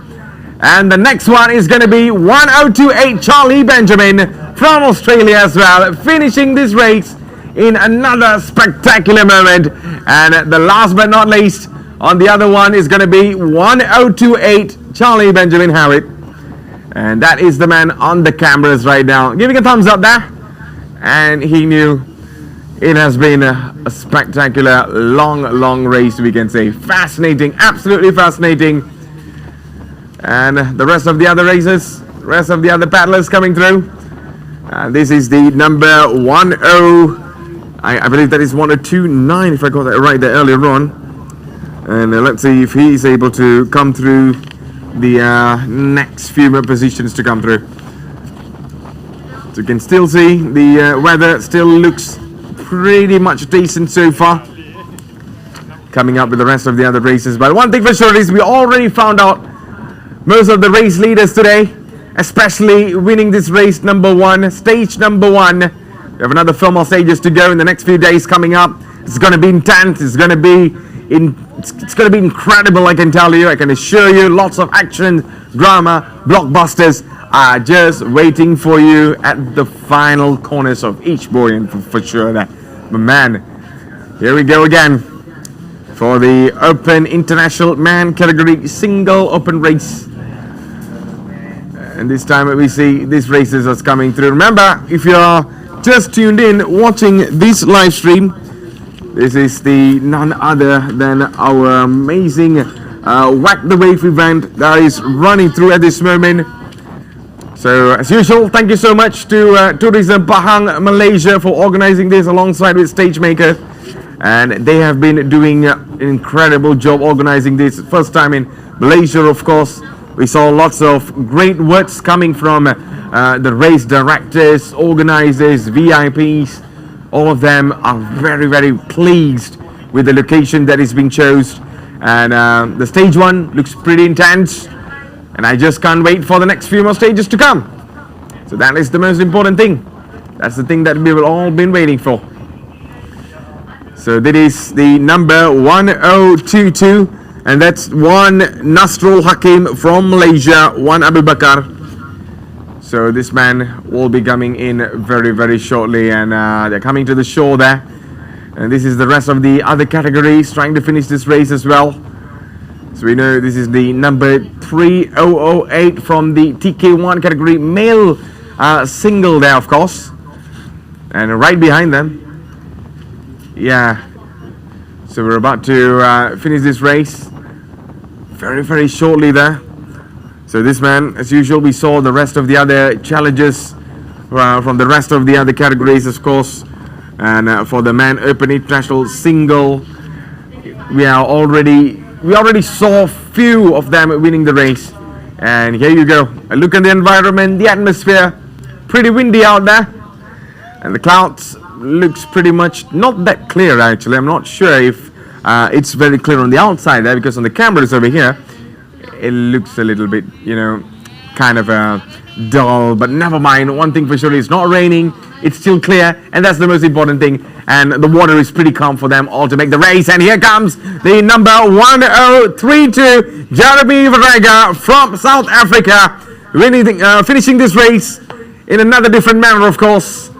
Speaker 3: And the next one is going to be 1028 Charlie Benjamin from Australia as well, finishing this race in another spectacular moment. And the last but not least, on the other one is going to be 1028 Charlie Benjamin Howitt. And that is the man on the cameras right now, giving a thumbs up there. And he knew it has been a spectacular, long race, we can say. Fascinating, absolutely fascinating. And the rest of the other races, rest of the other paddlers coming through. This is the number I believe that is 1029, if I got that right there earlier on. And let's see if he's able to come through the next few more positions to come through. So you can still see the weather still looks pretty much decent so far. Coming up with the rest of the other races. But one thing for sure is we already found out most of the race leaders today, especially winning this race number 1, stage number 1. We have another 4 more stages to go in the next few days coming up. It's going to be intense. It's going to be incredible, I can tell you. I can assure you, lots of action, drama, blockbusters are just waiting for you at the final corners of each buoyant for sure. But man, here we go again for the Open International Man category single open race. And this time we see these races are coming through. Remember, if you are just tuned in watching this live stream, this is the none other than our amazing Whack the Wave event that is running through at this moment. So as usual, thank you so much to Tourism Pahang Malaysia for organizing this alongside with Stagemaker. And they have been doing an incredible job organizing this. First time in Malaysia, of course. We saw lots of great words coming from the race directors, organizers, VIPs. All of them are very pleased with the location that is being chosen. And the stage 1 looks pretty intense. And I just can't wait for the next few more stages to come. So that is the most important thing. That's the thing that we will all been waiting for. So that is the number 1022. And that's 1 Nasrul Hakim from Malaysia, 1 Abu Bakar. So this man will be coming in very shortly. And they're coming to the shore there. And this is the rest of the other categories trying to finish this race as well. So we know this is the number 3008 from the TK1 category male single there, of course. And right behind them, Yeah. So we're about to finish this race very, very shortly there. So this man, as usual, we saw the rest of the other challenges from the rest of the other categories, of course. And for the man open international single, we already saw few of them winning the race. And here you go. A look at the environment, the atmosphere. Pretty windy out there. And the clouds looks pretty much not that clear actually. I'm not sure if it's very clear on the outside there, because on the cameras over here it looks a little bit, kind of dull, but never mind. One thing for sure, it's not raining, it's still clear, and that's the most important thing. And the water is pretty calm for them all to make the race. And here comes the number 1032 Jeremy Varega from South Africa, finishing this race in another different manner, of course.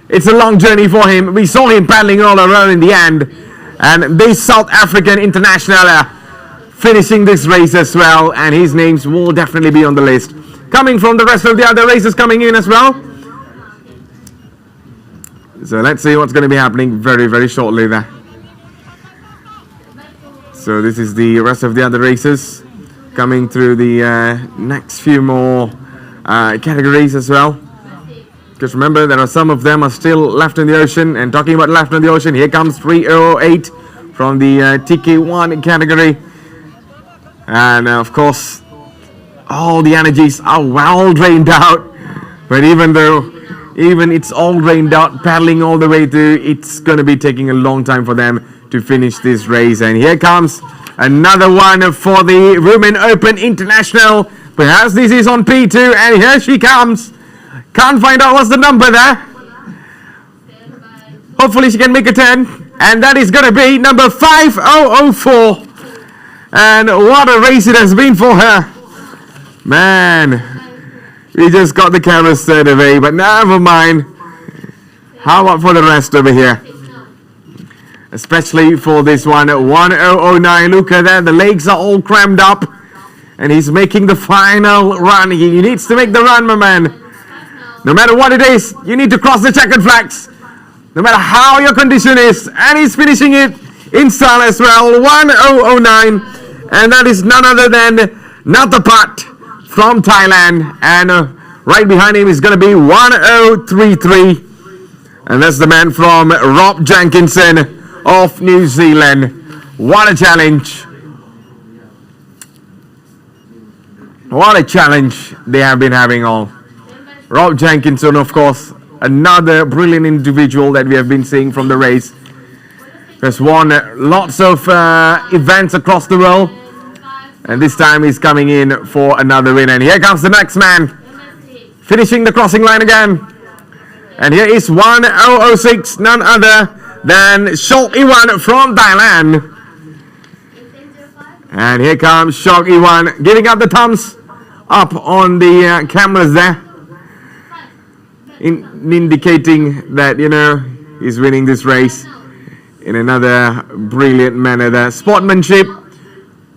Speaker 3: It's a long journey for him. We saw him paddling all around in the end. And this South African international finishing this race as well. And his names will definitely be on the list. Coming from the rest of the other races coming in as well. So let's see what's going to be happening very, very shortly there. So this is the rest of the other races coming through the next few more categories as well. Because remember, there are some of them are still left in the ocean. And talking about left in the ocean, here comes 3008 from the TK1 category. And of course, all the energies are well drained out. But even it's all drained out, paddling all the way through, it's going to be taking a long time for them to finish this race. And here comes another one for the Women Open International. Perhaps this is on P2, and here she comes. Can't find out what's the number there. Hopefully she can make a 10. And that is going to be number 5004. And what a race it has been for her. Man, we just got the camera straight away, but never mind. How about for the rest over here? Especially for this one, 1009. Look at that, the legs are all crammed up. And he's making the final run. He needs to make the run, my man. No matter what it is, you need to cross the checkered flags. No matter how your condition is. And he's finishing it in style as well. 1009. And that is none other than Natapat from Thailand. And right behind him is going to be 1033. And that's the man from Rob Jenkinson of New Zealand. What a challenge. What a challenge they have been having all. Rob Jenkinson, of course, another brilliant individual that we have been seeing from the race. Has won lots of events across the world. And this time he's coming in for another win. And here comes the next man. Finishing the crossing line again. And here is 1006, none other than Shok Iwan from Thailand. And here comes Shok Iwan, giving up the thumbs up on the cameras there. Indicating that, he's winning this race in another brilliant manner there. Sportsmanship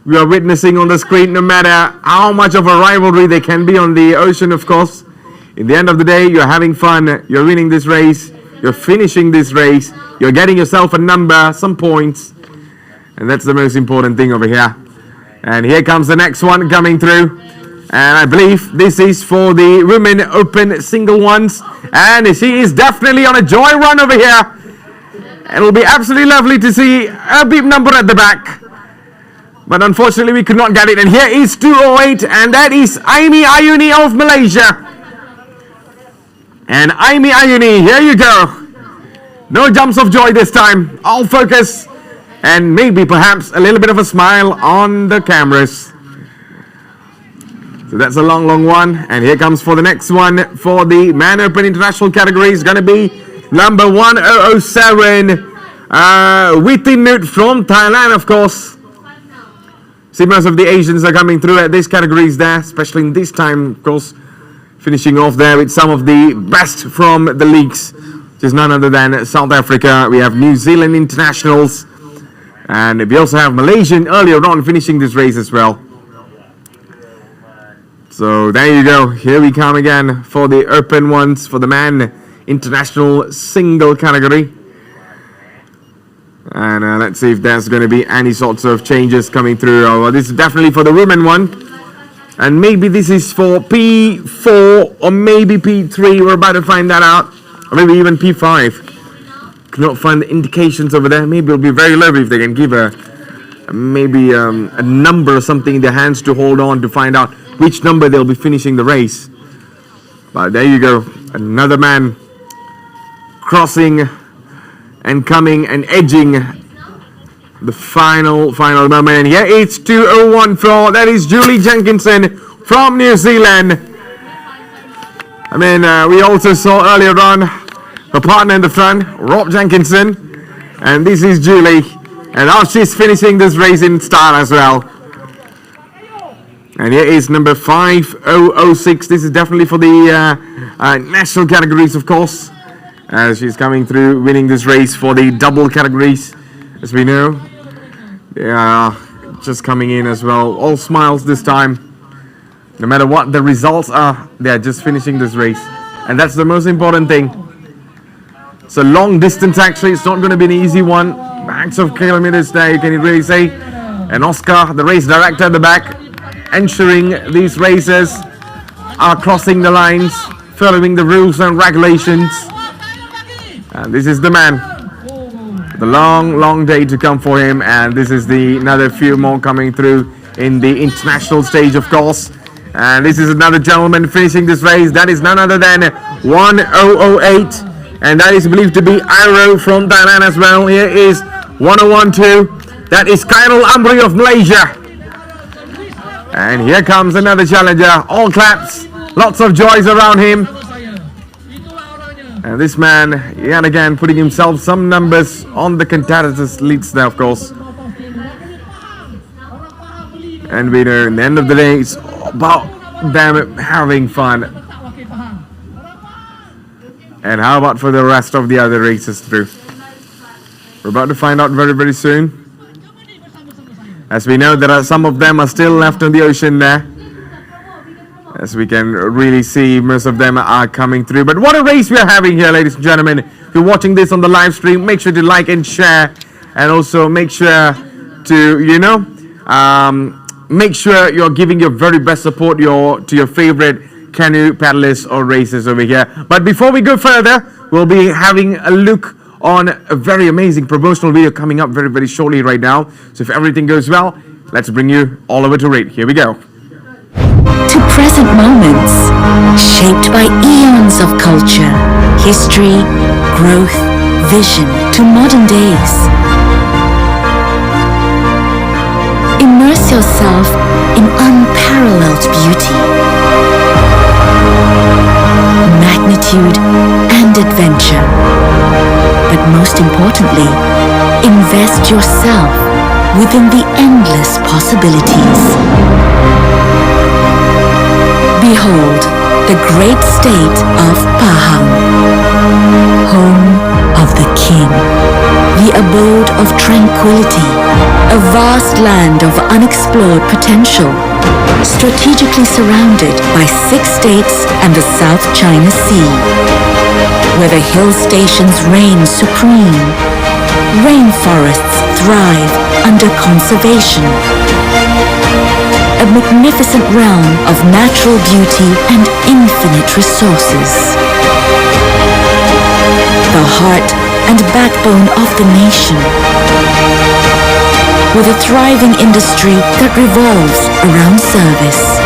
Speaker 3: we are witnessing on the screen, no matter how much of a rivalry there can be on the ocean, of course. In the end of the day, you're having fun, you're winning this race, you're finishing this race, you're getting yourself a number, some points, and that's the most important thing over here. And here comes the next one coming through. And I believe this is for the Women Open Single Ones. And she is definitely on a joy run over here. It'll be absolutely lovely to see a beep number at the back. But unfortunately we could not get it. And here is 208. And that is Aimi Ayuni of Malaysia. And Aimi Ayuni, here you go. No jumps of joy this time. All focus. And maybe perhaps a little bit of a smile on the cameras. So that's a long, long one. And here comes for the next one for the Man Open International category. It's going to be number 1007. Witinut from Thailand, of course. See, most of the Asians are coming through at these categories there, especially in this time, of course. Finishing off there with some of the best from the leagues, which is none other than South Africa. We have New Zealand internationals. And we also have Malaysian earlier on finishing this race as well. So there you go. Here we come again for the open ones for the man international single category. And let's see if there's going to be any sorts of changes coming through. Oh, well, this is definitely for the women one. And maybe this is for P4 or maybe P3. We're about to find that out. Or maybe even P5. Cannot find the indications over there. Maybe it'll be very lovely if they can give maybe a number or something in their hands to hold on to find out which number they'll be finishing the race. But there you go. Another man crossing and coming and edging the final moment. And here it's 2:01 for, that is Julie Jenkinson from New Zealand. I mean, we also saw earlier on her partner in the front, Rob Jenkinson. And this is Julie. And now she's finishing this race in style as well. And here is number 5006. This is definitely for the national categories, of course. She's coming through, winning this race for the double categories, as we know. They are just coming in as well. All smiles this time. No matter what the results are, they are just finishing this race. And that's the most important thing. It's a long distance, actually. It's not going to be an easy one. Bags of kilometers there, you can really say. And Oscar, the race director at the back, ensuring these racers are crossing the lines, following the rules and regulations. And this is the man. The long day to come for him. And this is another few more coming through in the international stage, of course. And this is another gentleman finishing this race. That is none other than 1008. And that is believed to be Airo from Thailand as well. Here is 1012. That is Khairul Amri of Malaysia. And here comes another challenger. All claps. Lots of joys around him. And this man, yet again, putting himself some numbers on the competitors' leads there, of course. And we know, in the end of the day, it's about them having fun. And how about for the rest of the other races through? We're about to find out very, very soon. As we know, there are some of them are still left on the ocean there. As we can really see, most of them are coming through. But what a race we are having here, ladies and gentlemen. If you're watching this on the live stream, make sure to like and share. And also make sure to, make sure you're giving your very best support to your favorite canoe paddlers or racers over here. But before we go further, we'll be having a look on a very amazing promotional video coming up very, very shortly right now. So if everything goes well, let's bring you all over to it. Here we go.
Speaker 7: To present moments, shaped by eons of culture, history, growth, vision, to modern days. Immerse yourself in unparalleled beauty, magnitude, and adventure. But most importantly, invest yourself within the endless possibilities. Behold, the great state of Pahang, home of the king, the abode of tranquility, a vast land of unexplored potential, strategically surrounded by 6 states and the South China Sea, where the hill stations reign supreme, rainforests thrive under conservation, a magnificent realm of natural beauty and infinite resources. The heart and backbone of the nation, with a thriving industry that revolves around service,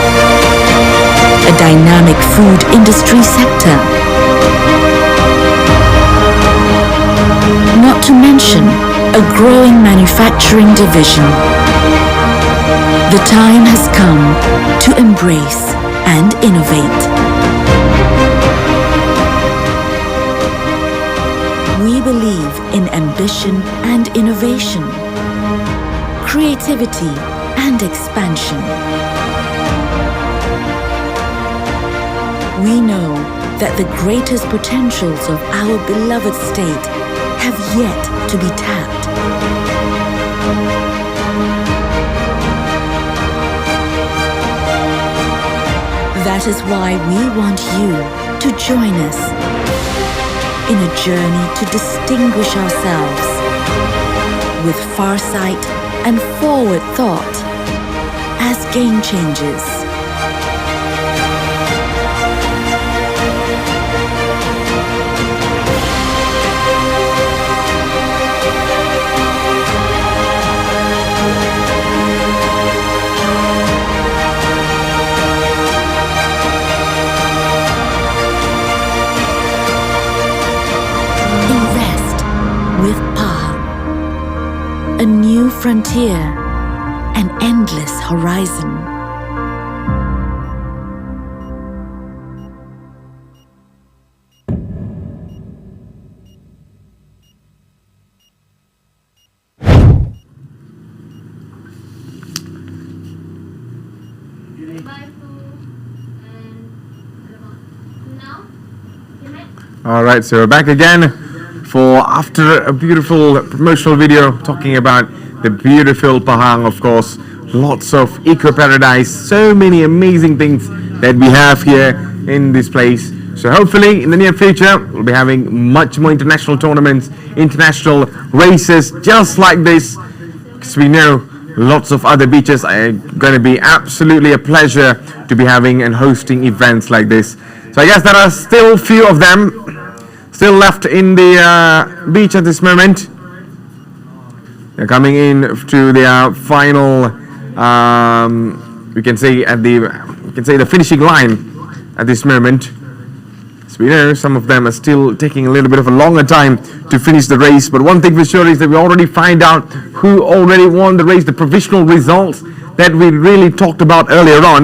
Speaker 7: a dynamic food industry sector, not to mention a growing manufacturing division. The time has come to embrace and innovate. We believe in ambition and innovation, creativity and expansion. We know that the greatest potentials of our beloved state have yet to be tapped. That is why we want you to join us in a journey to distinguish ourselves with farsight and forward thought as game changers. Invest with Pahang. A new frontier, an endless horizon.
Speaker 3: All right, so we're back again for after a beautiful promotional video talking about the beautiful Pahang, of course. Lots of eco paradise, so many amazing things that we have here in this place. So hopefully in the near future we'll be having much more international tournaments, international races just like this, because we know lots of other beaches are going to be absolutely a pleasure to be having and hosting events like this. So I guess there are still few of them still left in the beach at this moment. They're coming in to their final, we can say the finishing line at this moment. So we know some of them are still taking a little bit of a longer time to finish the race. But one thing for sure is that we already find out who already won the race. The provisional results that we really talked about earlier on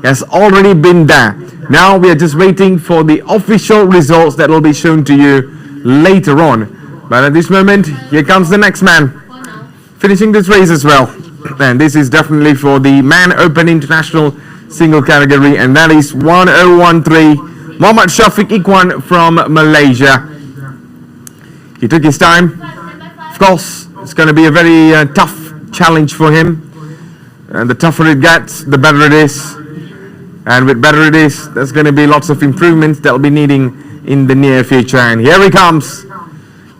Speaker 3: has already been there. Now we are just waiting for the official results that will be shown to you later on. But at this moment, here comes the next man finishing this race as well. And this is definitely for the Man Open International single category, and that is 1013 Muhammad Shafiq Ikhwan from Malaysia. He took his time. Of course, it's going to be a very tough challenge for him. And the tougher it gets, the better it is. And with better it is, there's going to be lots of improvements that will be needing in the near future. And here he comes.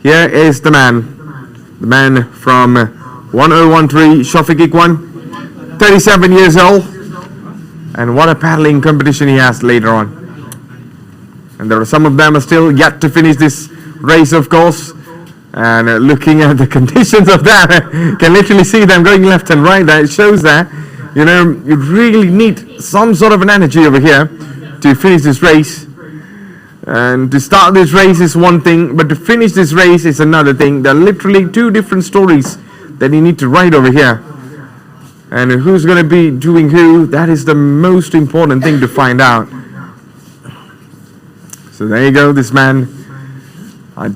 Speaker 3: Here is the man from 1013, Shafiq Ikhwan, 37 years old. And what a paddling competition he has later on. And there are some of them are still yet to finish this race, of course. And looking at the conditions of that, you can literally see them going left and right there. It shows that, you know, you really need some sort of an energy over here to finish this race. And to start this race is one thing, but to finish this race is another thing. There are literally two different stories that you need to write over here. And who's going to be doing who, that is the most important thing to find out. So there you go, this man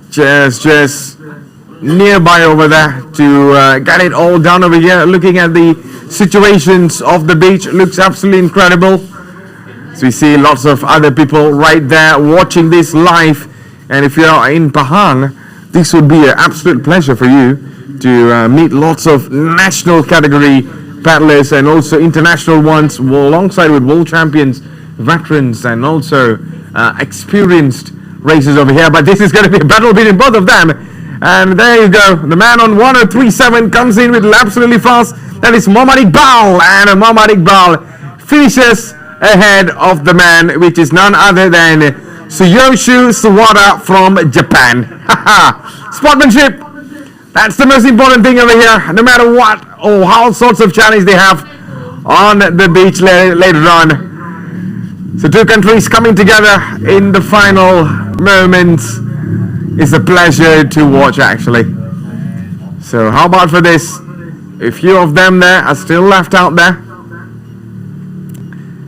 Speaker 3: just nearby over there to get it all done over here. Looking at the situations of the beach, looks absolutely incredible. So we see lots of other people right there watching this live. And if you're in Pahang, this would be an absolute pleasure for you to meet lots of national category paddlers and also international ones, alongside with world champions, veterans, and also experienced racers over here. But this is going to be a battle between both of them. And there you go, the man on 1037 comes in with absolutely fast. That is Muhammad Iqbal, and Muhammad Iqbal finishes ahead of the man, which is none other than Tsuyoshi Sawada from Japan. Sportsmanship, that's the most important thing over here, no matter what or how sorts of challenge they have on the beach later on. So two countries coming together in the final moments is a pleasure to watch, actually. So how about for this? A few of them there are still left out there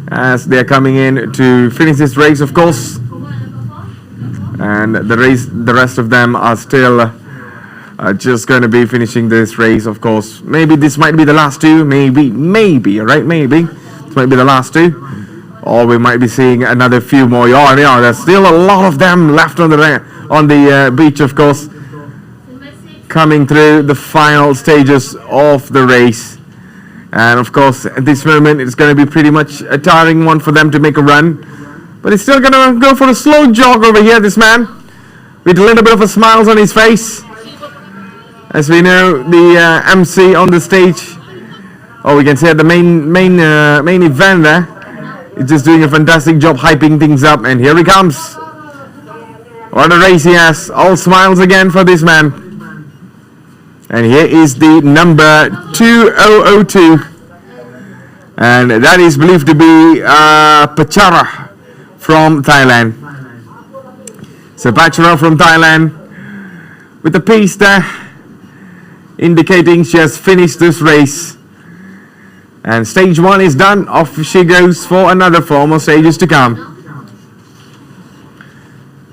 Speaker 3: as they're coming in to finish this race, of course. And the rest of them are still just going to be finishing this race, of course. Maybe this might be the last two. Maybe, right? Maybe this might be the last two. Or we might be seeing another few more. Yeah, there's still a lot of them left on the beach, of course, coming through the final stages of the race. And of course, at this moment, it's going to be pretty much a tiring one for them to make a run. But he's still going to go for a slow jog over here, this man, with a little bit of a smile on his face. As we know, the MC on the stage, or we can say at the main event there, is just doing a fantastic job hyping things up. And here he comes. What a race he has. All smiles again for this man. And here is the number 2002. And that is believed to be Pachara from Thailand. So Pachara from Thailand with the piece there indicating she has finished this race. And stage 1 is done. Off she goes for another 4 more stages to come.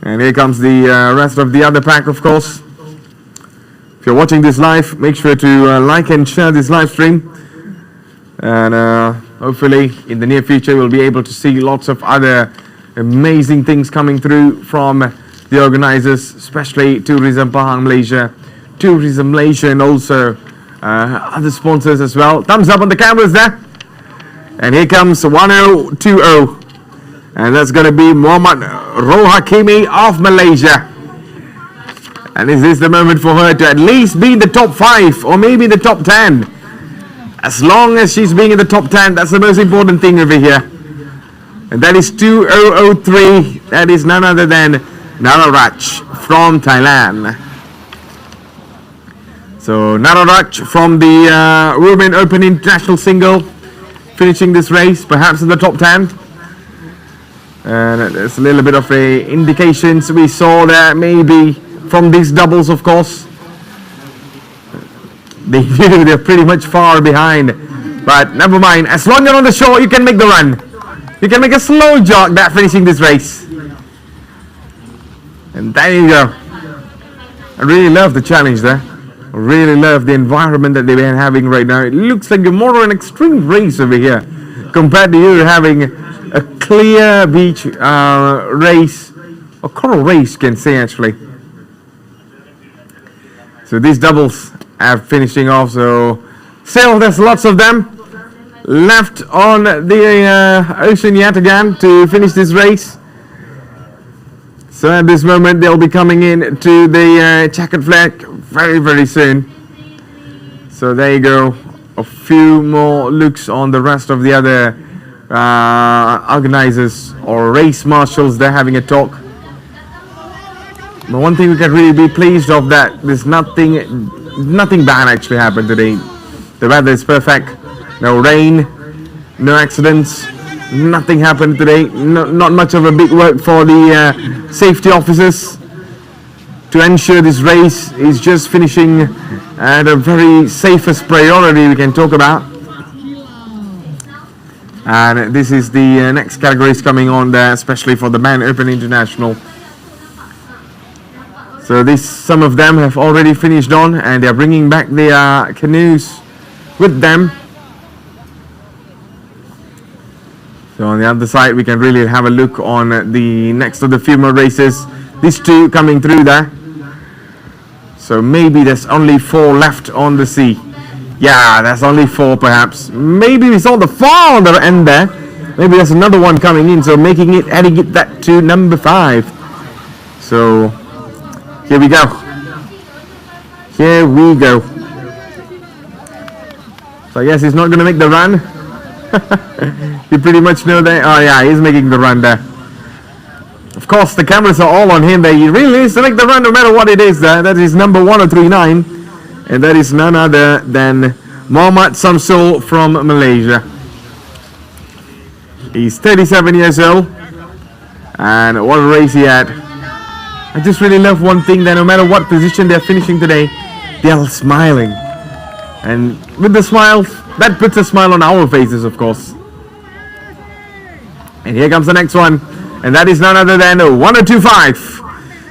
Speaker 3: And here comes the rest of the other pack, of course. If you're watching this live, make sure to like and share this live stream. And hopefully in the near future we'll be able to see lots of other amazing things coming through from the organizers, especially Tourism Pahang Malaysia, Tourism Malaysia, and also other sponsors as well. Thumbs up on the cameras there. And here comes 1020. And that's going to be Muhammad Rohakimi of Malaysia. And is this the moment for her to at least be in the top 5 or maybe the top 10? As long as she's being in the top 10, that's the most important thing over here. And that is 2003. That is none other than Nararaj from Thailand. So Nararaj from the Women Open International Single, finishing this race perhaps in the top 10. And there's a little bit of a indications we saw there maybe from these doubles, of course. They're pretty much far behind, but never mind. As long as you're on the shore, you can make the run. You can make a slow jog that finishing this race. And there you go. I really love the challenge there. I really love the environment that they've been having right now. It looks like more of an extreme race over here compared to you having a clear beach race, or coral race, can say actually. So these doubles are finishing off. So still, there's lots of them left on the ocean yet again to finish this race. So at this moment, they'll be coming in to the checkered flag very, very soon. So there you go. A few more looks on the rest of the other organizers or race marshals. They're having a talk. But one thing we can really be pleased of, that there's nothing bad actually happened today. The weather is perfect. No rain, no accidents. Nothing happened today. Not much of a big work for the safety officers to ensure this race is just finishing at a very safest priority we can talk about. And this is the next categories coming on there, especially for the Men Open International. So some of them have already finished on, and they're bringing back their canoes with them. So on the other side, we can really have a look on the next of the few more races. These two coming through there. So maybe there's only 4 left on the sea. Yeah, there's only 4 perhaps. Maybe we saw the 4 on the end there. Maybe there's another one coming in, so adding it that to number 5. So here we go. Here we go. So I guess he's not going to make the run. You pretty much know that. Oh yeah, he's making the run there. Of course, the cameras are all on him there. He really needs to make the run no matter what it is there. That is number 1039. And that is none other than Muhammad Samsul from Malaysia. He's 37 years old. And what a race he had. I just really love one thing, that no matter what position they're finishing today, they're smiling. And with the smile, that puts a smile on our faces, of course. And here comes the next one. And that is none other than 1025.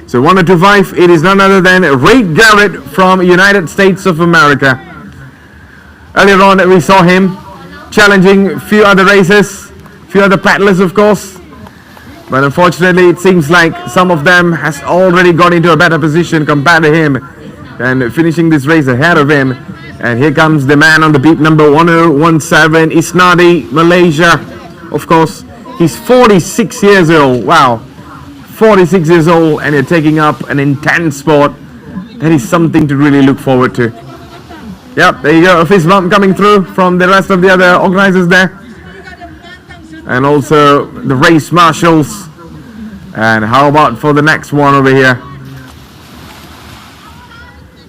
Speaker 3: So 1025, it is none other than Ray Garrett from United States of America. Earlier on, we saw him challenging a few other races, a few other paddlers, of course. But unfortunately, it seems like some of them has already got into a better position compared to him and finishing this race ahead of him. And here comes the man on the beat, number 1017, Isnadi, Malaysia. Of course, he's 46 years old. Wow. 46 years old, and you're taking up an intense sport that is something to really look forward to. Yep, there you go, a fist bump coming through from the rest of the other organizers there. And also the race marshals. And how about for the next one over here?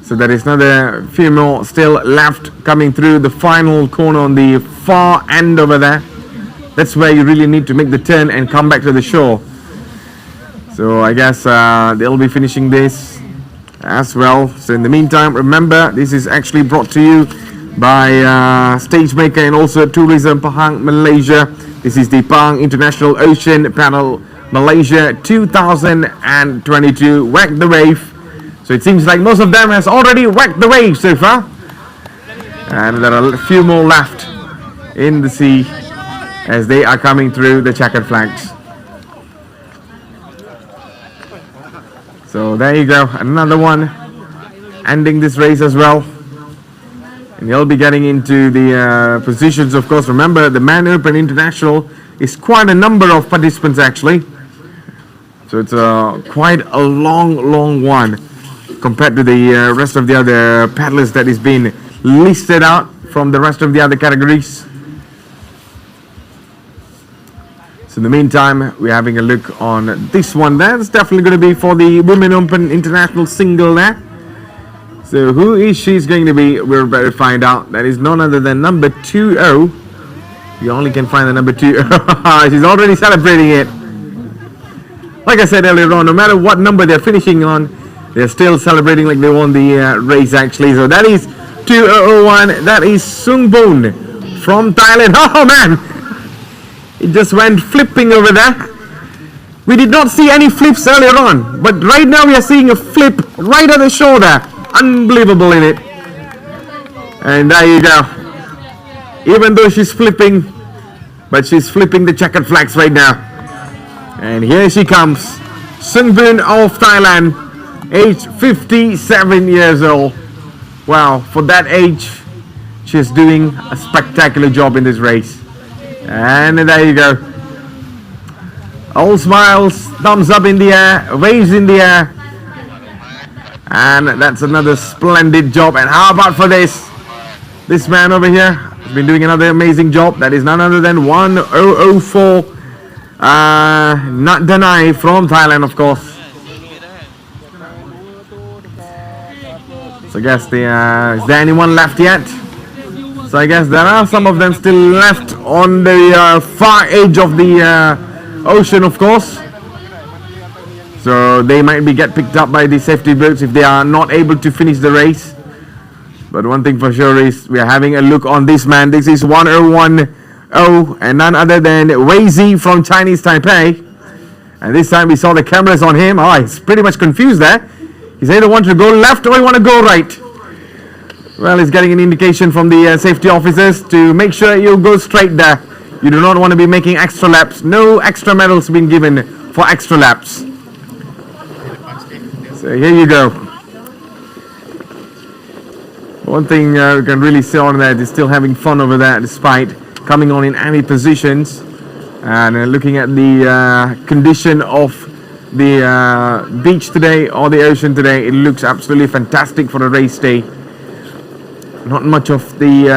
Speaker 3: So there is another few more still left coming through the final corner on the far end over there. That's where you really need to make the turn and come back to the shore. So I guess they'll be finishing this as well. So in the meantime, remember, this is actually brought to you by Stagemaker and also Tourism Pahang, Malaysia. This is the Pahang International Ocean Panel Malaysia 2022 Whack the Wave. So it seems like most of them has already whacked the wave so far. And there are a few more left in the sea as they are coming through the checkered flags. So there you go, another one ending this race as well. And you'll be getting into the positions, of course. Remember, the Man Open International is quite a number of participants actually. So it's quite a long one compared to the rest of the other paddlers that is being listed out from the rest of the other categories. So in the meantime, we're having a look on this one there. It's definitely going to be for the Women Open International Single there. So who is she's going to be? We're about to find out. That is none other than number 20. You only can find the number 20. She's already celebrating it. Like I said earlier on, no matter what number they're finishing on, they're still celebrating like they won the race actually. So that is 2001. That is Sung Boon from Thailand. Oh man! It just went flipping over there. We did not see any flips earlier on, but right now we are seeing a flip right at the shore there. Unbelievable in it. And there you go. Even though she's flipping, but she's flipping the checkered flags right now. And here she comes. Sung Boon of Thailand, age 57 years old. Wow, for that age, she's doing a spectacular job in this race. And there you go. All smiles, thumbs up in the air, waves in the air. And that's another splendid job. And how about for this man over here has been doing another amazing job. That is none other than 1004 Nat Danai from Thailand, of course. So I guess is there anyone left yet? So I guess there are some of them still left on the far edge of the ocean, of course. So they might get picked up by the safety boats if they are not able to finish the race. But one thing for sure is we are having a look on this man. This is 1010 and none other than Wei Zi from Chinese Taipei. And this time we saw the cameras on him. Oh, he's pretty much confused there. He's either want to go left or he want to go right. Well, he's getting an indication from the safety officers to make sure you go straight there. You do not want to be making extra laps. No extra medals been given for extra laps. So here you go. One thing you can really see on that is still having fun over there despite coming on in any positions. And looking at the condition of the beach today or the ocean today, it looks absolutely fantastic for a race day. Not much of the,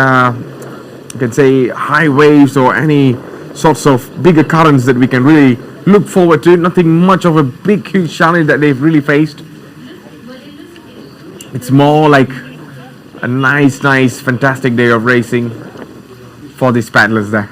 Speaker 3: you can say, high waves or any sorts of bigger currents that we can really look forward to. Nothing much of a big, huge challenge that they've really faced. It's more like a nice, fantastic day of racing for these paddlers there.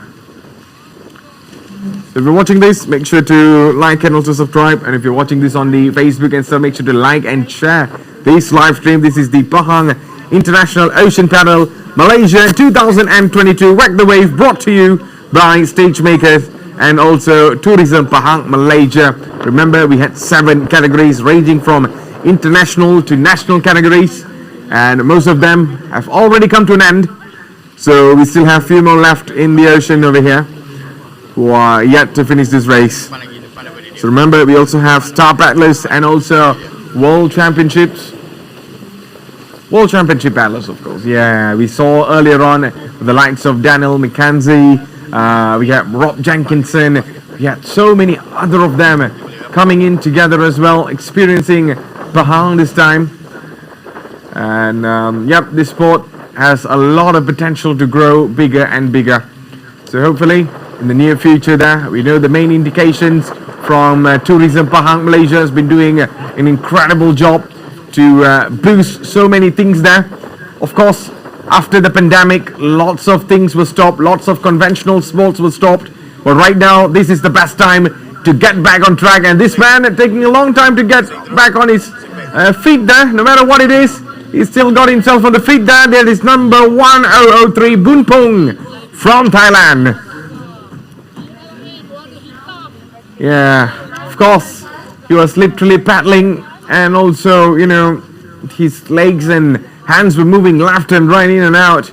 Speaker 3: So if you're watching this, make sure to like and also subscribe. And if you're watching this on the Facebook and stuff, make sure to like and share this live stream. This is the Pahang International Ocean Panel Malaysia 2022 Whack the Wave, brought to you by Stagemakers and also Tourism Pahang, Malaysia. Remember, we had 7 categories ranging from international to national categories, and most of them have already come to an end. So we still have a few more left in the ocean over here who are yet to finish this race. So remember, we also have Star Paddlers and also World Championship paddlers, of course. Yeah, we saw earlier on the likes of Daniel McKenzie, we have Rob Jenkinson, we had so many other of them coming in together as well, experiencing Pahang this time. And yep, this sport has a lot of potential to grow bigger and bigger. So hopefully in the near future there, we know the main indications from Tourism Pahang Malaysia has been doing an incredible job to boost so many things there. Of course, after the pandemic, lots of things were stopped, lots of conventional sports were stopped. But right now, this is the best time to get back on track. And this man taking a long time to get back on his feet there, no matter what it is. He's still got himself on the feet there. There is number 1003 Bunpung from Thailand. Yeah, of course, he was literally paddling, and also, you know, his legs and hands were moving left and right, in and out.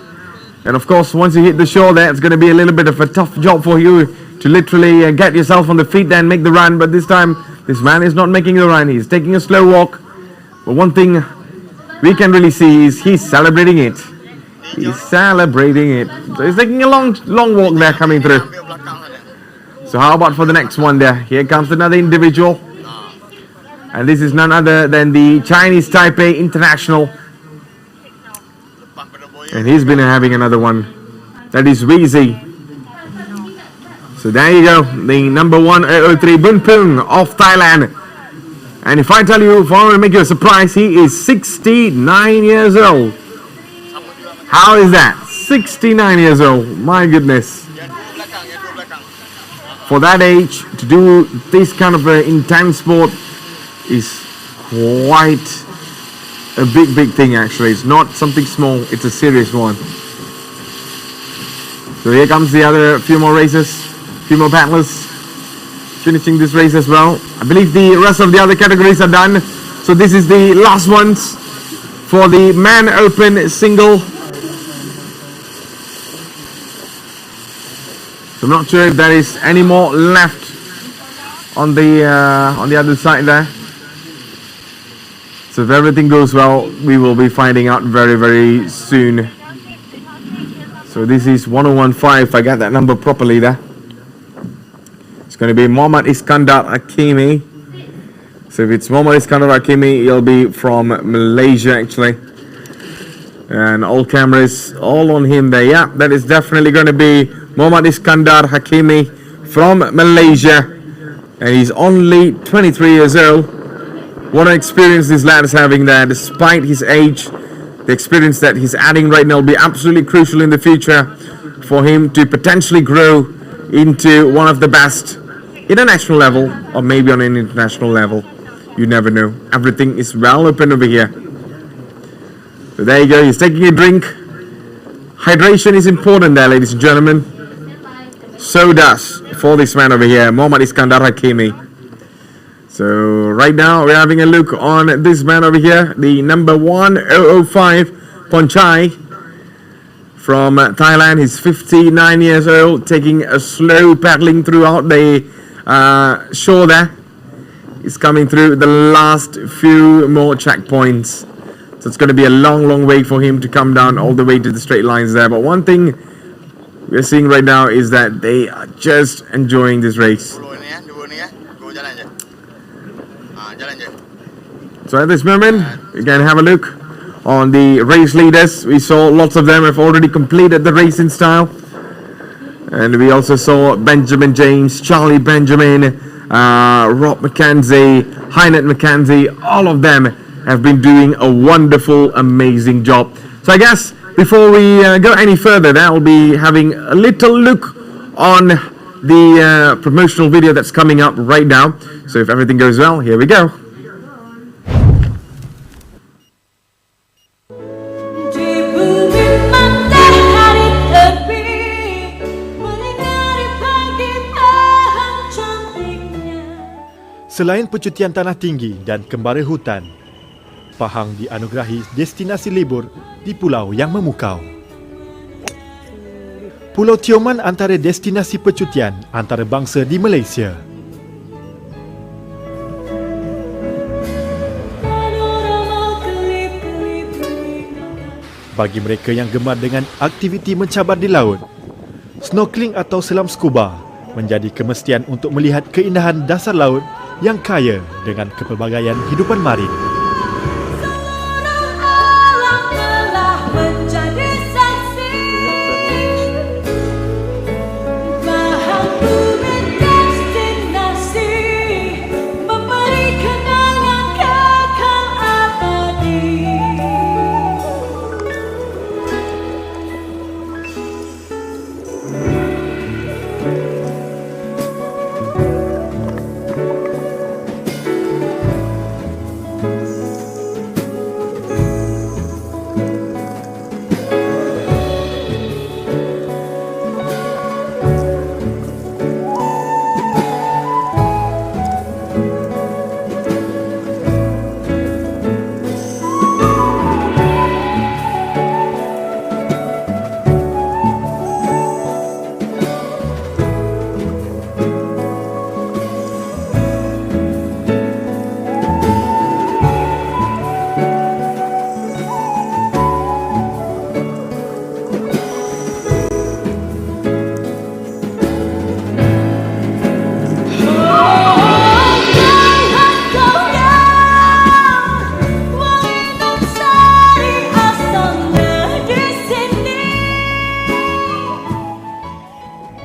Speaker 3: And of course, once you hit the shore there, it's going to be a little bit of a tough job for you to literally get yourself on the feet there and make the run. But this time, this man is not making the run. He's taking a slow walk. But one thing we can really see is he's celebrating it. He's celebrating it. So he's taking a long walk there coming through. So how about for the next one there? Here comes another individual. And this is none other than the Chinese Taipei International. And he's been having another one. That is Weezy. So there you go. The number 1003 Bunpung of Thailand. And if I tell you, if I want to make you a surprise, he is 69 years old. How is that? 69 years old. My goodness. For that age, to do this kind of intense sport is quite a big thing actually. It's not something small, it's a serious one. So here comes the other few more races, few more paddlers finishing this race as well. I believe the rest of the other categories are done. So this is the last ones for the man open single. So I'm not sure if there is any more left on the other side there. So if everything goes well, we will be finding out very soon. So this is 1015, if I get that number properly there. It's going to be Muhammad Iskandar Hakimi. So if it's Muhammad Iskandar Hakimi, he'll be from Malaysia actually. And all cameras all on him there. Yeah, that is definitely going to be Muhammad Iskandar Hakimi from Malaysia. And he's only 23 years old. What an experience this lad is having there, despite his age. The experience that he's adding right now will be absolutely crucial in the future for him to potentially grow into one of the best in a national level, or maybe on an international level. You never know. Everything is well open over here. So there you go, he's taking a drink. Hydration is important there, ladies and gentlemen. So does for this man over here, Muhammad Iskandar Hakimi. So right now we're having a look on this man over here, the number 1005 Ponchai from Thailand. He's 59 years old, taking a slow paddling throughout the shore there. He's coming through the last few more checkpoints. So it's going to be a long way for him to come down all the way to the straight lines there. But one thing we're seeing right now is that they are just enjoying this race. So at this moment, we can have a look on the race leaders. We saw lots of them have already completed the race in style. And we also saw Benjamin James, Charlie Benjamin, Rob McKenzie, Hynett McKenzie. All of them have been doing a wonderful, amazing job. So I guess before we go any further, there we'll be having a little look on the promotional video that's coming up right now. So if everything goes well, here we go.
Speaker 2: Selain percutian tanah tinggi dan kembara hutan, Pahang dianugerahi destinasi libur di pulau yang memukau. Pulau Tioman antara destinasi percutian antarabangsa di Malaysia. Bagi mereka yang gemar dengan aktiviti mencabar di laut, snorkeling atau selam scuba menjadi kemestian untuk melihat keindahan dasar laut yang kaya dengan kepelbagaian hidupan marin.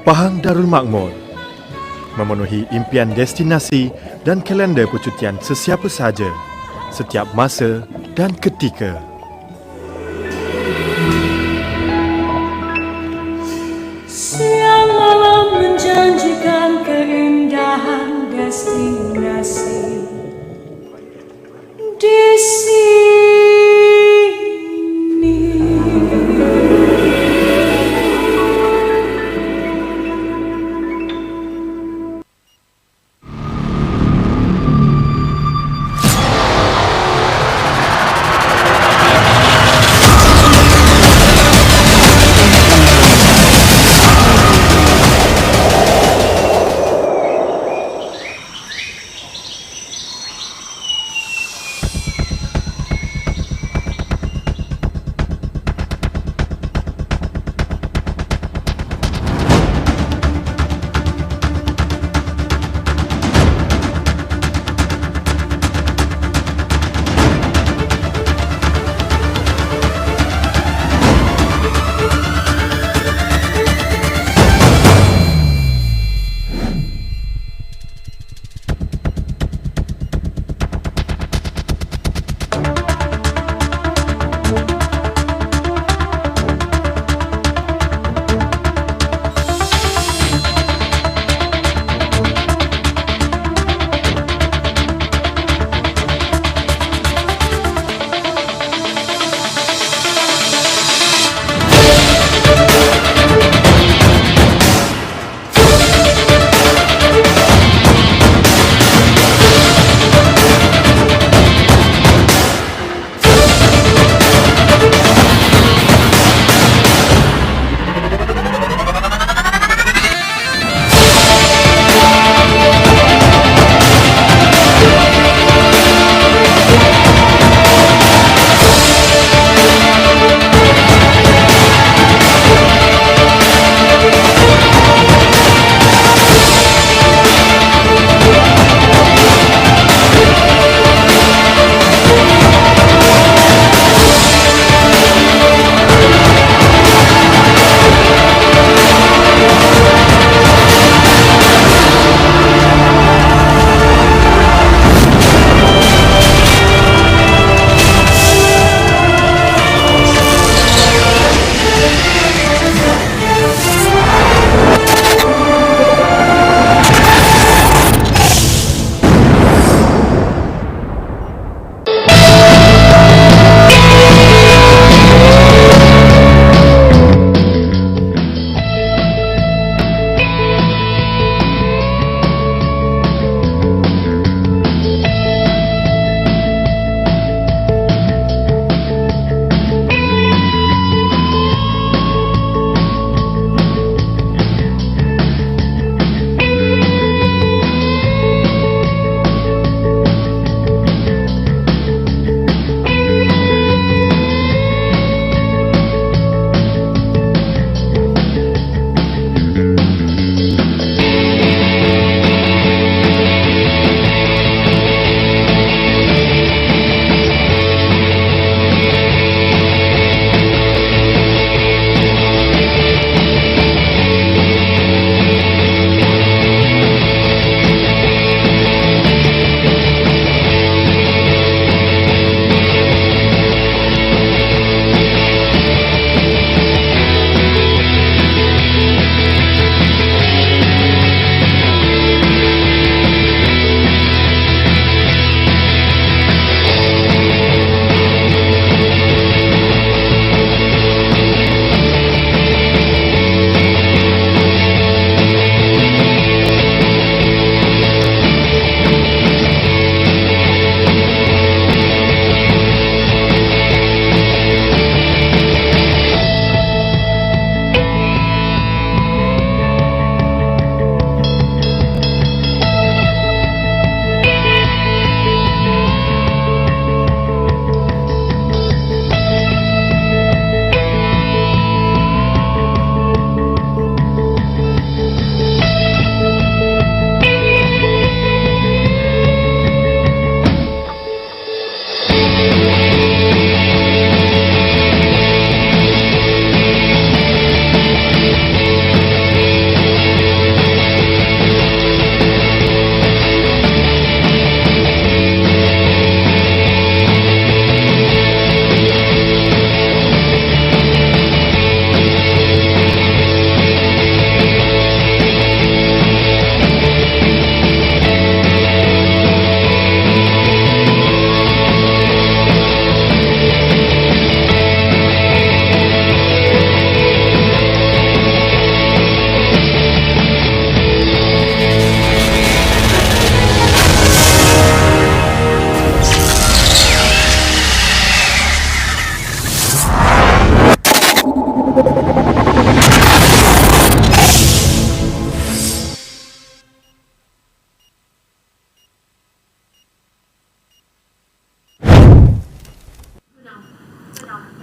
Speaker 2: Pahang Darul Makmur memenuhi impian destinasi dan kalender percutian sesiapa sahaja, setiap masa dan ketika.
Speaker 7: Siang malam menjanjikan keindahan destinasi di sini.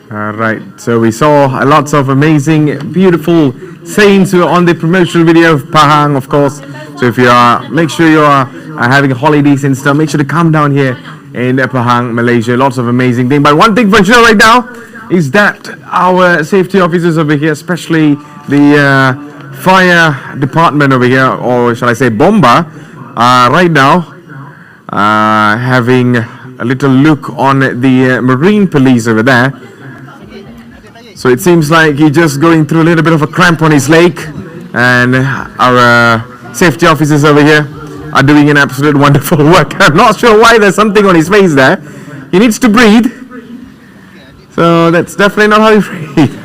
Speaker 3: Right, so we saw lots of amazing, beautiful scenes on the promotional video of Pahang, of course. So if you are, make sure you are having holidays and stuff, make sure to come down here in Pahang, Malaysia. Lots of amazing things. But one thing for sure right now is that our safety officers over here, especially the fire department over here, or shall I say bomba, right now having a little look on the marine police over there. So it seems like he's just going through a little bit of a cramp on his leg, and our safety officers over here are doing an absolute wonderful work. I'm not sure why there's something on his face there. He needs to breathe. So that's definitely not how he breathes.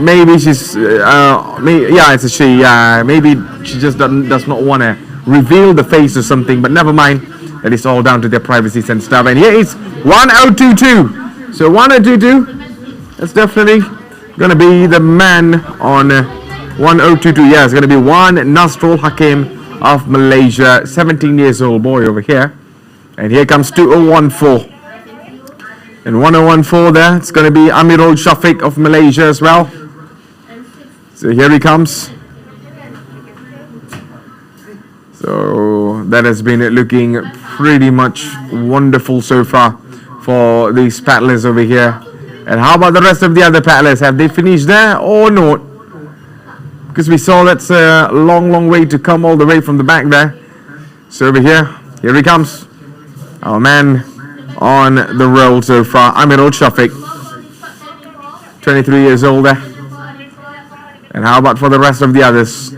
Speaker 3: Maybe she's, yeah, it's a she. Maybe she just does not want to reveal the face or something, but never mind. That is all down to their privacy and stuff. And here is 1022. So 1022, that's definitely going to be the man on 1022. Yeah, it's going to be Wan Nasrul Hakim of Malaysia, 17 years old boy over here. And here comes 2014. And 1014 there, it's going to be Amirul Shafiq of Malaysia as well. So here he comes. So that has been looking pretty much wonderful so far for these paddlers over here. And how about the rest of the other paddlers? Have they finished there or not? Because we saw that's a long way to come all the way from the back there. So over here he comes. Our man on the roll so far, Amirul Shafiq, 23 years old there. And how about for the rest of the others?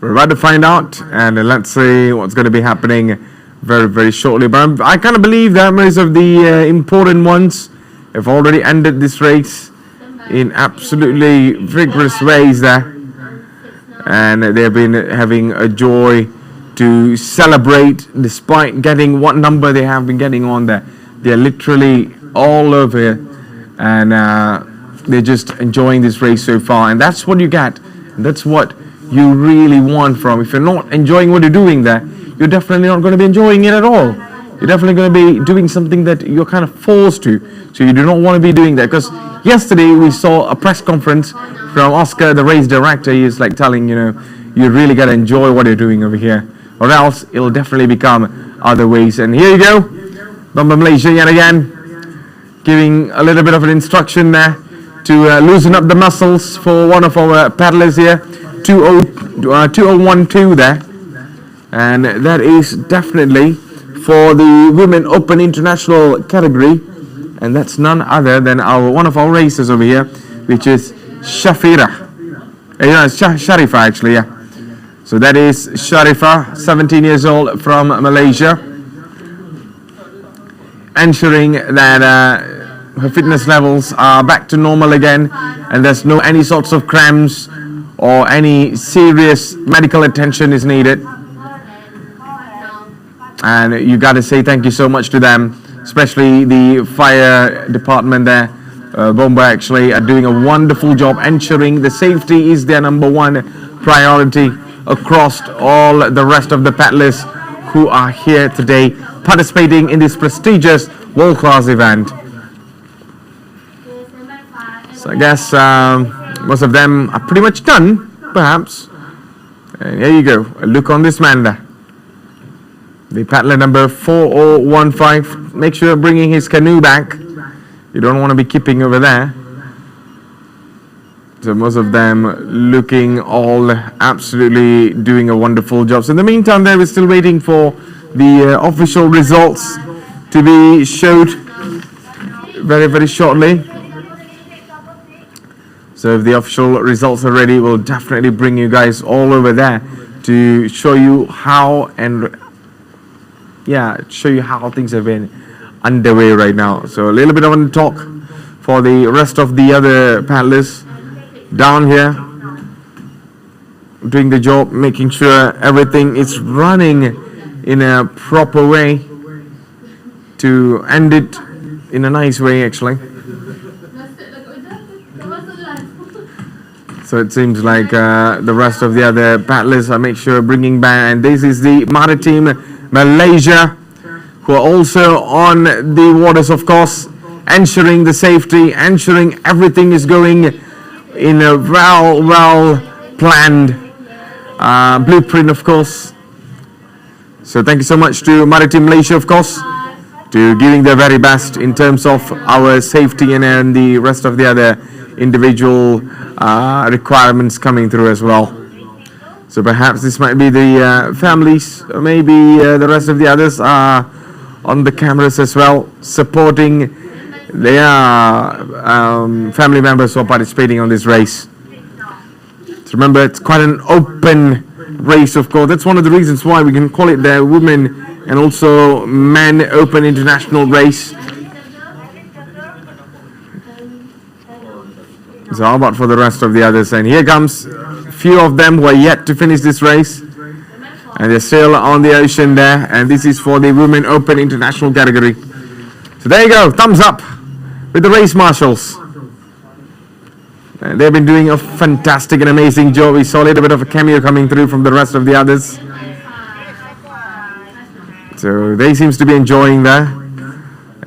Speaker 3: We're about to find out, and let's see what's going to be happening very shortly. But I kind of believe that most of the important ones have already ended this race in absolutely vigorous ways there, and they've been having a joy to celebrate despite getting what number they have been getting on there. They're literally all over here, and they're just enjoying this race so far, and that's what you get, and that's what you really want from. If you're not enjoying what you're doing there, you're definitely not going to be enjoying it at all. You're definitely going to be doing something that you're kind of forced to. So you do not want to be doing that. Because yesterday we saw a press conference from Oscar, the race director. He's like telling, you really got to enjoy what you're doing over here, or else it'll definitely become other ways. And here you go, Bamba Malaysia yet again, giving a little bit of an instruction there to loosen up the muscles for one of our paddlers here, 2012 there. And that is definitely for the Women Open International category, and that's none other than one of our racers over here, which is Shafira. It's Sharifa actually, yeah. So that is Sharifa, 17 years old from Malaysia, ensuring that her fitness levels are back to normal again, and there's no any sorts of cramps or any serious medical attention is needed. And you got to say thank you so much to them, especially the fire department there. Bomba actually are doing a wonderful job ensuring the safety is their number one priority across all the rest of the paddlers who are here today participating in this prestigious world-class event. So I guess most of them are pretty much done, perhaps. And here you go, a look on this man there. The paddler number 4015, make sure bringing his canoe back. You don't want to be keeping over there. So most of them looking all absolutely doing a wonderful job. So in the meantime, we're still waiting for the official results to be showed very shortly. So if the official results are ready, we'll definitely bring you guys all over there to show you how things have been underway right now. So a little bit of a talk for the rest of the other paddlers down here, doing the job, making sure everything is running in a proper way to end it in a nice way actually. So it seems like the rest of the other paddlers are make sure bringing back, and this is the Maritime Malaysia who are also on the waters, of course, ensuring the safety, ensuring everything is going in a well planned blueprint, of course. So thank you so much to Maritime Malaysia, of course, to giving their very best in terms of our safety and the rest of the other individual requirements coming through as well. So perhaps this might be the families, or maybe the rest of the others are on the cameras as well, supporting their family members who are participating on this race. So remember, it's quite an open race, of course. That's one of the reasons why we can call it the Women and also Men Open International Race. So how about for the rest of the others? And here comes a few of them who are yet to finish this race. And they're still on the ocean there. And this is for the Women Open International category. So there you go. Thumbs up with the race marshals. And they've been doing a fantastic and amazing job. We saw a little bit of a cameo coming through from the rest of the others. So they seems to be enjoying that.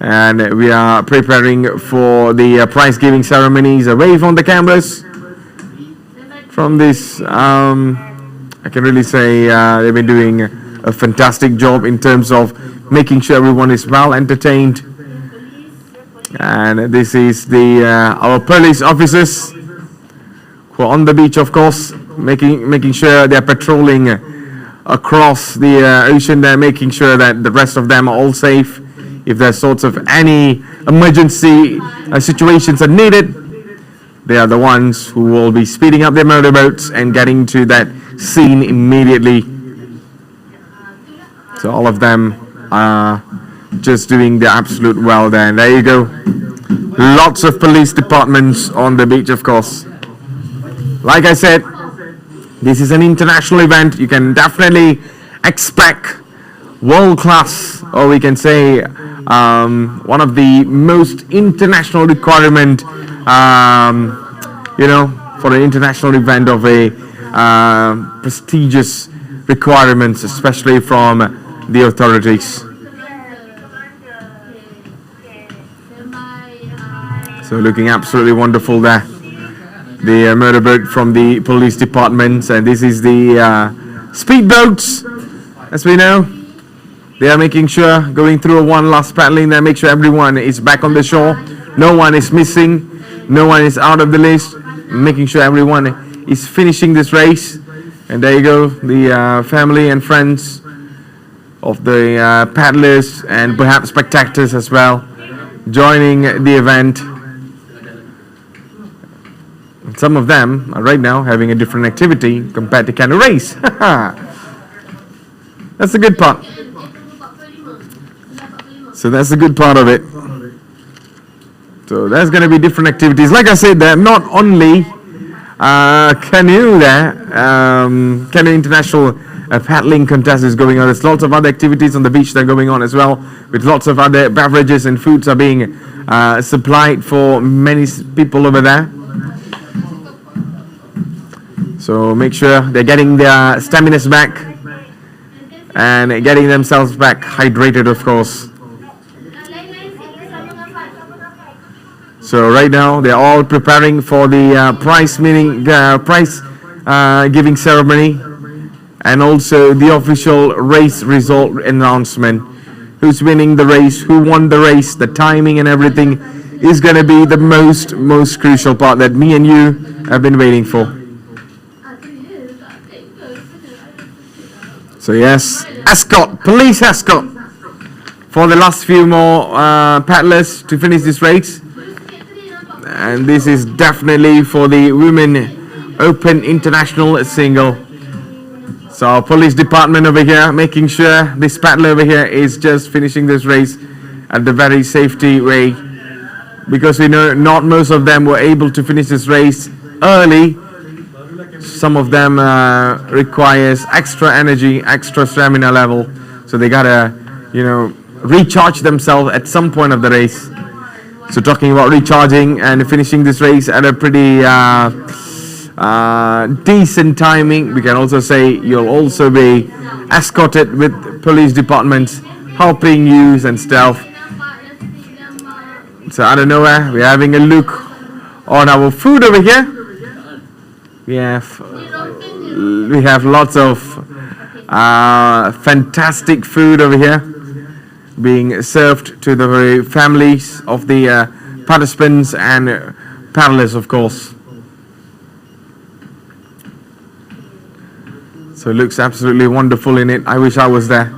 Speaker 3: And we are preparing for the prize giving ceremonies. A wave on the cameras from this. I can really say they've been doing a fantastic job in terms of making sure everyone is well entertained. And this is the our police officers who are on the beach, of course, making sure they're patrolling across the ocean there, making sure that the rest of them are all safe. If there's sorts of any emergency situations are needed, they are the ones who will be speeding up their motorboats and getting to that scene immediately. So all of them are just doing the absolute well there. And there you go. Lots of police departments on the beach, of course. Like I said, this is an international event. You can definitely expect world-class, or we can say one of the most international requirement, for an international event of a prestigious requirements, especially from the authorities. So looking absolutely wonderful there. The motorboat from the police department, and this is the speedboats, as we know. They are making sure, going through one last paddling there, make sure everyone is back on the shore. No one is missing, no one is out of the list, making sure everyone is finishing this race. And there you go, the family and friends of the paddlers and perhaps spectators as well, joining the event. Some of them are right now having a different activity compared to canoe race. That's the good part. So that's the good part of it. So there's going to be different activities. Like I said, there not only canoe there, canoe international paddling contest is going on. There's lots of other activities on the beach that are going on as well, with lots of other beverages and foods are being supplied for many people over there. So make sure they're getting their staminas back and getting themselves back hydrated, of course. So right now they're all preparing for the prize giving ceremony and also the official race result announcement. Who's winning the race, who won the race, the timing and everything is going to be the most crucial part that me and you have been waiting for. So yes, police escort for the last few more paddlers to finish this race. And this is definitely for the Women Open International Single. So our police department over here making sure this paddler over here is just finishing this race at the very safety way, because we know not most of them were able to finish this race early. Some of them requires extra energy, extra stamina level, so they gotta recharge themselves at some point of the race. So talking about recharging and finishing this race at a pretty decent timing, we can also say you'll also be escorted with police departments helping you and stuff. So out of nowhere, we're having a look on our food over here. We have lots of fantastic food over here being served to the very families of the participants and paddlers, of course. So it looks absolutely wonderful in it. I wish I was there.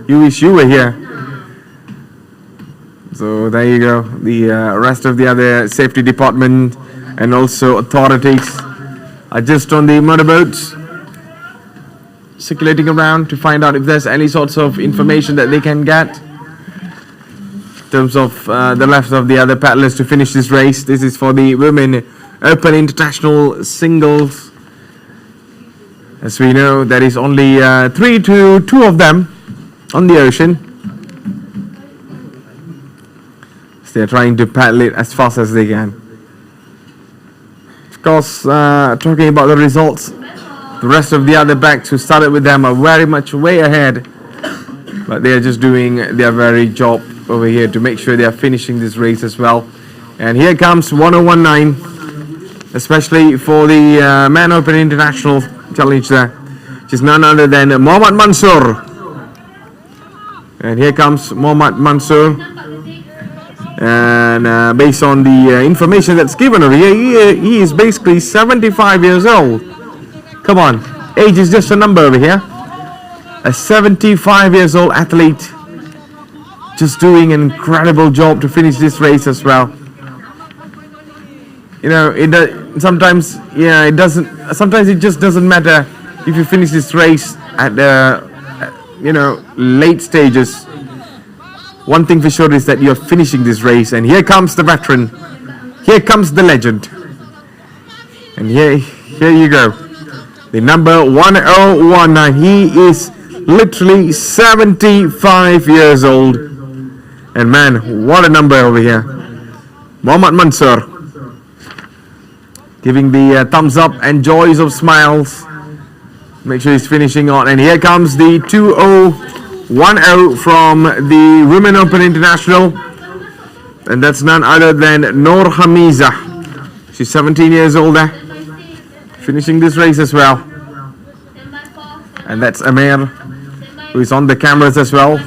Speaker 3: You wish you were here. So there you go. The rest of the other safety department and also authorities are just on the motorboats, circulating around to find out if there's any sorts of information that they can get in terms of the rest of the other paddlers to finish this race. This is for the Women Open International Singles. As we know, there is only 3 to 2 of them on the ocean. So they're trying to paddle it as fast as they can. Of course, talking about the results, the rest of the other backs who started with them are very much way ahead. But they are just doing their very job over here to make sure they are finishing this race as well. And here comes 1019, especially for the Man Open International Challenge there, which is none other than Mohammad Mansour. And here comes Mohammad Mansour. And based on the information that's given over here, he is basically 75 years old. Come on, age is just a number over here. A 75 years old athlete just doing an incredible job to finish this race as well. You know, sometimes it just doesn't matter if you finish this race at the late stages. One thing for sure is that you're finishing this race, and here comes the veteran, here comes the legend, and here you go, the number 1019. He is literally 75 years old, and man, what a number over here. Mohammad Mansour giving the thumbs up and joys of smiles. Make sure he's finishing on, and here comes the 2010 from the Women Open International, and that's none other than Noor Hamiza. She's 17 years old there, finishing this race as well. And that's Amir, who is on the cameras as well.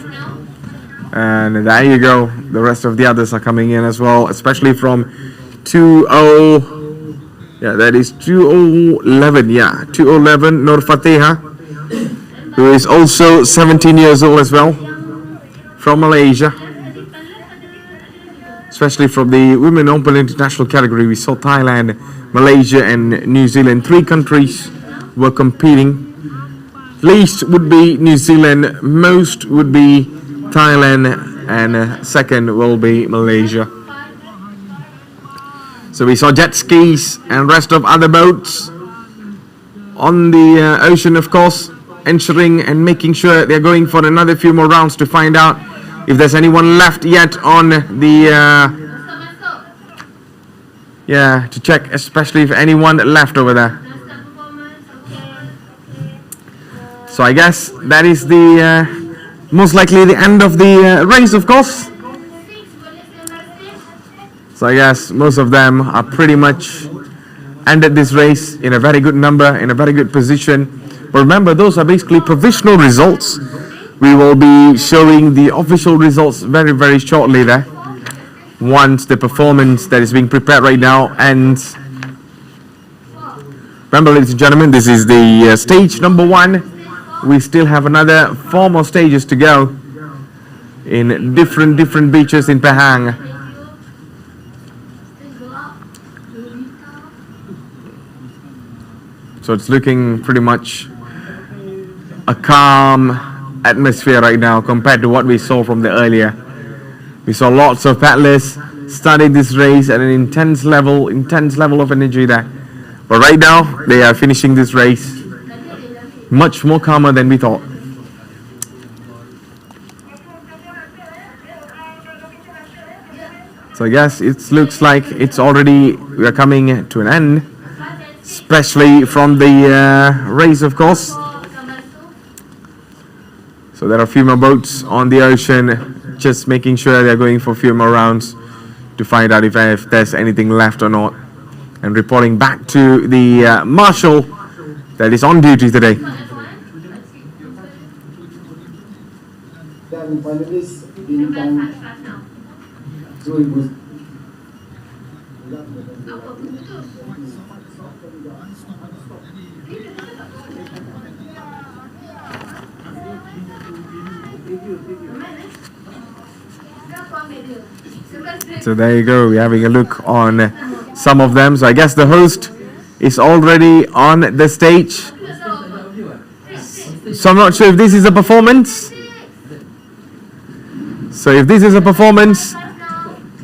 Speaker 3: And there you go, the rest of the others are coming in as well, especially from 2011, Noor Fatiha, who is also 17 years old as well, from Malaysia. Especially from the Women Open International category, we saw Thailand, Malaysia and New Zealand. 3 countries were competing. Least would be New Zealand, most would be Thailand, and second will be Malaysia. So we saw jet skis and rest of other boats on the ocean, of course, ensuring and making sure they're going for another few more rounds to find out if there's anyone left yet on the to check, especially if anyone left over there. So I guess that is the most likely the end of the race, of course. So I guess most of them are pretty much ended this race in a very good number, in a very good position. But remember, those are basically provisional results. We will be showing the official results very, very shortly there, once the performance that is being prepared right now ends. Remember, ladies and gentlemen, this is the stage number 1. We still have another 4 more stages to go in different beaches in Pahang. So it's looking pretty much a calm atmosphere right now compared to what we saw from the earlier. We saw lots of paddlers starting this race at an intense level of energy there. But right now, they are finishing this race much more calmer than we thought. So I guess it looks like we are coming to an end, especially from the race, of course. So there are a few more boats on the ocean, just making sure they're going for a few more rounds to find out if there's anything left or not. And reporting back to the marshal that is on duty today.
Speaker 15: Dan panelis bintang 2000.
Speaker 3: So there you go, we're having a look on some of them. So I guess the host is already on the stage. So I'm not sure if this is a performance. So if this is a performance,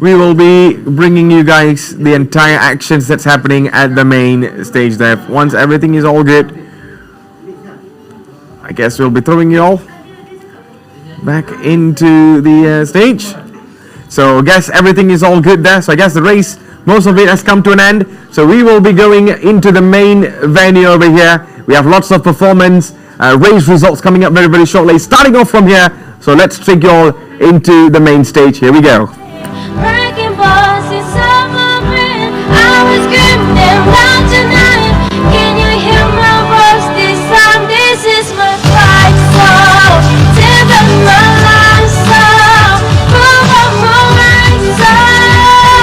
Speaker 3: we will be bringing you guys the entire actions that's happening at the main stage there. Once everything is all good, I guess we'll be throwing you all back into the stage. So I guess everything is all good there. So I guess the race, most of it has come to an end. So we will be going into the main venue over here. We have lots of performance, race results coming up very, very shortly. Starting off from here. So let's take you all into the main stage. Here we go.
Speaker 7: Breaking balls in summer rain. I was screaming down tonight. Can you hear my voice this time? This is my fight song. Take up my life song. Move on my right song.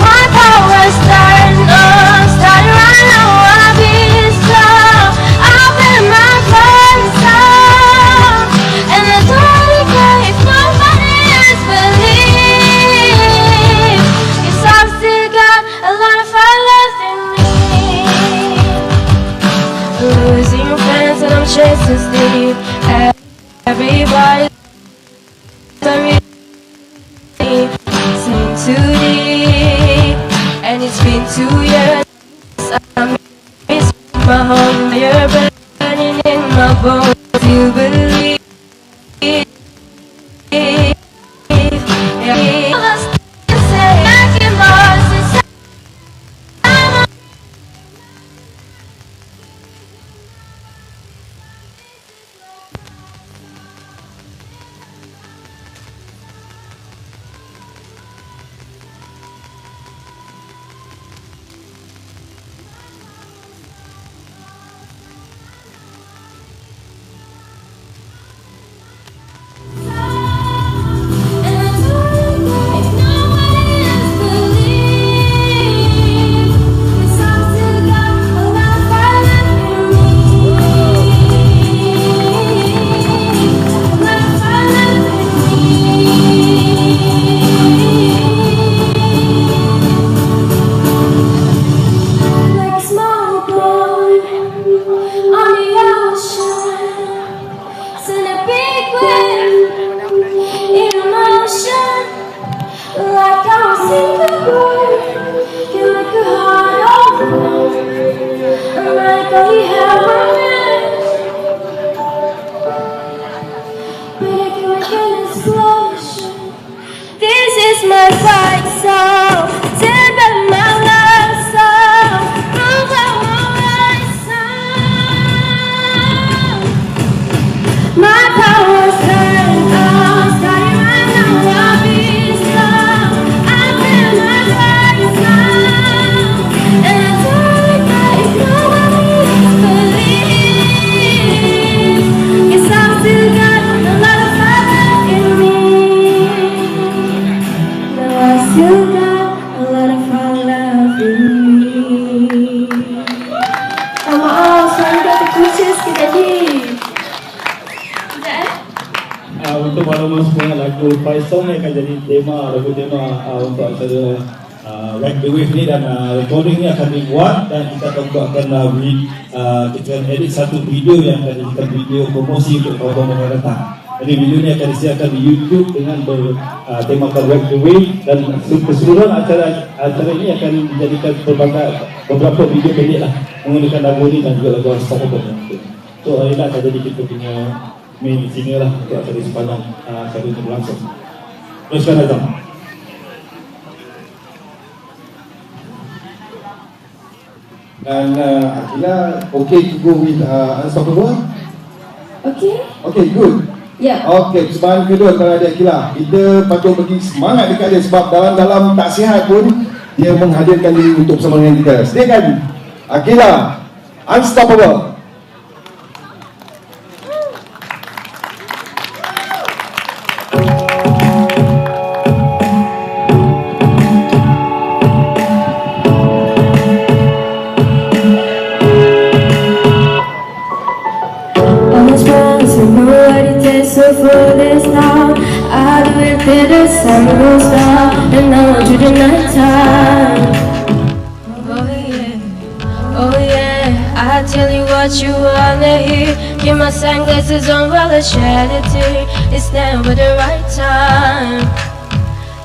Speaker 7: My power's starting on. Starting right now. I'll be strong. I'll be my fight song. And it's only good if nobody else believes. 'Cause I've still got a lot of fire left in me. Losing friends and I'm chasing sleep. Everybody's sing too deep. And it's been 2 years. I miss my home. You're burning in my bones. You believe. This is my fight song. Take back my love song. Move on my right song. My power's turned on. Starting right now, I'll be strong. I'll feel my fight song. And it's only good if nobody believes. 'Cause I've still got a lot of fire left in me. I still got a lot of fun left in me. Maaf, saya dah terputus sikit tadi.
Speaker 16: Untuk makluman semua, lagu Fight Song ni akan jadi lagu tema untuk acara Ride the Wave ni, dan recording ni akan dibuat dan kita akan buatkan kita akan edit satu video yang akan dijadikan video promosi untuk kawan-kawan yang datang. Jadi video ni akan disiarkan di YouTube dengan bertemakan Ride the Wave, dan keseluruhan acara ini akan dijadikan beberapa video pendek lah menggunakan lagu ni dan juga lagu Stop Over. So hari ni akan jadi kita punya main singer lah untuk acara sepanjang acara itu berlangsung. Teruskan Azam.
Speaker 17: Dan Akila, okay to go with Unstoppable?
Speaker 7: Okay?
Speaker 1: Okay, good.
Speaker 7: Yeah.
Speaker 1: Okey, persembahan kedua kepada adik Akila. Kita patut bagi semangat dekat dia sebab dalam tak sihat pun dia menghadirkan diri untuk bersama dengan kita. Sediakan Akila, Unstoppable.
Speaker 7: So for this now, I do it till the sun goes down, and I want you the night time. Oh yeah, I tell you what you wanna hear. Keep my sunglasses on while I shed a tear. It's never the right time.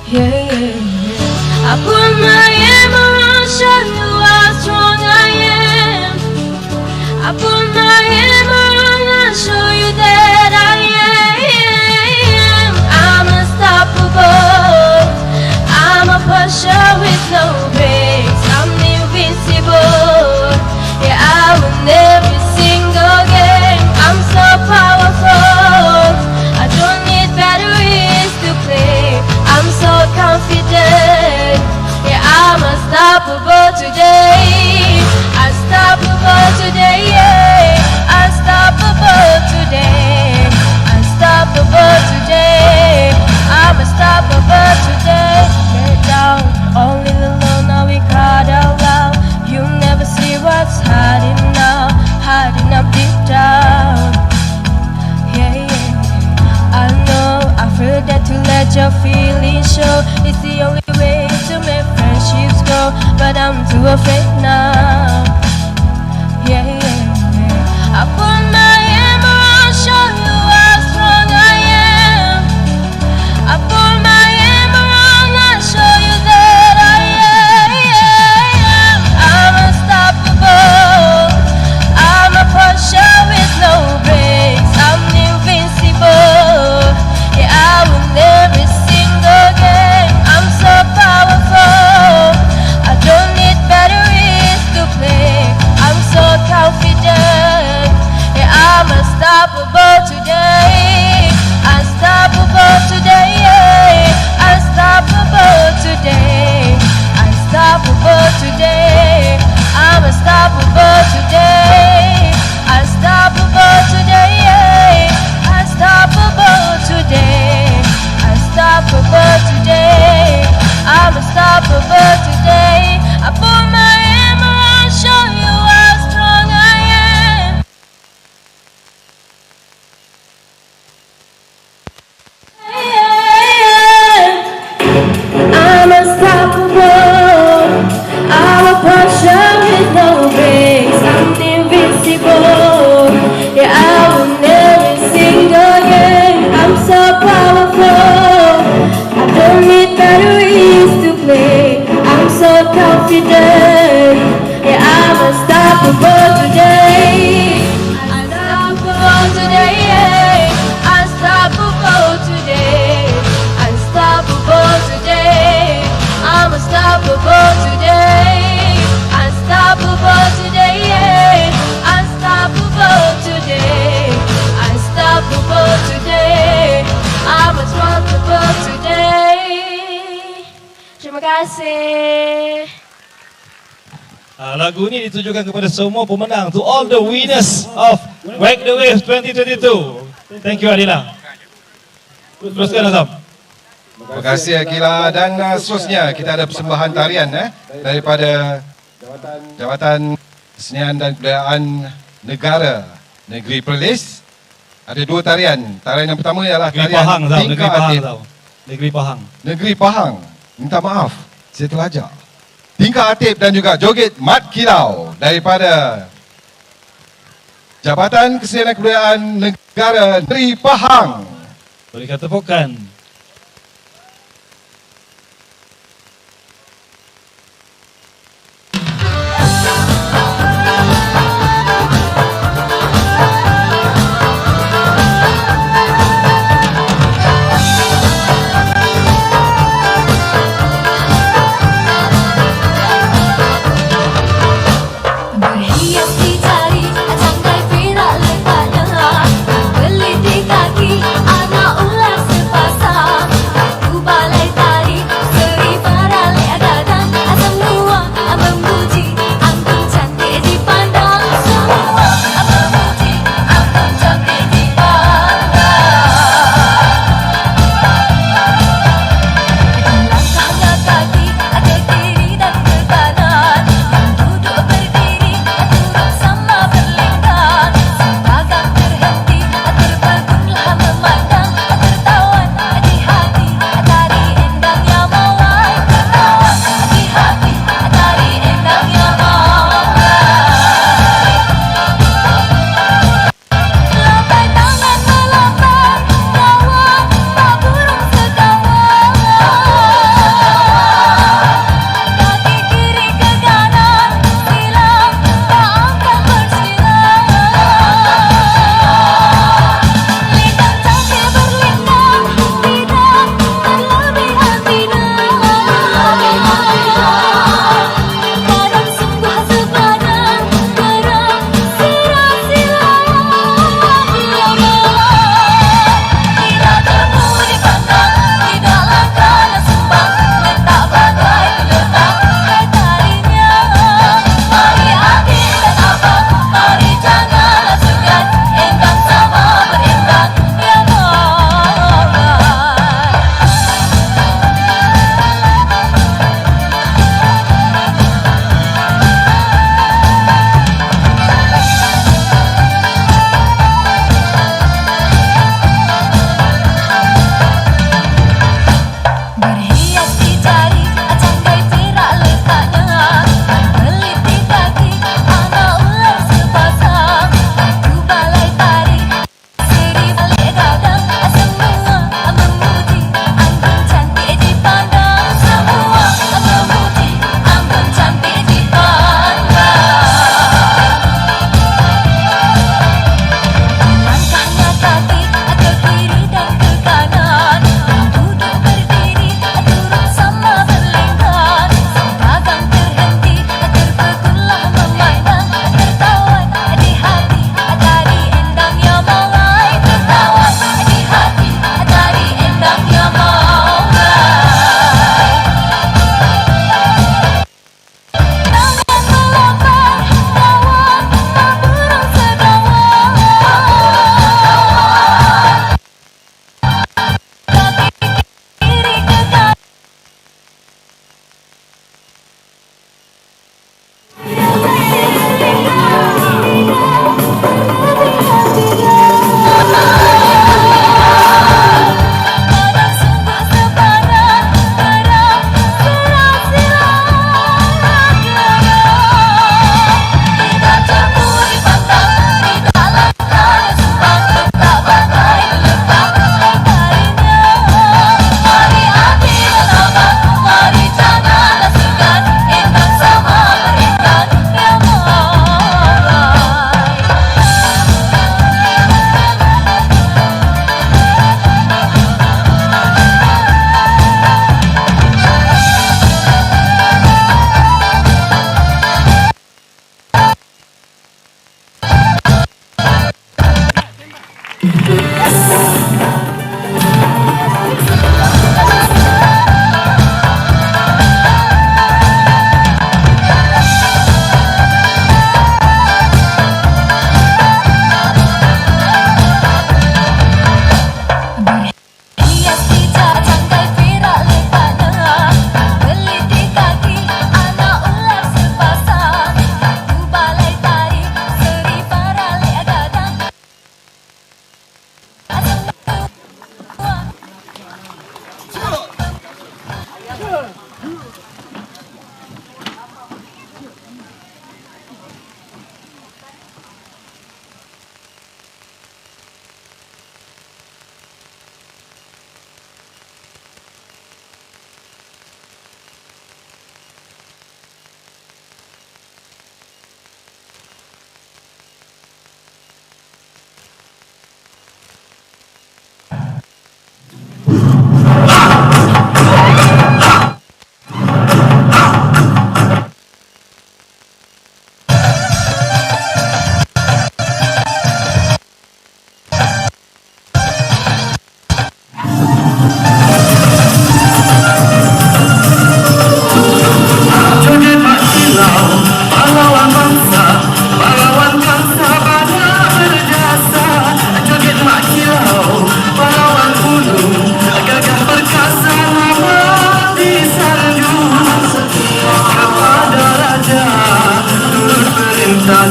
Speaker 7: Yeah, yeah, yeah. I put my arm around, show you how strong I am. I put my arm around and show you that I am. I'm unstoppable. I'm a pusher with no brakes. I'm invincible. Yeah, I win every single game. I'm so powerful. I don't need batteries to play. I'm so confident. Yeah, I'm unstoppable today. Unstoppable today. Yeah, unstoppable today. Unstoppable today. I'm unstoppable today. Get down, only alone now we caught out loud. You never see what's hiding now, hiding up deep down. Yeah, yeah. I know, afraid that to let your feelings show. It's the only way to make friendships grow, but I'm too afraid now. Yeah, yeah, yeah. I put my arm around, show you how strong I am. I put my arm around and show you that I am. I'm unstoppable. I'm a pusher with no brakes. I'm invincible. Yeah, I win every single game. I'm so powerful. I don't need batteries to play. I'm so confident. Yeah, I'm unstoppable today. Unstoppable today. Yeah. Unstoppable today. Unstoppable today. I'm unstoppable today. Unstoppable today. Yeah. Unstoppable today. Unstoppable today. I'm unstoppable today. I put my arm around, show you how strong I am. I'm unstoppable. I'm a pusher with no brakes. I'm invincible. Yeah, I win every single game. I'm so powerful. I don't need batteries to play. I'm so confident. Yeah, I'm unstoppable today. Unstoppable today. Yeah. Unstoppable today. Unstoppable today. I'm unstoppable today. Unstoppable today. Yeah. Unstoppable today. Unstoppable today. I'm unstoppable today. Terima kasih.
Speaker 16: Lagu ini ditujukan kepada semua pemenang, to all the winners of Wag the Wave 2022. Thank you Adila. Teruskan Azam.
Speaker 1: Terima kasih Akila dan seterusnya kita ada persembahan tarian daripada Jabatan Kesenian dan Kebudayaan Negara Negeri Perlis. Ada dua tarian. Tarian yang pertama ialah
Speaker 16: Negeri
Speaker 1: tarian
Speaker 16: Pahang, Negeri
Speaker 1: tingkah
Speaker 16: Pahang,
Speaker 1: atip.
Speaker 16: Negeri Pahang.
Speaker 1: Negeri Pahang. Minta maaf, saya terlajak. Tingkah atip dan juga joget mat kilau daripada Jabatan Kesenian dan Kebudayaan Negara Negeri Pahang.
Speaker 16: Berikan tepukan.
Speaker 7: Berhias di jari, tangkai viral lepasnya.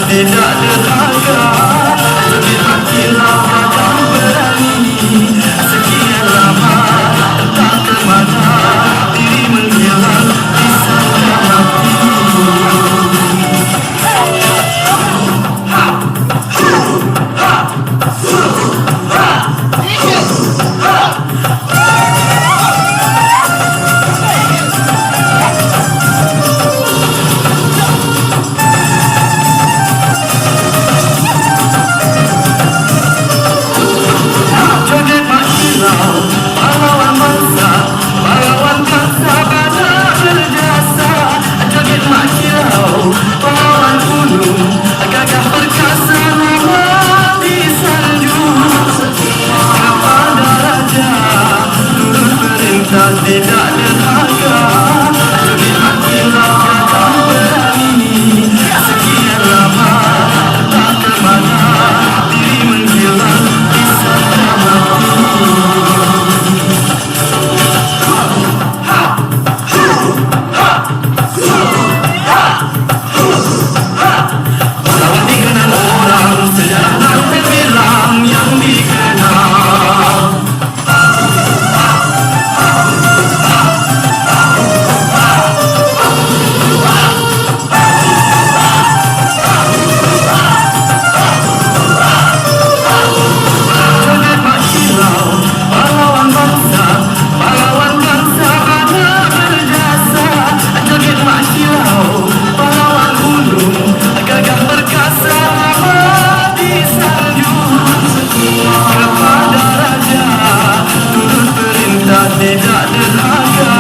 Speaker 7: tidak derhaka, joget makilau akan berani. Sekian lama tak kemana, diri menghilang di sana hati. Joget makilau, pahlawan bangsa, pahlawan bangsa pada berjasa. Joget makilau, pahlawan gunung, gagah perkasa nama disanjung. Kepada raja, turut perintah tidak derhaka. Joget makilau akan berani. Sekian lama tak kemana, diri menghilang di sana hati. Pahlawan dikenal orang, sejarah dan terbilang yang dikenal. Joget makilau, pahlawan bangsa, pahlawan bangsa pada berjasa. Joget makilau, pahlawan gunung, gagah perkasa nama disanjung. Kepada raja, turut perintah tidak derhaka.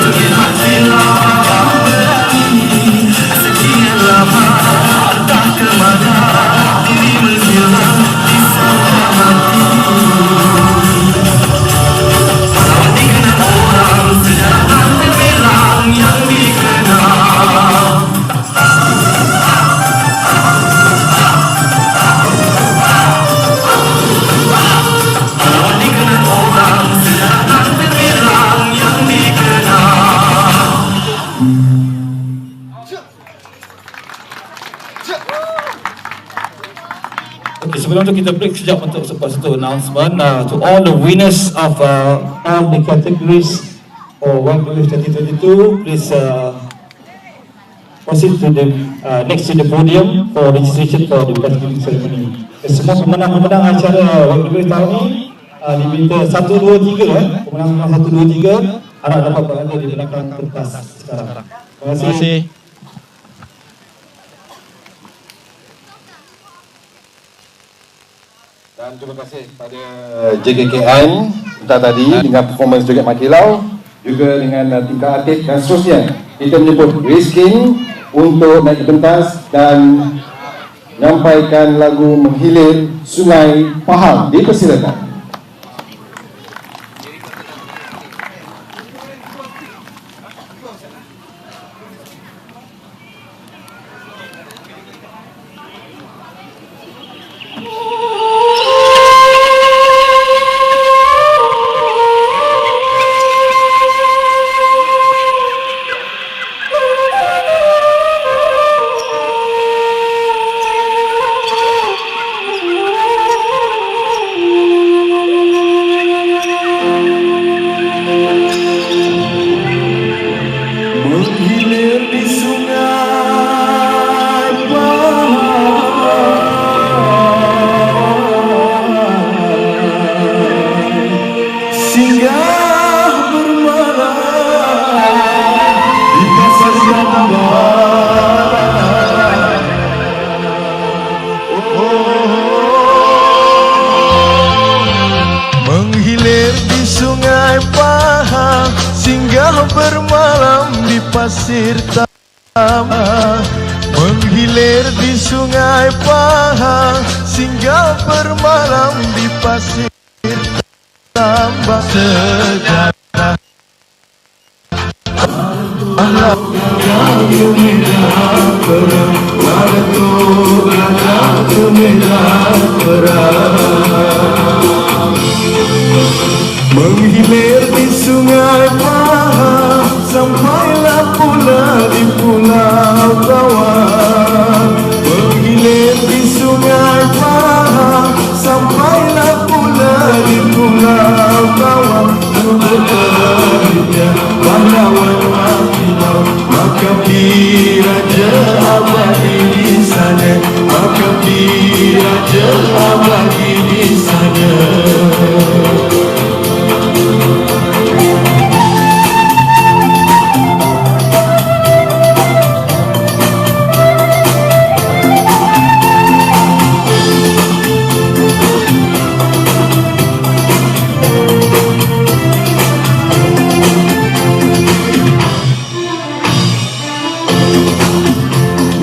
Speaker 7: Joget makilau akan berani. Sekian lama tak kemana, diri menghilang di sana hati. Pahlawan dikenal orang, sejarah dan terbilang yang dikenal. Pahlawan dikenal orang, sejarah dan terbilang yang dikenal.
Speaker 16: Okay, sebelum tu kita break sekejap untuk satu announcement to all the winners of all the categories for World Wave 2022. Please proceed to the next to the podium for registration for the category ceremony. Semua pemenang-pemenang acara World Wave tahun ini diminta 1, 2, 3 pemenang-pemenang 1, 2, 3 harap dapat berada di belakang kertas sekarang. Terima kasih.
Speaker 1: Dan terima kasih kepada JKKN kita tadi dengan performance joget makilau, juga dengan tingkah atlet dan seterusnya. Kita menyebut risking untuk naik ke pentas dan menyampaikan lagu Menghilir Sungai Pahang. Dipersilakan.
Speaker 17: bermalam di pasir tambah, menghilir di sungai Pahang, singgah bermalam di pasir tambah. Sejarah menghilir di sungai Pahang, sampailah pula di pulau Bawang. abadi di sana.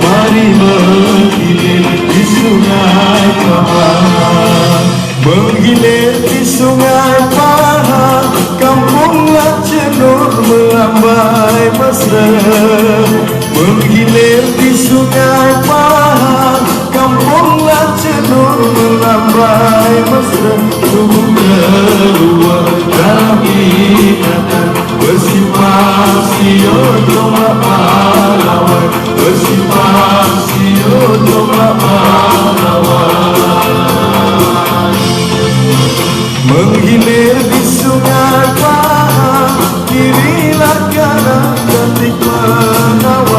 Speaker 17: Mari menggilir di sungai Pahang, menggilir di sungai Pahang, kampunglah cenur melambai mesra. Menggilir di sungai Pahang, kampunglah cenur melambai mesra. Tubuh keluar dalam ingatan, bersimpang siur domba pahlawan, bersimpang siur domba pahlawan. Menghilir di sungai Pahang, kirilah kanan cantik menawan.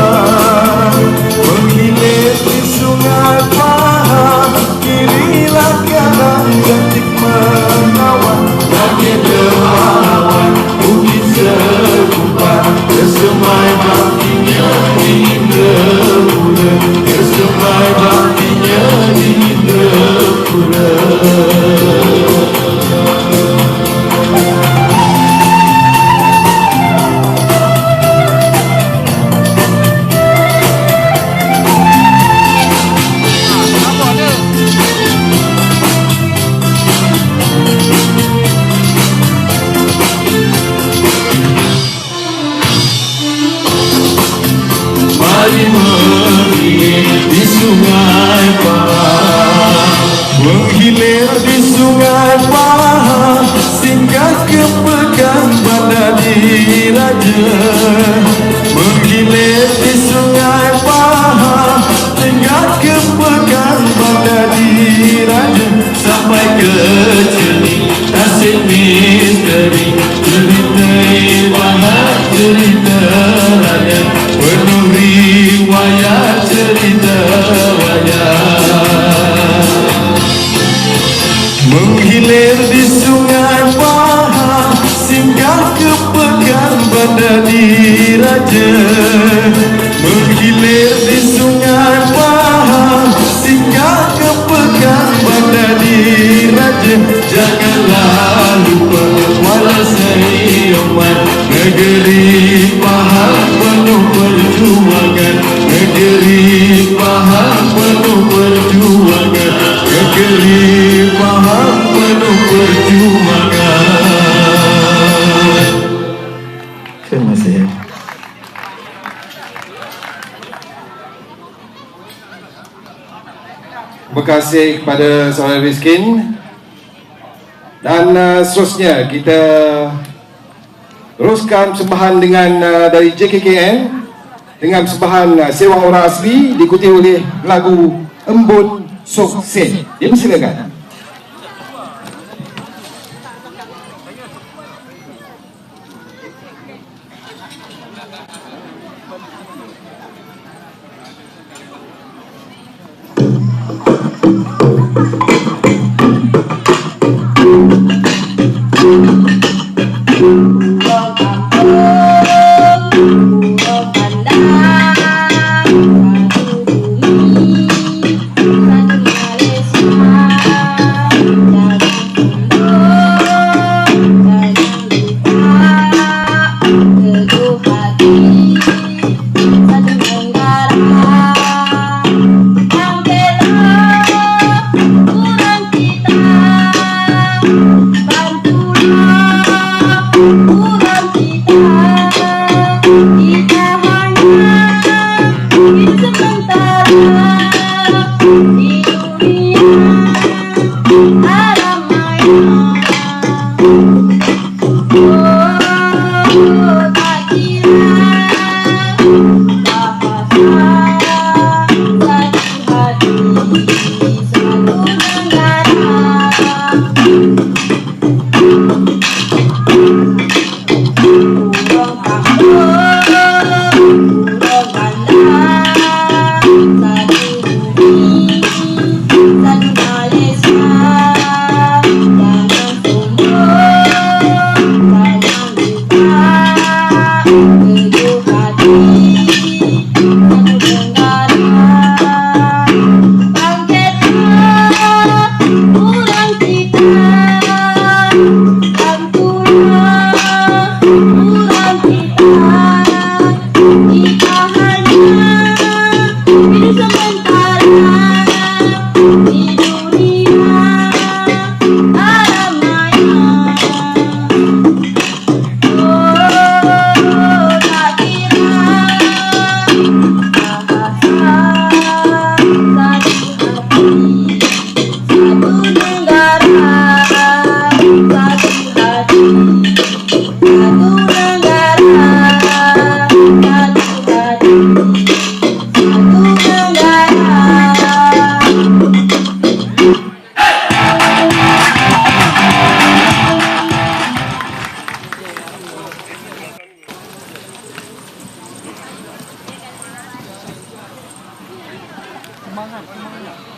Speaker 17: Menghilir di sungai Pahang, kirilah kanan cantik menawan. Langit dermawan, bukit segumpal, tersemai baktinya di Indrapura, tersemai baktinya di Indrapura. Mari menghilir di sungai Pahang, menghilir di sungai Pahang, singgah ke Pekan Bandar Diraja. Menghilir di sungai Pahang, singgah ke Pekan Bandar Diraja, sampai ke Celing, Tasik Misteri, cerita Ibahat, cerita rakyat, penuh riwayat cerita wayang. Menghilir di sungai Pahang, singgah ke Pekan Bandar Diraja. Menghilir di sungai Pahang, singgah ke Pekan Bandar Diraja. Janganlah lupa walau Sayuman, negeri Pahang penuh perjuangan, negeri Pahang penuh perjuangan, negeri Pahang penuh perjuangan. Terima kasih.
Speaker 1: Terima kasih kepada saudara Rizkin. Dan seterusnya kita teruskan persembahan dengan dari JKKN dengan persembahan Sewa Orang Asli diikuti oleh lagu Embun Sok Sen. Dipersilakan.
Speaker 7: Nanti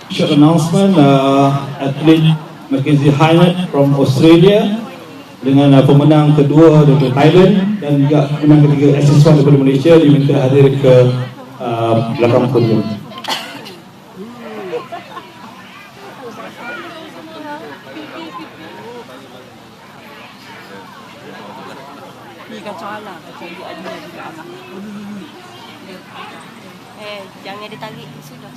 Speaker 16: Short announcement, atlet Mackenzie Hynett from Australia dengan pemenang kedua daripada Thailand dan juga pemenang ketiga SS1 daripada Malaysia diminta hadir ke belakang podium.
Speaker 13: Jangan ditarik sudah.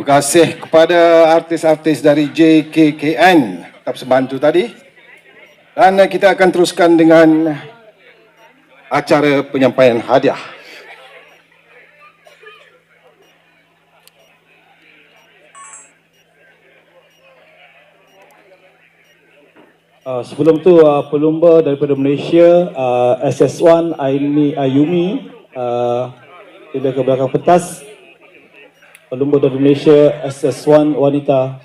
Speaker 1: Terima kasih kepada artis-artis dari JKKN atas bantu tadi. Dan kita akan teruskan dengan acara penyampaian hadiah.
Speaker 16: Sebelum tu pelumba daripada Malaysia SS1 Aini Ayumi tidak ke belakang pentas. Pelumba dari Malaysia SS1 wanita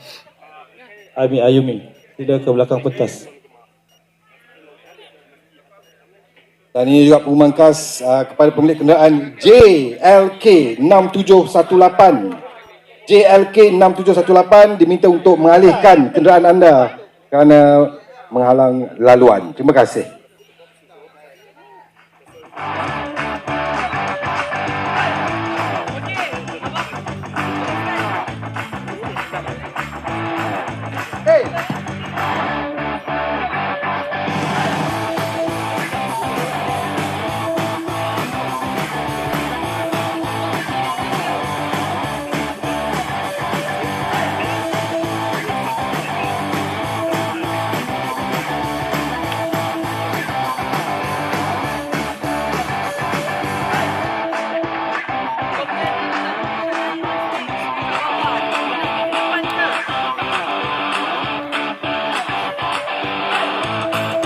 Speaker 16: Aini Ayumi tidak ke belakang pentas.
Speaker 1: Dan ini juga pengumuman khas kepada pemilik kenderaan JLK 6718. JLK 6718 diminta untuk mengalihkan kenderaan anda kerana menghalang laluan. Terima kasih.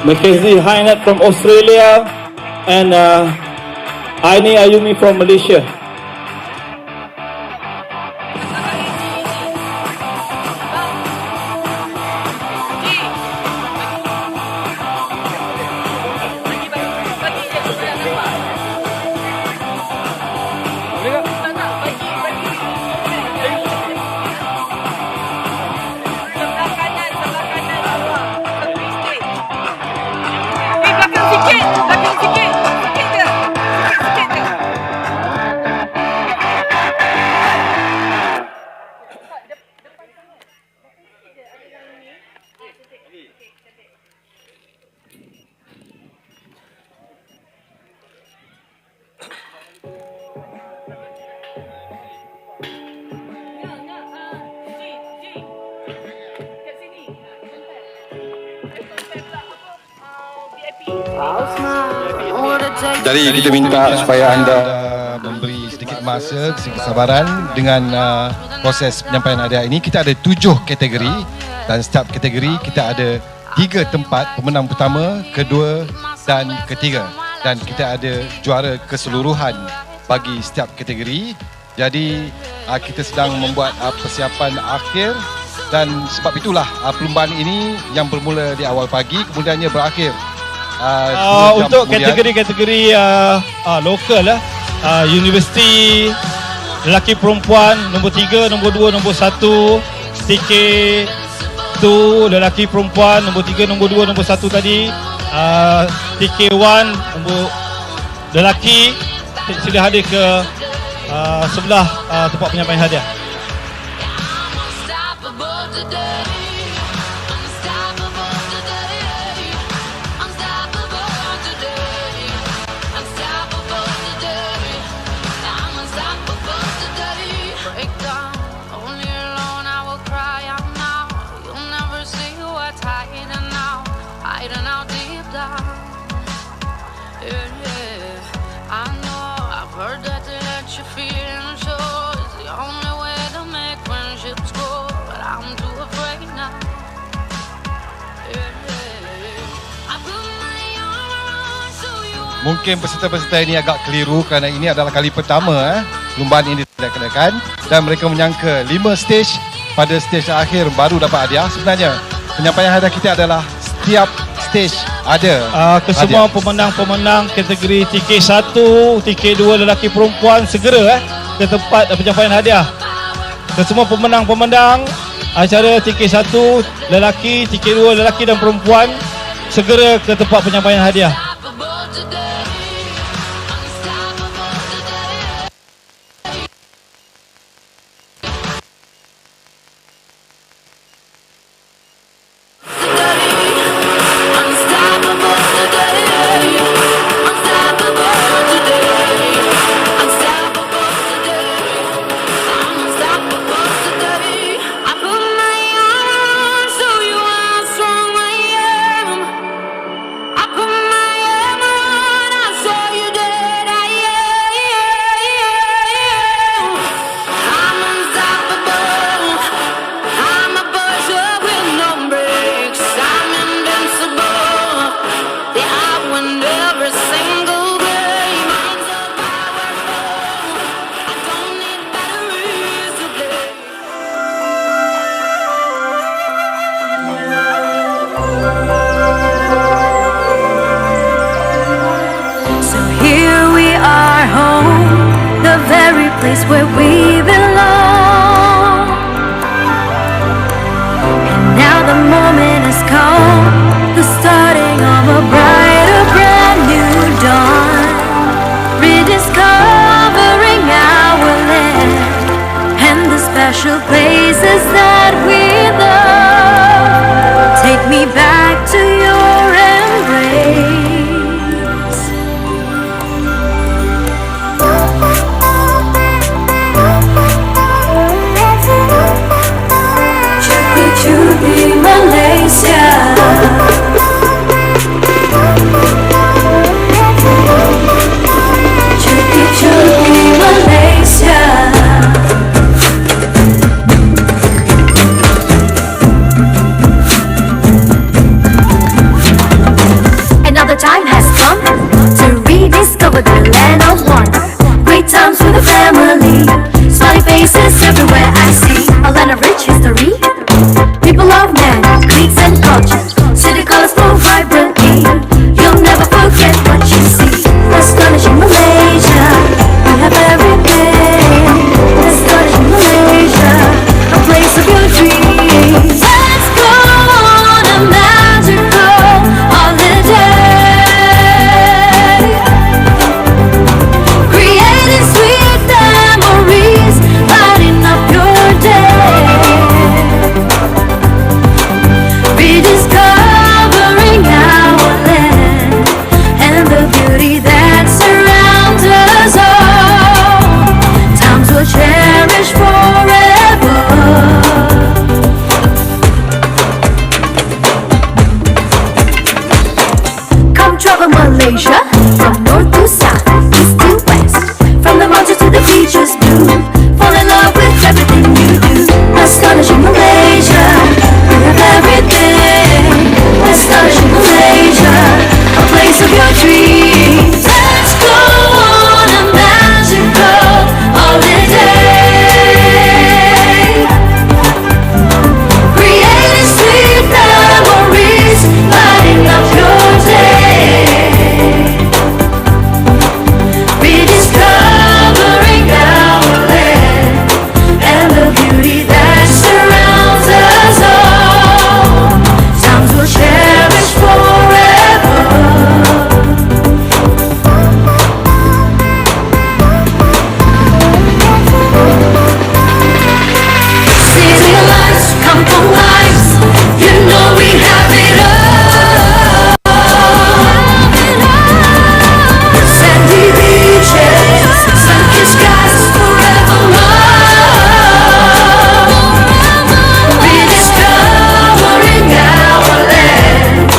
Speaker 16: Mackenzie Hynat from Australia, and Aini Ayumi from Malaysia.
Speaker 1: Jadi kita minta supaya anda memberi sedikit masa, sedikit kesabaran dengan proses penyampaian hadiah ini. Kita ada 7 kategori dan setiap kategori kita ada 3 tempat, pemenang pertama, kedua dan ketiga. Dan kita ada juara keseluruhan bagi setiap kategori. Jadi kita sedang membuat persiapan akhir dan sebab itulah perlombaan ini yang bermula di awal pagi kemudiannya berakhir
Speaker 16: untuk kategori-kategori lokal universiti, lelaki perempuan nombor 3, nombor 2, nombor 1, TK2 lelaki perempuan nombor 3, nombor 2, nombor 1 tadi, TK1 nombor lelaki sila hadir ke sebelah tempat penyampaian hadiah.
Speaker 1: Mungkin peserta-peserta ini agak keliru kerana ini adalah kali pertama perlombaan ini diadakan dan mereka menyangka 5 stage, pada stage akhir baru dapat hadiah. Sebenarnya penyampaian hadiah kita adalah setiap stage ada
Speaker 16: kesemua pemenang-pemenang kategori TK1, TK2 lelaki perempuan segera ke tempat penyampaian hadiah. Kesemua pemenang-pemenang acara TK1 lelaki, TK2 lelaki dan perempuan segera ke tempat penyampaian hadiah.
Speaker 7: Where we belong, and now the moment has come, the starting of a brighter, brand new dawn, rediscovering our land and the special places that we love. Take me back to your embrace. Malaysia, cuti Malaysia. over Malaysia, from north to south, east to west, from the mountains to the beaches blue. Fall in love with everything you do. Astonishing Malaysia, we have everything. Astonishing Malaysia, a place of your dreams. Let's go on a magical holiday, creating sweet memories, lighting up your day, rediscovering our land and the beauty that surrounds us all. Times we'll cherish forever. City lights, kampung lights, you know we have it all. Sandy beaches, sun-kissed skies forevermore. Rediscovering our land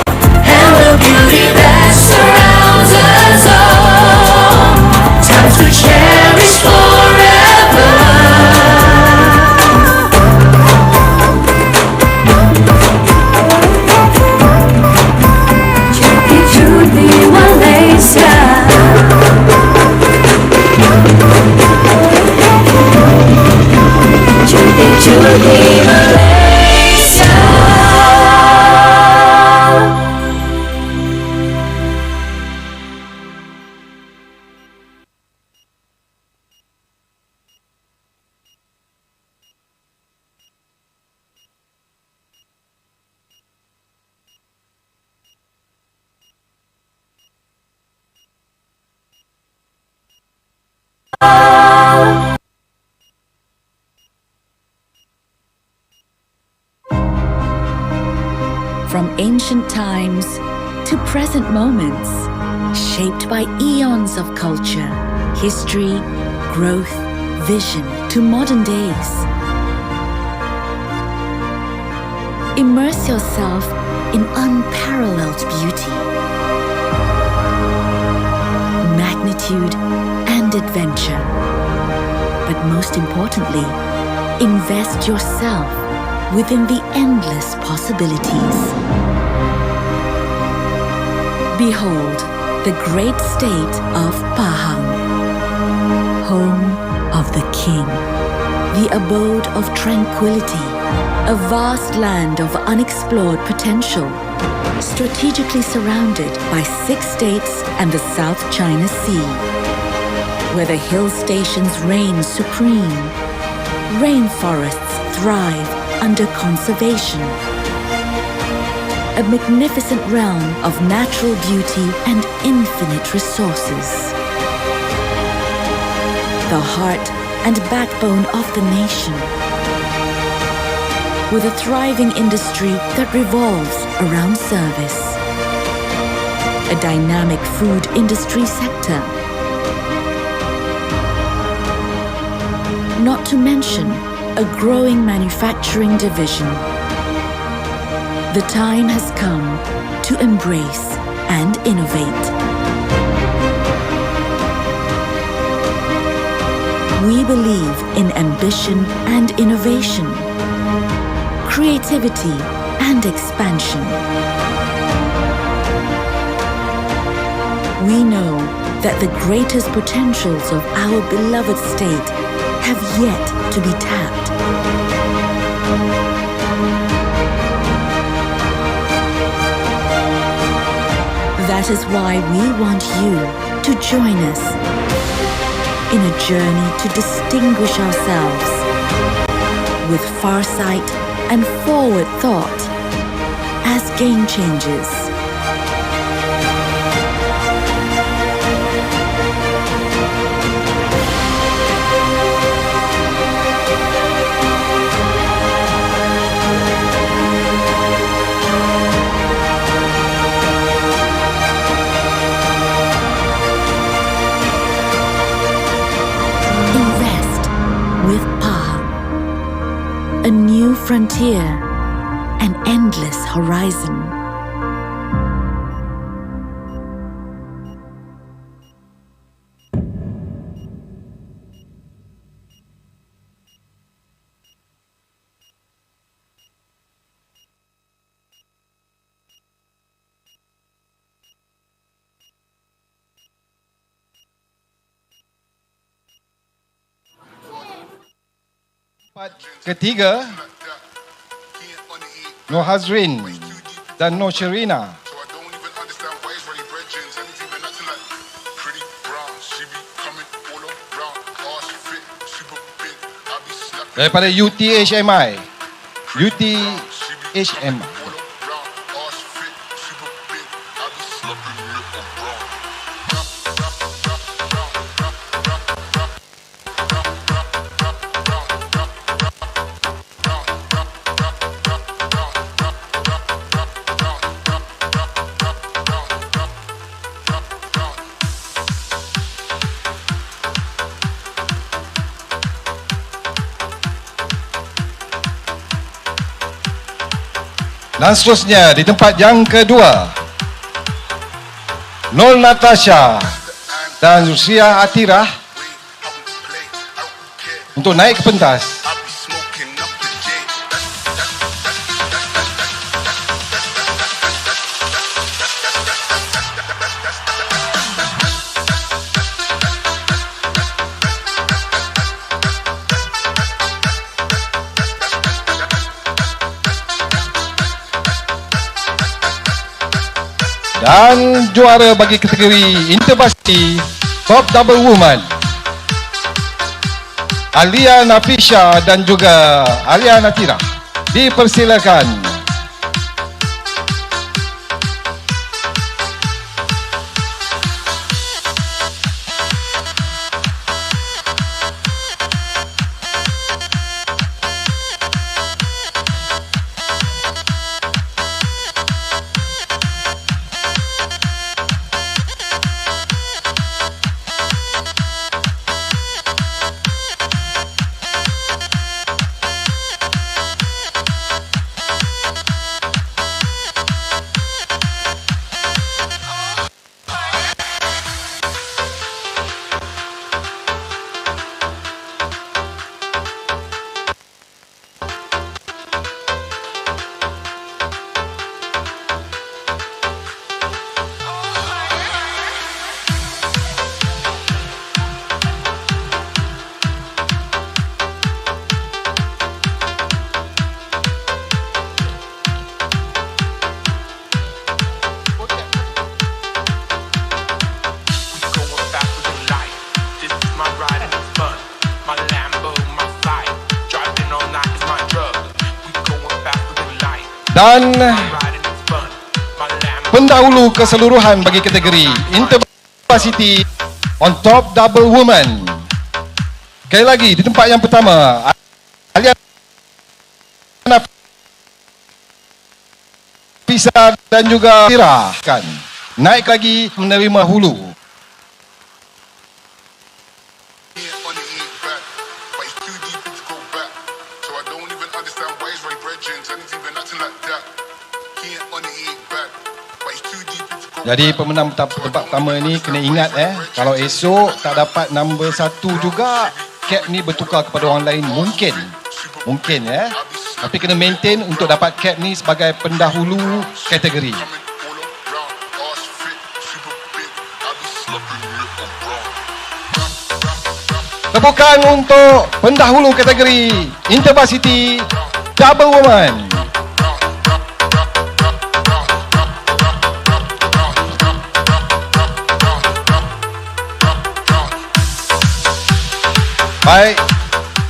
Speaker 7: and the beauty that surrounds us all. Time to cherish forever. Cuti-cuti Malaysia, cuti-cuti Malaysia.
Speaker 18: From ancient times to present moments, shaped by eons of culture, history, growth, vision to modern days. Immerse yourself in unparalleled beauty, magnitude and adventure. But most importantly, invest yourself within the endless possibilities. Behold the great state of Pahang, home of the king, the abode of tranquility, a vast land of unexplored potential, strategically surrounded by 6 states and the South China Sea, where the hill stations reign supreme, rainforests thrive under conservation, a magnificent realm of natural beauty and infinite resources. The heart and backbone of the nation, with a thriving industry that revolves around service, a dynamic food industry sector, not to mention a growing manufacturing division. The time has come to embrace and innovate. We believe in ambition and innovation, creativity and expansion. We know that the greatest potentials of our beloved state have yet to be tapped. That is why we want you to join us in a journey to distinguish ourselves with farsight and forward thought as game changers. With Pahang, a new frontier, an endless horizon.
Speaker 1: Ketiga, Nur Hazrin dan Nur Sherina. Daripada UTHMI. UTHMI. Dan seterusnya di tempat yang kedua, Nur Natasha dan Rusia Atirah untuk naik ke pentas. Dan juara bagi kategori interbasiti Top Double Woman, Alia Nafisha dan juga Alia Natira. Dipersilakan. Dan pendahulu keseluruhan bagi kategori interbasiti on Top Double Woman. Sekali lagi di tempat yang pertama, Alia Nafisa dan juga Tira kan naik lagi menerima hulu. Jadi pemenang tempat pertama ni kena ingat kalau esok tak dapat nombor 1 juga, cap ni bertukar kepada orang lain mungkin. Tapi kena maintain untuk dapat cap ni sebagai pendahulu kategori. Tepukan untuk pendahulu kategori interbasiti Double Woman. Baik,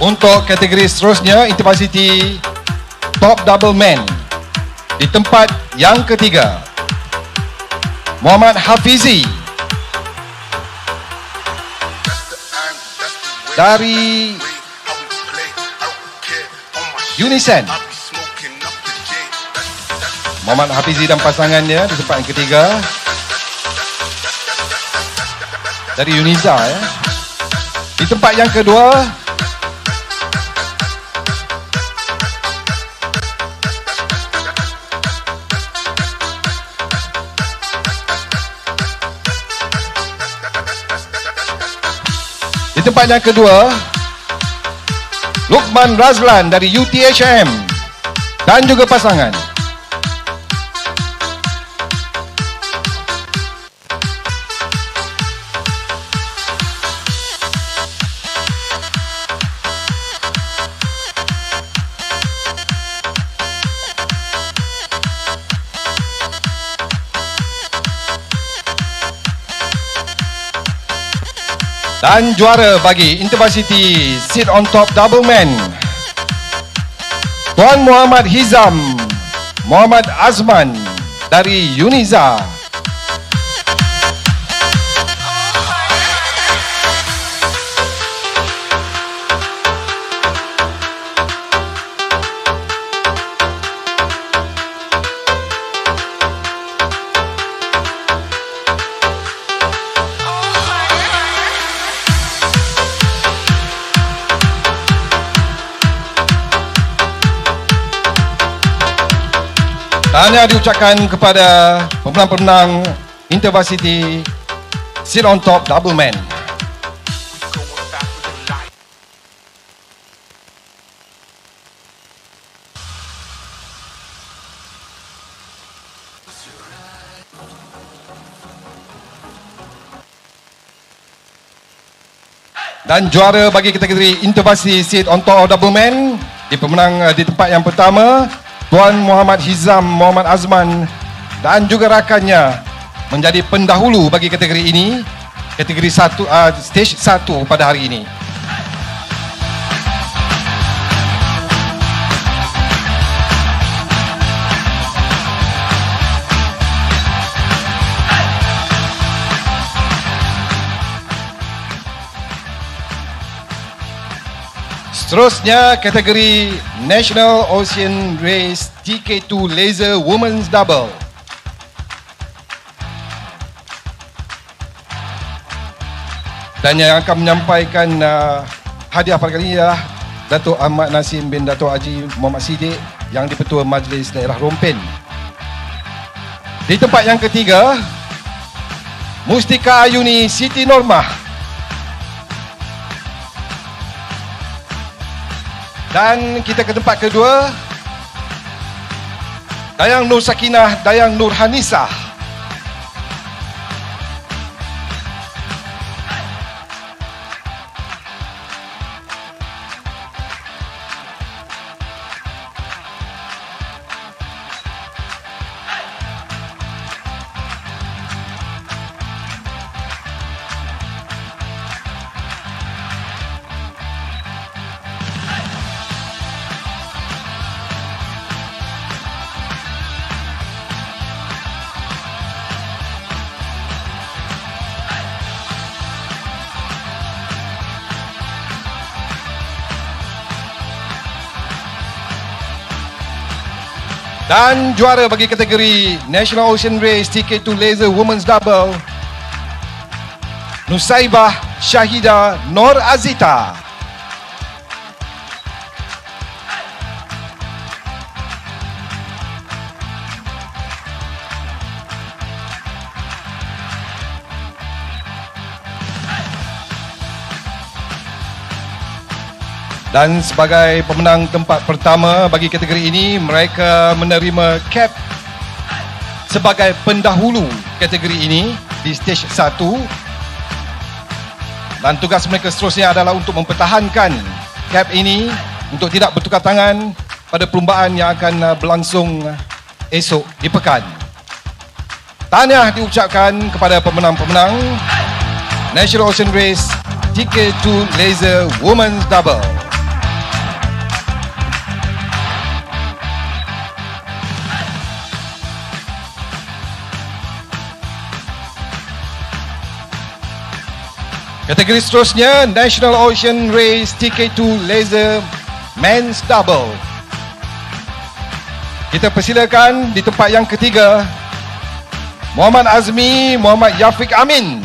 Speaker 1: untuk kategori seterusnya interbasiti Top Double Man di tempat yang ketiga, Muhammad Hafizi dari Unisen. Muhammad Hafizi dan pasangannya di tempat yang ketiga dari Uniza Di tempat yang kedua, Lukman Razlan dari UTHM dan juga pasangan. Dan juara bagi Intervarsity Sit on Top Double Man, Tuan Muhammad Hizam Muhammad Azman dari Uniza. Tahniah diucapkan kepada pemenang-pemenang Intervarsity Sit on Top Double Man. Dan juara bagi kategori Intervarsity Sit on Top Double Man di pemenang di tempat yang pertama, Tuan Muhammad Hizam Muhammad Azman dan juga rakannya menjadi pendahulu bagi kategori ini, kategori stage 1 pada hari ini. Seterusnya kategori National Ocean Race TK2 Laser Women's Double. Dan yang akan menyampaikan hadiah pada kali ini adalah Datuk Ahmad Nasim bin Datuk Haji Muhammad Siddiq yang di-Pertua Majlis Daerah Rompin. Di tempat yang ketiga, Mustika Ayuni Siti Normah. Dan kita ke tempat kedua, Dayang Nur Sakinah, Dayang Nur Hanisah. Dan juara bagi kategori National Ocean Race TK2 Laser Women's Double, Nusaibah Syahida Nur Azita. Dan sebagai pemenang tempat pertama bagi kategori ini, mereka menerima cap sebagai pendahulu kategori ini di stage 1. Dan tugas mereka seterusnya adalah untuk mempertahankan cap ini untuk tidak bertukar tangan pada perlumbaan yang akan berlangsung esok di pekan. Tahniah diucapkan kepada pemenang-pemenang National Ocean Race TK2 Laser Women's Double. Kategori seterusnya National Ocean Race TK2 Laser Men's Double. Kita persilakan di tempat yang ketiga, Muhammad Azmi Muhammad Yafiq Amin.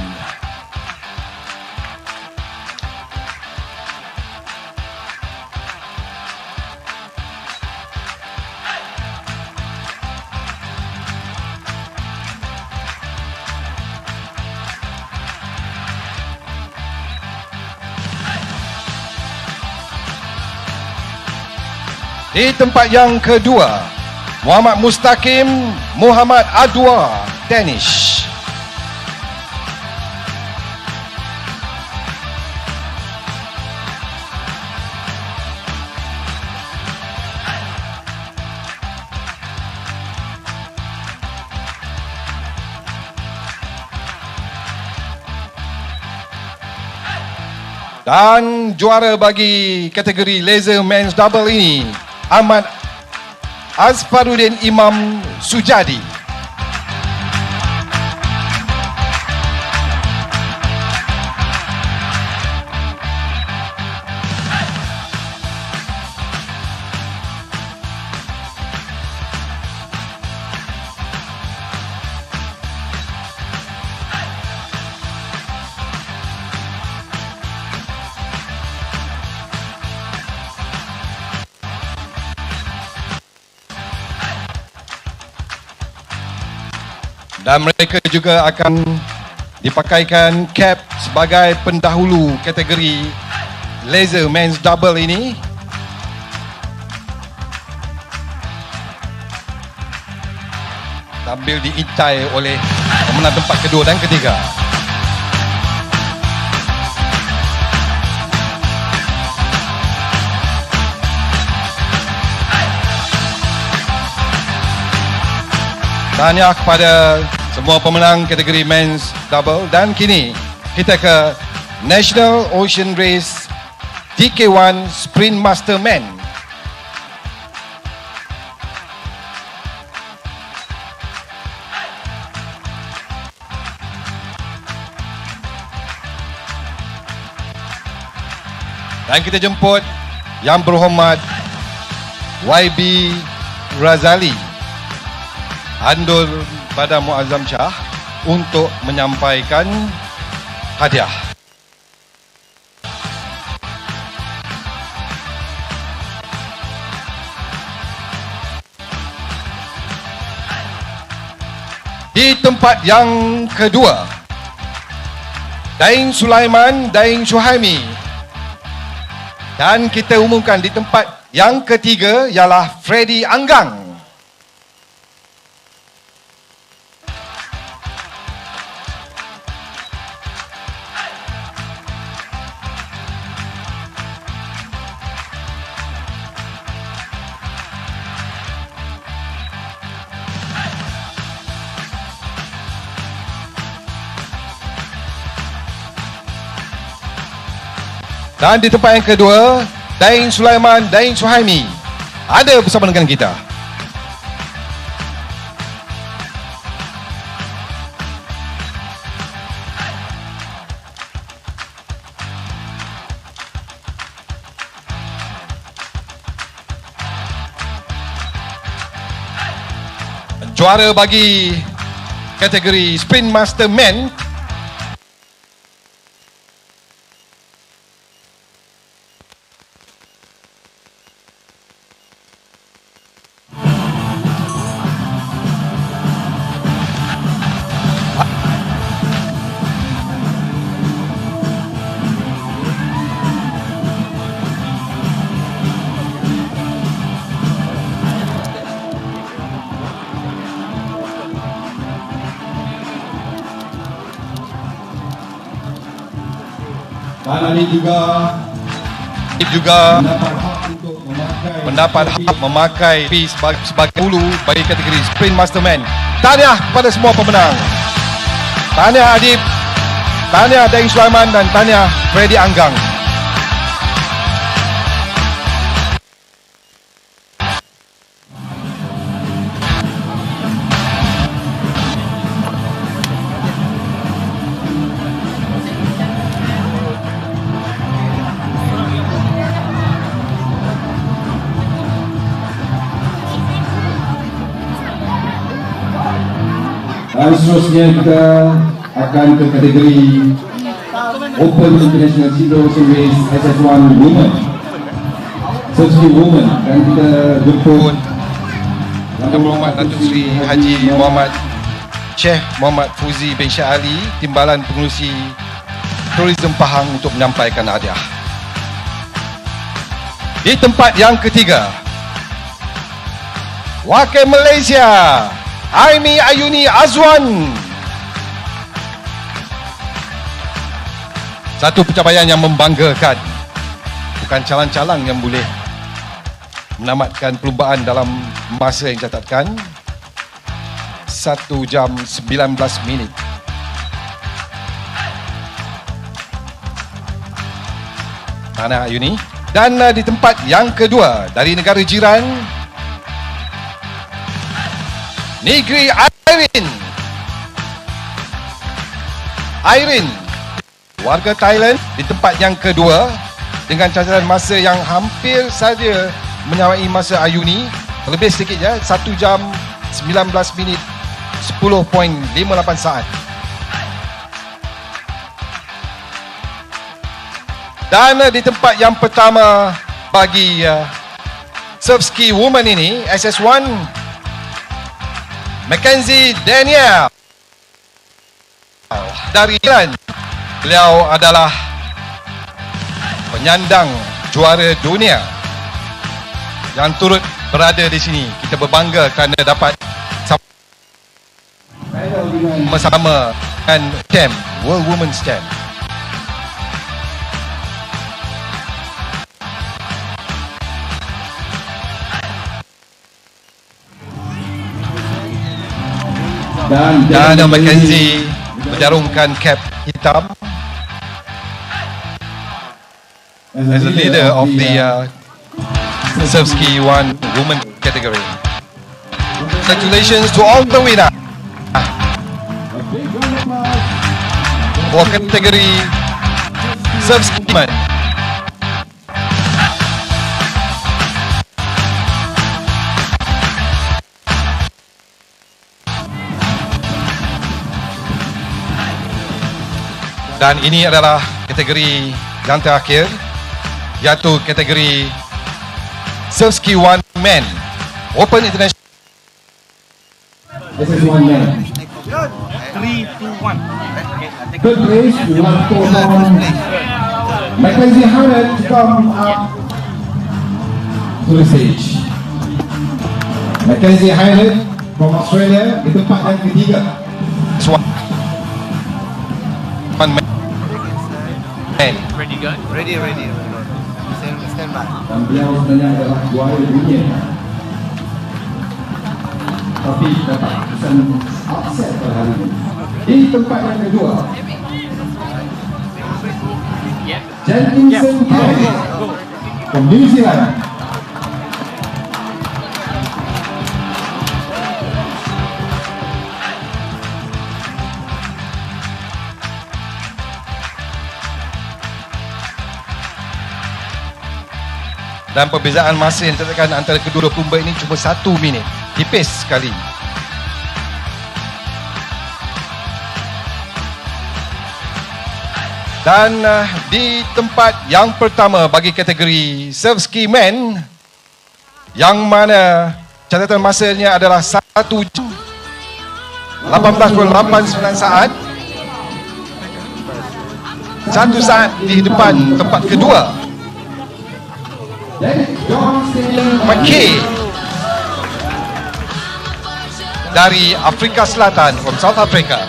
Speaker 1: Di tempat yang kedua, Muhammad Mustaqim Muhammad Adwa Danish. Dan juara bagi kategori laser men's double ini Ahmad Azfaruddin Imam Sujadi. Dan mereka juga akan dipakaikan cap sebagai pendahulu kategori laser men's double ini. Sambil diintai oleh pemenang tempat kedua dan ketiga. Tahniah kepada semua pemenang kategori men's double. Dan kini kita ke National Ocean Race TK1 Sprint Master Men. Dan kita jemput Yang Berhormat YB Razali, Andul Badan Muazzam Shah, untuk menyampaikan hadiah. Di tempat yang kedua, Daing Sulaiman, Daing Syuhaimi. Dan kita umumkan di tempat yang ketiga ialah Freddy Anggang. Dan di tempat yang kedua, Daing Sulaiman, Daing Suhaimi ada bersama dengan kita. Juara bagi kategori Sprint Master Men dan ini juga mendapat hak memakai pis sebagai hulu bagi kategori Sprint Masterman. Tahniah kepada semua pemenang. Tahniah Adib, tahniah Daing Sulaiman dan tahniah Freddy Anggang.
Speaker 19: Dan seterusnya kita akan ke kategori Open International Zero Series SS1 Women, Sesri Women, dan kita jemput
Speaker 1: Yang Berhormat Datuk Seri Haji Muhammad Sheikh Muhammad Fuzi bin Syah Ali, Timbalan Pengerusi Tourism Pahang, untuk menyampaikan hadiah. Di tempat yang ketiga, Wakil Malaysia Aimi Ayuni Azwan. Satu pencapaian yang membanggakan. Bukan calang-calang yang boleh menamatkan perlumbaan dalam masa yang dicatatkan 1 jam 19 minit. Tanah Ayuni. Dan di tempat yang kedua dari negara jiran, Negeri Irene, warga Thailand, di tempat yang kedua dengan catatan masa yang hampir saja menyamai masa Ayuni, lebih sedikit ya, 1 jam 19 minit 10.58 saat. Dan di tempat yang pertama bagi surf ski woman ini, SS1 Mackenzie Daniel dari Iran. Beliau adalah penyandang juara dunia yang turut berada di sini. Kita berbangga kerana dapat bersama dengan champ, World Women's Champ. Dan Mackenzie menjarungkan cap hitam as a leader of the surf ski one woman category. Congratulations to all the winners for category surf ski women. Dan ini adalah kategori yang terakhir, iaitu kategori surf ski one men Open International.
Speaker 19: This is one man.
Speaker 17: 3, 2, 1.
Speaker 19: Good place, we want to call on Mackenzie Howard to come up to the stage. Mackenzie Howard from Australia di tempat yang ketiga.
Speaker 1: One man.
Speaker 17: Ready, go? Ready. Stand by.
Speaker 19: Dan beliau sebenarnya adalah juara dunia. Tapi dapat kesan upset pada hari ini. Di tempat yang kedua, Jenkinson Kelly from New Zealand.
Speaker 1: Dan perbezaan masa yang tertekan antara kedua pelumba ini cuma 1 minit. Tipis sekali. Dan di tempat yang pertama bagi kategori surf ski men, yang mana catatan masanya adalah 1 jam 18.89 saat, 1 saat di depan tempat kedua McKay dari Afrika Selatan, from South Africa.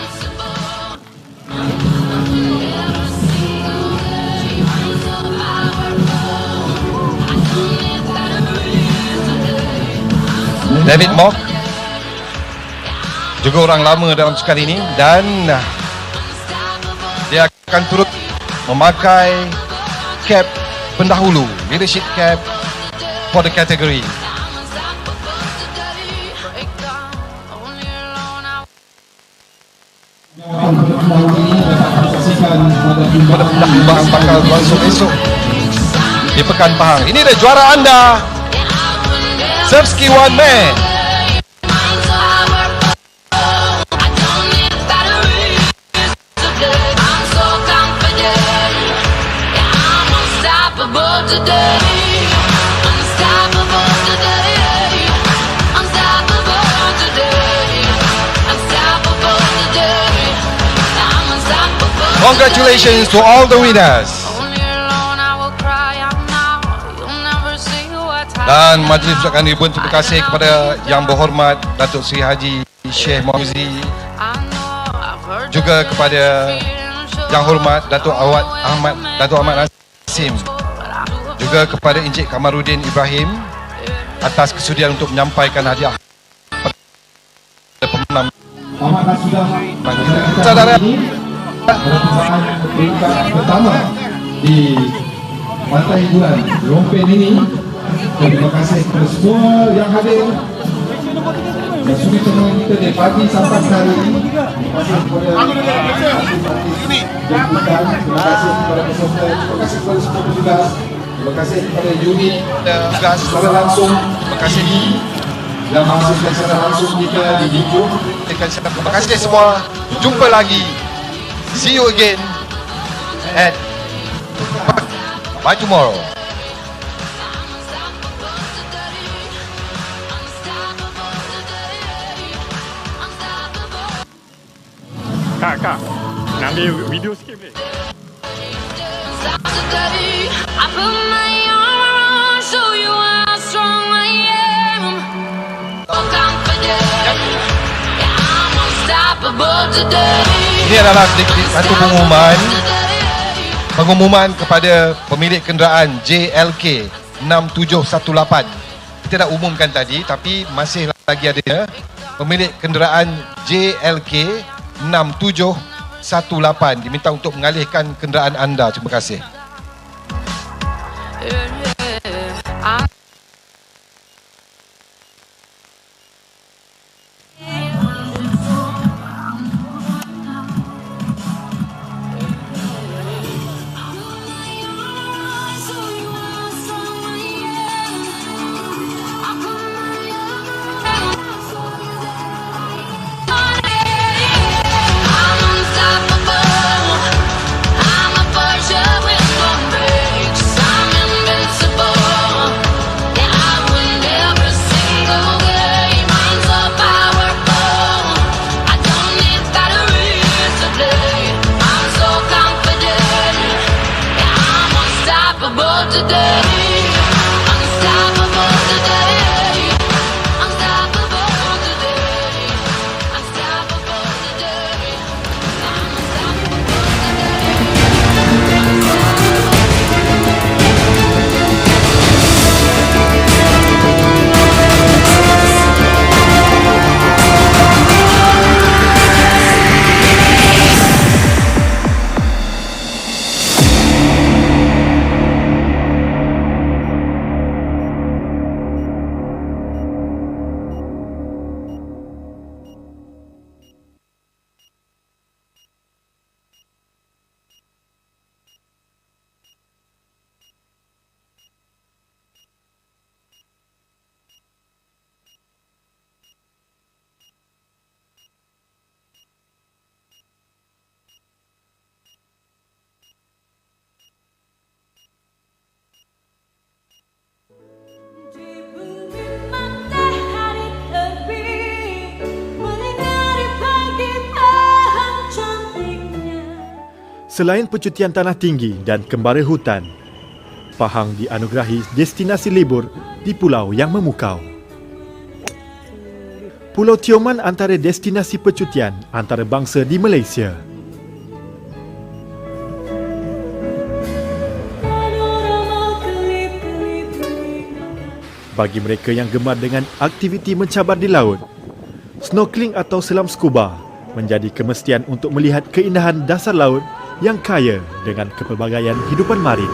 Speaker 1: David Mock, juga orang lama dalam sukan ini, dan dia akan turut memakai cap pendahulu, leadership cap for the category. Pada pendahuluan bakal berlangsung esok di Pekan Pahang. Ini dia juara anda, surf ski one man. Congratulations to all the winners. Dan majlis ucapkan ribuan terima kasih kepada Yang Berhormat Datuk Seri Haji Sheikh Muhammad, juga kepada Yang Hormat Datuk Ahmad Nasim, juga kepada Encik Kamaruddin Ibrahim atas kesudian untuk menyampaikan hadiah kepada pemenang. Saudara,
Speaker 19: pertama di pantai hiburan Rompen ini. Dan terima kasih kepada semua yang hadir dan sudi temuan kita dari pagi sampai hari ini. Terima kasih kepada jemputan, terima kasih kepada peserta, terima kasih kepada semua petugas, terima kasih kepada unit tugas secara langsung, terima kasih yang menghasilkan secara langsung kita di YouTube.
Speaker 1: Terima kasih semua. Jumpa lagi. See you again at by tomorrow.
Speaker 20: Kak, nak ambil video sikit boleh?
Speaker 7: I put my armor on, show you how strong I am. So confident, yeah, I'm unstoppable today.
Speaker 1: Ini adalah sedikit satu pengumuman kepada pemilik kenderaan JLK 6718. Kita dah umumkan tadi, tapi masih lagi ada pemilik kenderaan JLK 6718 diminta untuk mengalihkan kenderaan anda. Terima kasih.
Speaker 2: Selain percutian tanah tinggi dan kembara hutan, Pahang dianugerahi destinasi libur di pulau yang memukau. Pulau Tioman antara destinasi percutian antarabangsa di Malaysia. Bagi mereka yang gemar dengan aktiviti mencabar di laut, snorkeling atau selam scuba menjadi kemestian untuk melihat keindahan dasar laut yang kaya dengan kepelbagaian hidupan marin.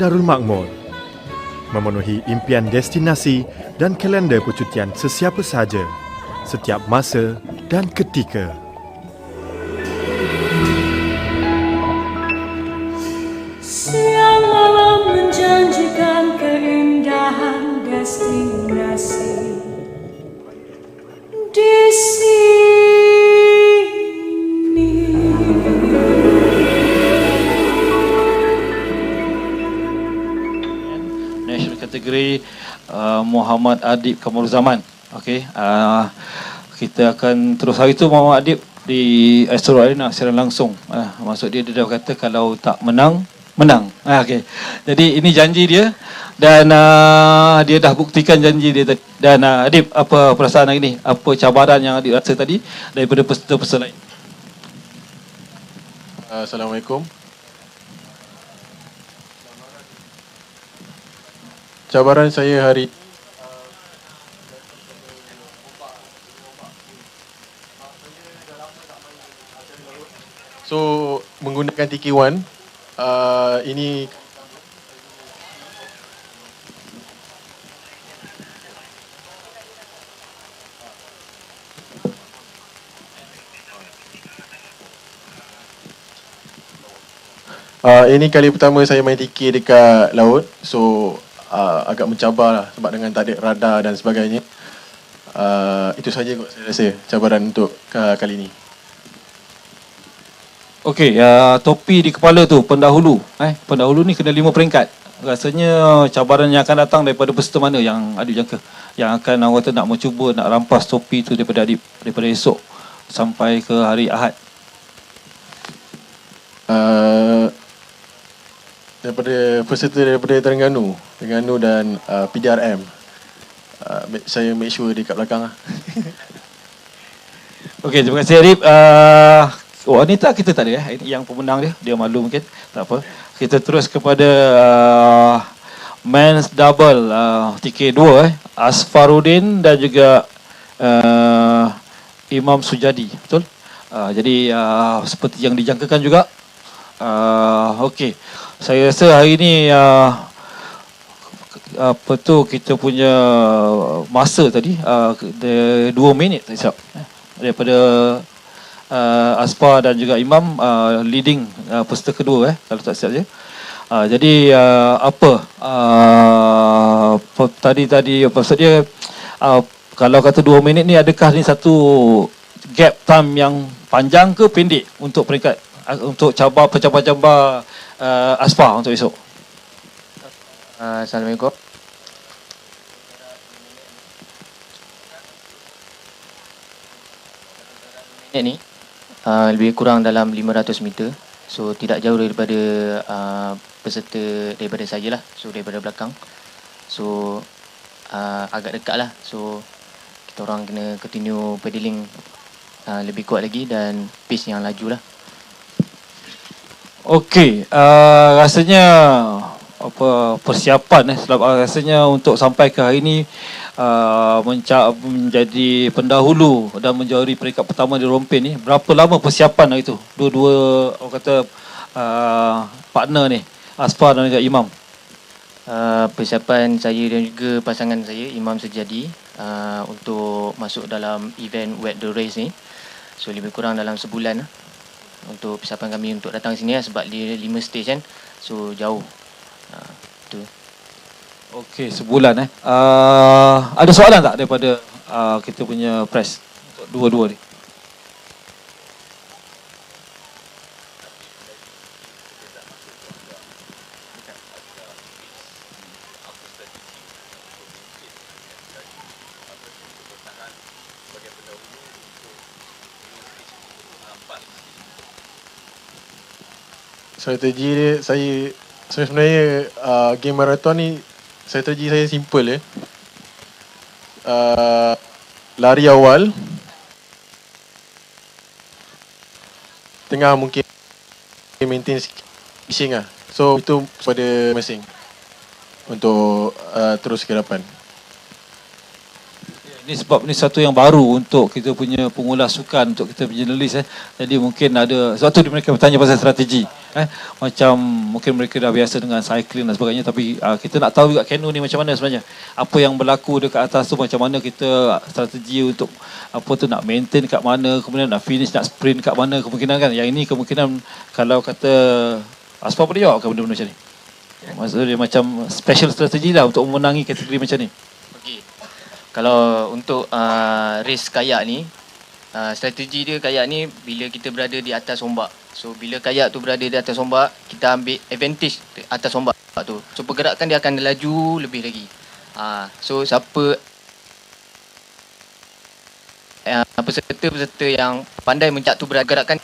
Speaker 2: Darul Makmur, memenuhi impian destinasi dan kalender percutian sesiapa sahaja, setiap masa dan ketika.
Speaker 7: Siang malam menjanjikan keindahan destinasi di sini.
Speaker 10: National kategori Muhammad Adib Kamal Zaman. Okey, kita akan terus hari itu Muhammad Adib di Astro Arena secara langsung. Maksud dia dah kata kalau tak menang okey. Jadi ini janji dia dan dia dah buktikan janji dia. Dan Adib, apa perasaan hari ini? Apa cabaran yang Adib rasa tadi daripada peserta-peserta lain?
Speaker 21: Assalamualaikum. Cabaran saya hari so menggunakan TK1 ini ini kali pertama saya main TK dekat laut, so agak mencabar lah sebab dengan tak ada radar dan sebagainya. Itu saja kot saya rasa cabaran untuk kali ini.
Speaker 10: Okey, topi di kepala tu pendahulu. Pendahulu ni kena 5 peringkat. Rasanya cabaran yang akan datang daripada peserta mana yang Adib jangka? Yang akan orang kata nak mencuba nak rampas topi tu daripada Adib daripada esok sampai ke hari Ahad.
Speaker 21: Daripada peserta daripada Terengganu dan PDRM. Saya make sure dekat belakang lah.
Speaker 10: Okey, terima kasih Adib. Wanita kita tak ada yang pemenang dia malu mungkin, tak apa. Kita terus kepada men's double TK2 Asfaruddin dan juga Imam Sujadi, betul? Jadi seperti yang dijangkakan juga. Okey, saya rasa hari ini apa tu kita punya masa tadi 2 minit tak silap daripada Aspa dan juga Imam leading peserta kedua kalau tak silap je. Jadi tadi maksud dia kalau kata 2 minit ni, adakah ni satu gap time yang panjang ke pendek untuk peringkat untuk pencabar-cabar Aspa untuk esok?
Speaker 22: Assalamualaikum. Minit ni lebih kurang dalam 500 meter. So tidak jauh daripada peserta daripada saya lah. So daripada belakang. So agak dekat lah. So kita orang kena continue pedaling lebih kuat lagi dan pace yang laju lah. Okey,
Speaker 10: rasanya persiapan rasanya untuk sampai ke hari ini menjadi pendahulu dan menjadi peringkat pertama di Rompin ni, berapa lama persiapan hari itu? Dua-dua orang kata partner ni, Aspa dan juga Imam.
Speaker 22: Persiapan saya dan juga pasangan saya, Imam Sejadi, untuk masuk dalam event Wet the Race ni. So lebih kurang dalam sebulan untuk persiapan kami untuk datang sini sebab dia 5 stage kan. So jauh. Tu.
Speaker 10: Okey, sebulan ada soalan tak daripada kita punya press untuk dua-dua ni?
Speaker 21: Strategi dia, saya sebenarnya game marathon ni strategi saya simple lari awal, tengah mungkin maintain fishing lah. So itu pada masing untuk terus ke depan.
Speaker 10: Ini sebab ni satu yang baru untuk kita punya pengulas sukan, untuk kita punya jurnalis Jadi mungkin ada, sebab tu mereka bertanya pasal strategi.
Speaker 4: Macam mungkin mereka dah biasa dengan cycling dan sebagainya, tapi kita nak tahu juga kanu ni macam mana sebenarnya. Apa yang berlaku dekat atas tu, macam mana kita strategi untuk apa tu, nak maintain kat mana, kemudian nak finish, nak sprint kat mana kemungkinan kan. Yang ini kemungkinan kalau kata Asfar boleh jawab ke benda-benda macam ni? Maksudnya dia macam special strategi lah untuk memenangi kategori macam ni.
Speaker 22: Okey. Kalau untuk race kayak ni, strategi dia kayak ni bila kita berada di atas ombak. So bila kayak tu berada di atas ombak, kita ambil advantage atas ombak tu. So pergerakan dia akan laju lebih lagi. So siapa peserta-peserta yang pandai mencatur gerakan,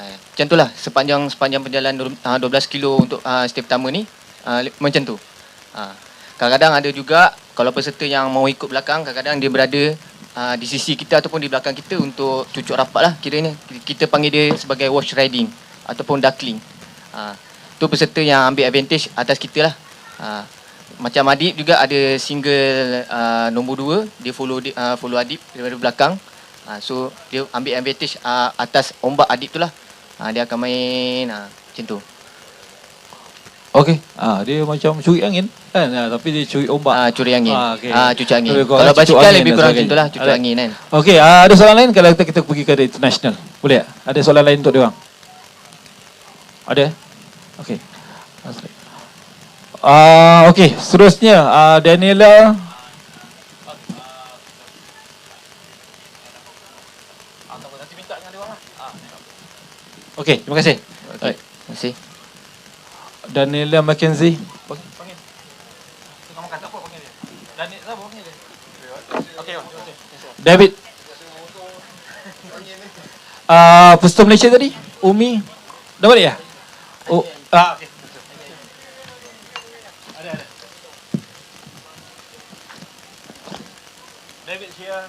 Speaker 22: macam itulah sepanjang perjalanan 12 kilo untuk step pertama ni, macam tu. Kadang-kadang ada juga kalau peserta yang mau ikut belakang, kadang-kadang dia berada di sisi kita ataupun di belakang kita untuk cucuk rapat lah kiranya. Kita panggil dia sebagai wash riding ataupun duckling. Tu peserta yang ambil advantage atas kita lah. Macam Adib juga ada single nombor 2, dia follow Adib daripada belakang. So dia ambil advantage atas ombak Adib tu lah. Dia akan main macam tu.
Speaker 4: Okey, dia macam curi angin kan, tapi dia curi ombak.
Speaker 22: Curi angin.
Speaker 4: Okay.
Speaker 22: Cucuk angin.
Speaker 4: Lebih
Speaker 22: Kalau basikal lebih kurang macam itulah, cucuk angin kan.
Speaker 4: Okey, ada soalan lain kalau kita pergi ke international? Boleh tak? Ada soalan lain untuk dia orang? Ada? Okey. Okey, seterusnya Daniela. Okey, terima kasih.
Speaker 22: Okey, terima kasih.
Speaker 4: Daniela Mackenzie. David. Peserta Malaysia tadi, Umi. Dah balik ya? Oh, okay. Ada. David here.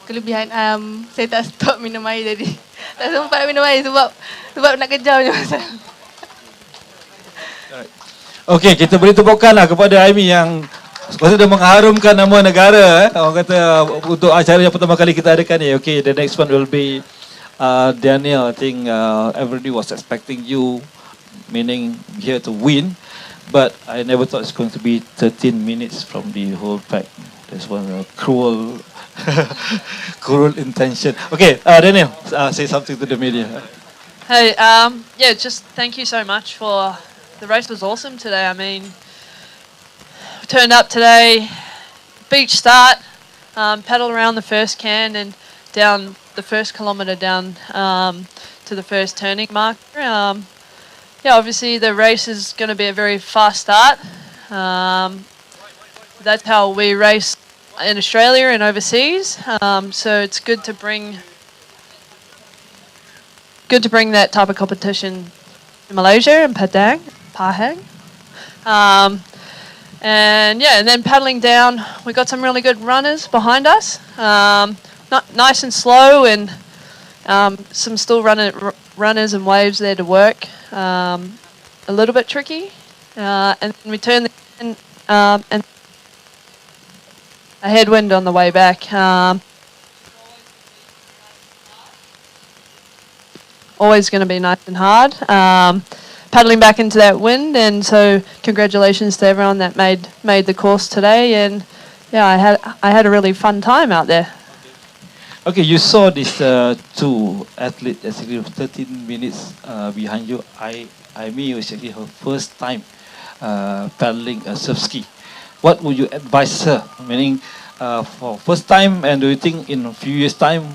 Speaker 13: kelebihan saya tak stop minum air tadi. Tak sempat minum air sebab nak kejar punya masalah.
Speaker 4: Okey, kita beri tepukanlah kepada Aimi yang sudah mengharumkan nama negara. Orang kata untuk acara yang pertama kali kita adakan ni. Okay, the next one will be Daniel. I think everybody was expecting you, meaning here to win. But I never thought it's going to be 13 minutes from the whole pack. That's one cruel, cruel intention. Okay, Daniel, say something to the media.
Speaker 5: Hey, yeah, just thank you so much for the race was awesome today. I mean, turned up today, beach start, paddled around the first can and down the first kilometre down to the first turning marker. Yeah, obviously the race is going to be a very fast start. That's how we race in Australia and overseas. So it's good to bring that type of competition in Malaysia and Pahang. And yeah, and then paddling down, we got some really good runners behind us. Not nice and slow, and some still runners and waves there to work. A little bit tricky, and we turned and a headwind on the way back. Always going to be nice and hard. Paddling back into that wind, and so congratulations to everyone that made the course today. And yeah, I had a really fun time out there.
Speaker 4: Okay, you saw these two athletes actually 13 minutes behind you. Aimi was actually her first time paddling a surf ski. What would you advise her? Meaning, for first time, and do you think in a few years' time,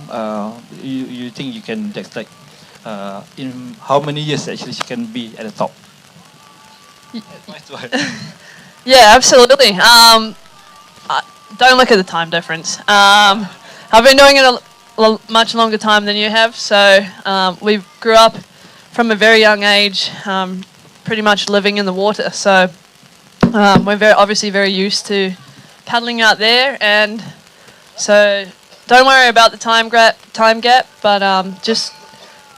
Speaker 4: you think you can just like in how many years actually she can be at the top?
Speaker 5: Yeah, absolutely. Don't look at the time difference. I've been doing it a much longer time than you have, so we grew up from a very young age, pretty much living in the water. So we're obviously very used to paddling out there, and so don't worry about the time gap. But just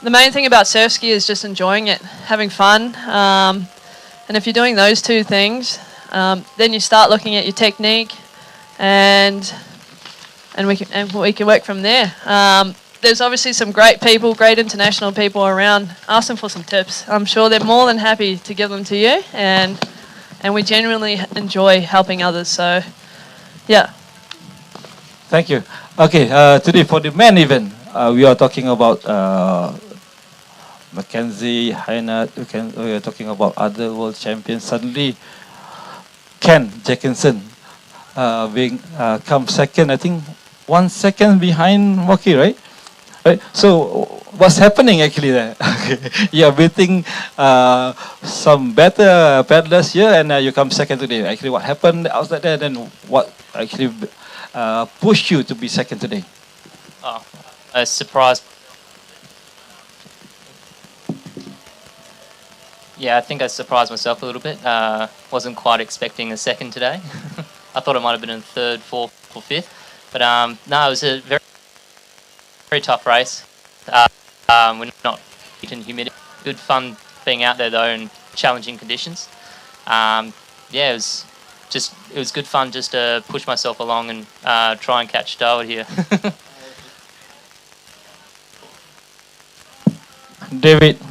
Speaker 5: the main thing about surf ski is just enjoying it, having fun, and if you're doing those two things, then you start looking at your technique, and we can work from there. There's obviously some great people, great international people around. Ask them for some tips. I'm sure they're more than happy to give them to you, and we genuinely enjoy helping others. So, yeah.
Speaker 4: Thank you. Okay, today for the men event, we are talking about Mackenzie, Hainat. We are talking about other world champions. Suddenly, Ken Jackinson being come second. I think 1 second behind Moki, right? Right. So what's happening actually there? You are beating some better paddlers here, and you come second today. Actually, what happened outside there? Then what actually pushed you to be second today?
Speaker 6: A surprise. Yeah, I think I surprised myself a little bit. Wasn't quite expecting a second today. I thought it might have been in third, fourth, or fifth. But no, it was a very, very tough race. We're not in humidity. Good fun being out there though in challenging conditions. Yeah, it was good fun just to push myself along and try and catch Darwood here.
Speaker 4: David,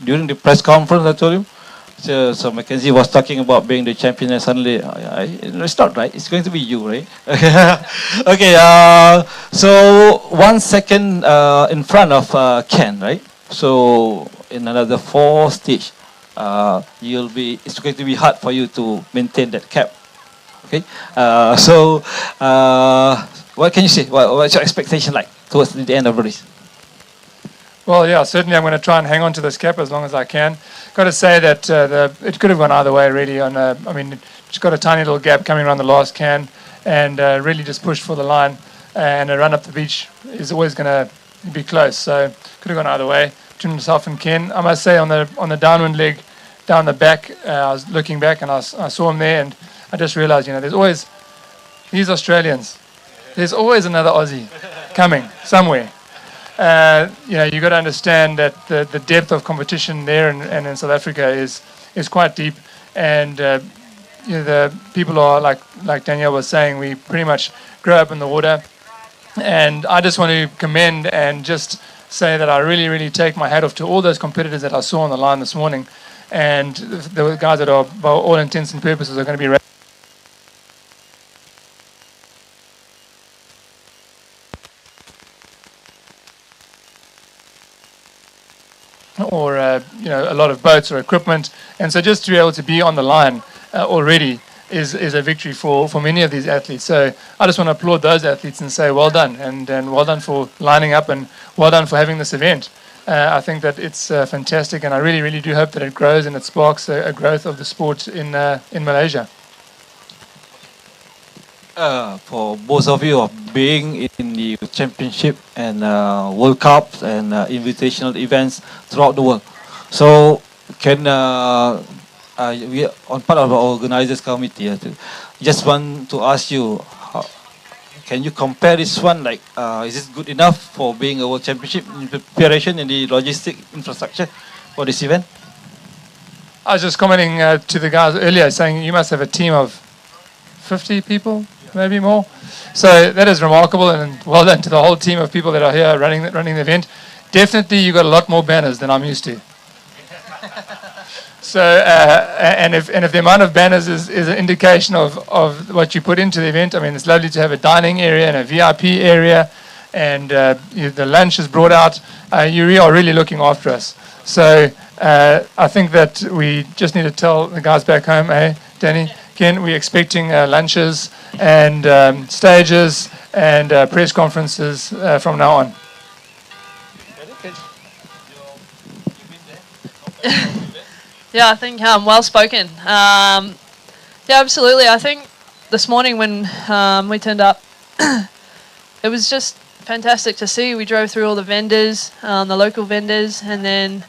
Speaker 4: during the press conference, I told him, so Mackenzie was talking about being the champion, and suddenly, it's not right, it's going to be you, right? Okay, so 1 second in front of Ken, right? So in another 4 stage, it's going to be hard for you to maintain that cap. Okay, so what can you say? What's your expectation like towards the end of the race?
Speaker 23: Well, yeah, certainly I'm going to try and hang on to this cap as long as I can. Got to say that it could have gone either way, really. I mean, just got a tiny little gap coming around the last can, and really just pushed for the line. And a run up the beach is always going to be close, so could have gone either way. Between myself and Ken, I must say on the downwind leg, down the back, I was looking back and I saw him there, and I just realised, there's always these Australians. there's always another Aussie coming somewhere. You got to understand that the depth of competition there and in South Africa is quite deep, and the people are like Danielle was saying, we pretty much grow up in the water, and I just want to commend and just say that I really, really take my hat off to all those competitors that I saw on the line this morning, and the guys that are, by all intents and purposes, are going to be or a lot of boats or equipment, and so just to be able to be on the line already is a victory for many of these athletes. So I just want to applaud those athletes and say well done, and well done for lining up, and well done for having this event. I think that it's fantastic, and I really, really do hope that it grows and it sparks a growth of the sport in Malaysia.
Speaker 4: For both of you of being in the championship and World Cups and invitational events throughout the world. So can we on part of our organizers committee just want to ask you, can you compare this one, like is this good enough for being a world championship in preparation in the logistic infrastructure for this event?
Speaker 23: I was just commenting to the guys earlier saying you must have a team of 50 people, maybe more. So that is remarkable, and well done to the whole team of people that are here running the event. Definitely you got a lot more banners than I'm used to. So and if the amount of banners is an indication of what you put into the event, I mean, it's lovely to have a dining area and a VIP area, and the lunch is brought out. You are really looking after us. So I think that we just need to tell the guys back home, hey, Danny, Ken, we're expecting lunches and stages and press conferences from now on.
Speaker 5: Yeah, I think well spoken. Yeah, absolutely. I think this morning when we turned up, it was just fantastic to see. We drove through all the vendors, the local vendors, and then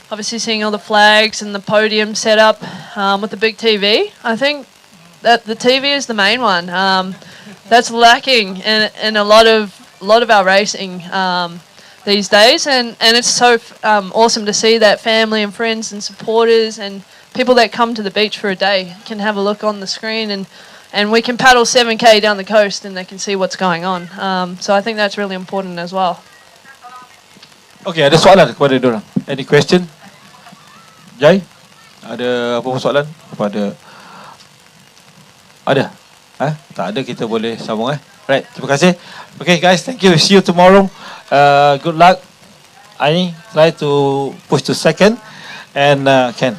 Speaker 5: obviously seeing all the flags and the podium set up with the big TV. I think that the TV is the main one. That's lacking in a lot of our racing these days, and it's so awesome to see that family and friends and supporters and people that come to the beach for a day can have a look on the screen, and we can paddle 7k down the coast and they can see what's going on. So I think that's really important as well.
Speaker 4: Okay, ada soalan kepada diorang? Any question? Jai, ada apa soalan kepada? Ada? Tak ada, kita boleh sambung. Right, terima kasih. Okay guys, thank you. See you tomorrow. Good luck. Aini, try to push to second, and Ken,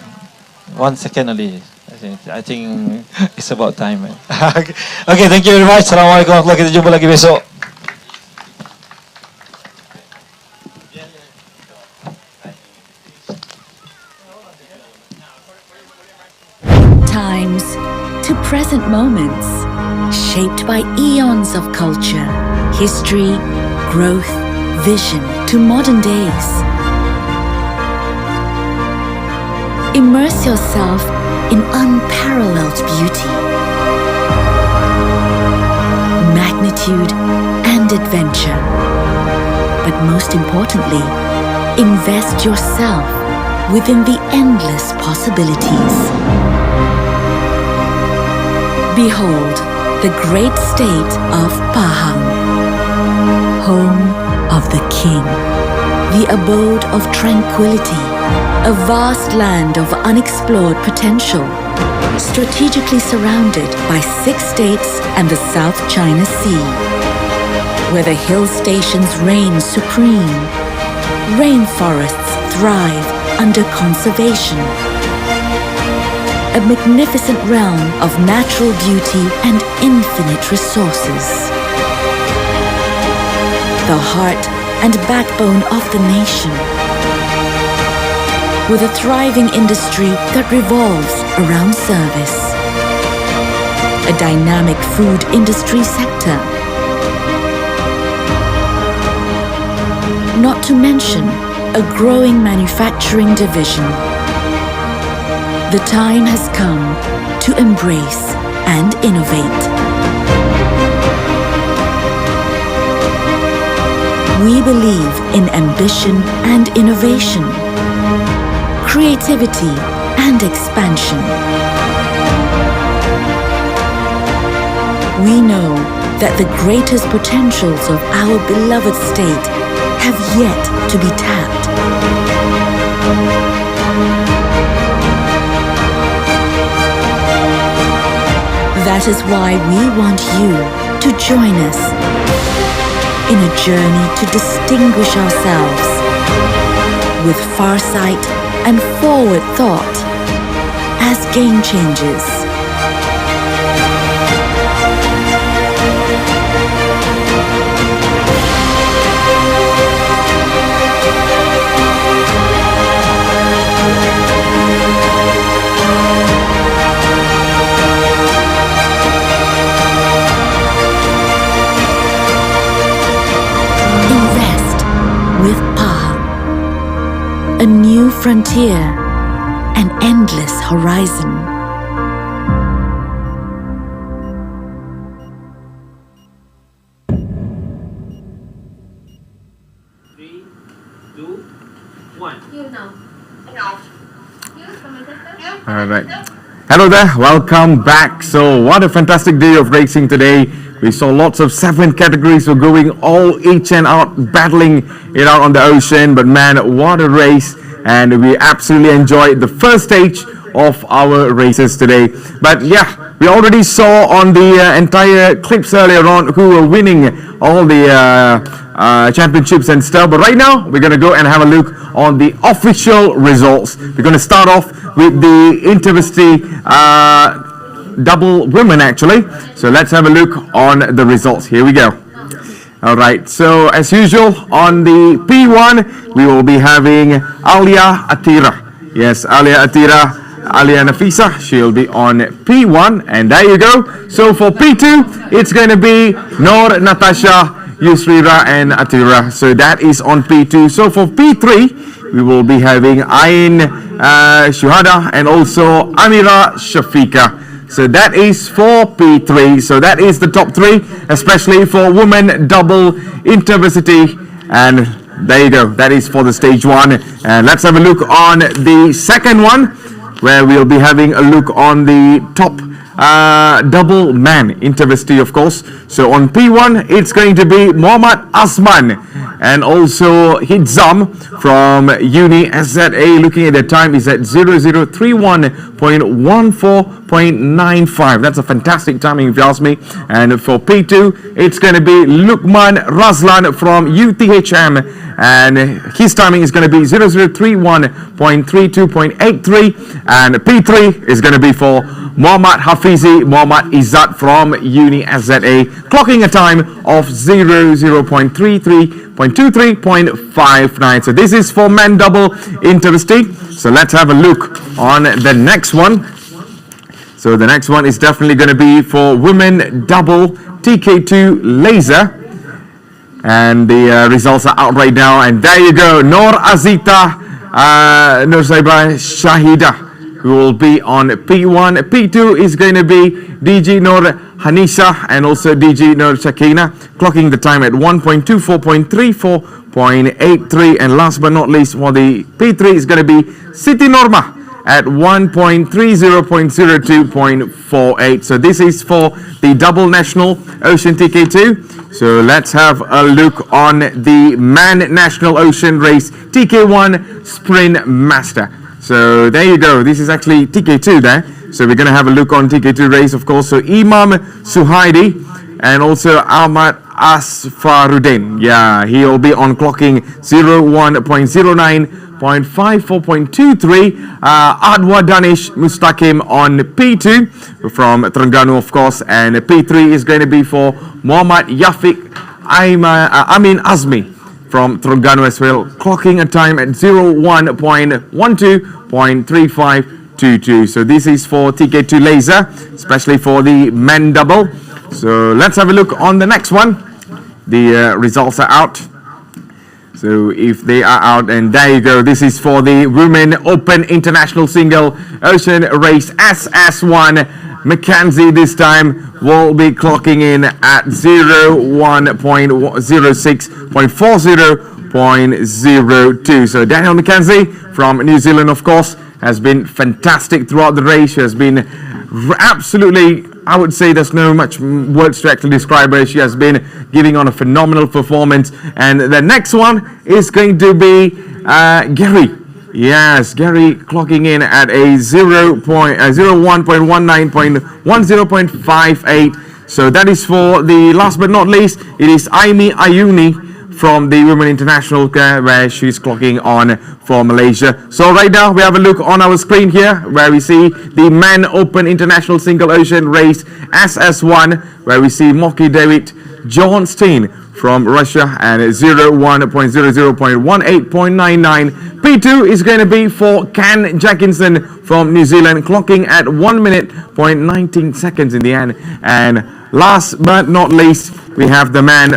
Speaker 4: 1 second only. I think it's about time. Okay, thank you very much. Assalamualaikum warahmatullahi wabarakatuh. Kita jumpa lagi besok.
Speaker 18: Times to present moments, shaped by eons of culture, history, growth, vision to modern days. Immerse yourself in unparalleled beauty, magnitude and adventure. But most importantly, invest yourself within the endless possibilities. Behold the great state of Pahang, home of the king, the abode of tranquility, a vast land of unexplored potential, strategically surrounded by 6 states and the South China Sea, where the hill stations reign supreme, rainforests thrive under conservation, a magnificent realm of natural beauty and infinite resources. The heart and backbone of the nation, with a thriving industry that revolves around service, a dynamic food industry sector, not to mention a growing manufacturing division. The time has come to embrace and innovate. We believe in ambition and innovation, creativity and expansion. We know that the greatest potentials of our beloved state have yet to be tapped. That is why we want you to join us in a journey to distinguish ourselves with farsight and forward thought as game changers. With Pahang, a new frontier, an endless horizon.
Speaker 3: All right. Hello there. Welcome back. So, what a fantastic day of racing today. We saw lots of 7 categories were going all each and out, battling it out on the ocean. But man, what a race. And we absolutely enjoyed the first stage of our races today. But yeah, we already saw on the entire clips earlier on who were winning all the championships and stuff. But right now, we're going to go and have a look on the official results. We're going to start off with the InterVarsity double women actually. So let's have a look on the results. Here we go. All right, so as usual on the P1 we will be having Alia Atira. Yes, Alia Atira, Alia Nafisa, she'll be on P1, and there you go. So for P2 it's going to be Noor, Natasha, Yusrira and Atira. So that is on P2. So for P3 we will be having Ain Shuhada and also Amira Shafika. So that is for P3. So that is the top 3, especially for women double InterVarsity. And there you go. That is for the stage 1. And let's have a look on the second one, where we'll be having a look on the top double man InterVarsity, of course. So on P1 it's going to be Muhammad Asman and also Hidzam from Uni SZA. Looking at the time is at 0031.14.95. That's a fantastic timing if you ask me. And for P2 it's going to be Lukman Razlan from UTHM, and his timing is going to be 0031.32.83. and P3 is going to be for Muhammad Hafizi Muhammad Izzat from Uni SZA, clocking a time of 00.33.23.59. So this is for men double InterVarsity. So let's have a look on the next one. So the next one is definitely going to be for women double TK2 laser. And the results are out right now. And there you go. Noor Azita, Noor Saibah Shahida, who will be on P1. P2 is going to be DG Noor Hanisha and also DG Noor Shakina, clocking the time at 1.24.34.83. And last but not least, for the P3 is going to be Siti Norma at 1.30.02.48. So this is for the double national Ocean TK2. So let's have a look on the man national Ocean race TK1 Sprint Master. So there you go. This is actually TK2 there. So we're going to have a look on TK2 race, of course. So Imam Suhaidi and also Ahmad Asfaruddin. Yeah, he'll be on clocking 01.09.54.23. Adwa Danish Mustaqim on P2 from Terengganu, of course. And P3 is going to be for Muhammad Yafiq Amin Azmi from Terengganu as well, clocking a time at 01.12.3522. So this is for TK2 laser, especially for the men double. So let's have a look on the next one. The results are out. So if they are out, and there you go. This is for the Women Open International Single Ocean Race SS1 Mackenzie this time will be clocking in at 01.06.40.02. So Daniel Mackenzie from New Zealand, of course, has been fantastic throughout the race. She has been absolutely, I would say there's no much words to actually describe her. She has been giving on a phenomenal performance. And the next one is going to be Gary. Yes, Gary clocking in at a 01.19.10.58. So that is for the last but not least. It is Aimi Ayuni from the Women International, where she's clocking on for Malaysia. So right now we have a look on our screen here where we see the Men Open International Single Ocean Race SS1, where we see Moki David Johnstein from Russia and 01.00.18.99. P2 is going to be for Ken Jackinson from New Zealand, clocking at 1 minute 19 seconds in the end. And last but not least, we have the man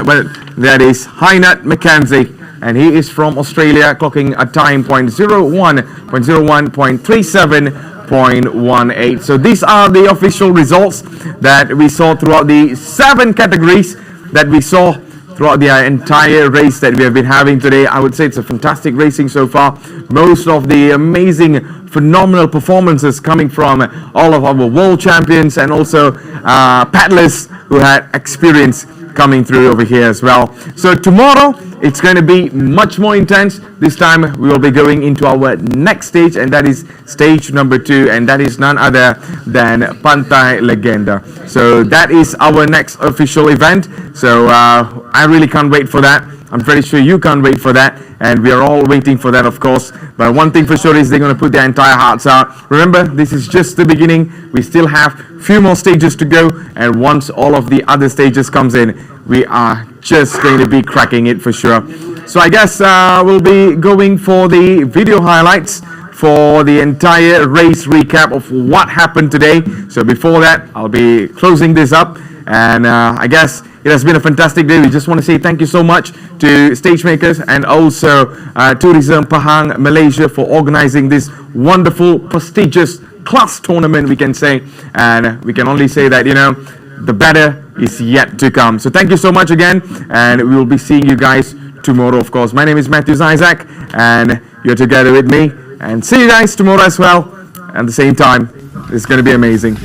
Speaker 3: that is Hynat Mackenzie, and he is from Australia, clocking a time .01.37.18. So these are the official results that we saw throughout the 7 categories that we saw throughout the entire race that we have been having today. I would say it's a fantastic racing so far. Most of the amazing, phenomenal performances coming from all of our world champions and also paddlers who had experience coming through over here as well. So tomorrow it's going to be much more intense. This time we will be going into our next stage, and that is stage number 2, and that is none other than Pantai Legenda. So that is our next official event. So I really can't wait for that. I'm pretty sure you can't wait for that, and we are all waiting for that, of course. But one thing for sure is they're going to put their entire hearts out. Remember, this is just the beginning. We still have few more stages to go, and once all of the other stages comes in, we are just going to be cracking it for sure. So I guess we'll be going for the video highlights for the entire race recap of what happened today. So before that, I'll be closing this up, and I guess it has been a fantastic day. We just want to say thank you so much to Stagemakers and also Tourism Pahang Malaysia for organizing this wonderful, prestigious class tournament, we can say. And we can only say that, you know, the better is yet to come. So thank you so much again, and we will be seeing you guys tomorrow, of course. My name is Matthew Isaac, and you're together with me. And see you guys tomorrow as well. At the same time, it's going to be amazing.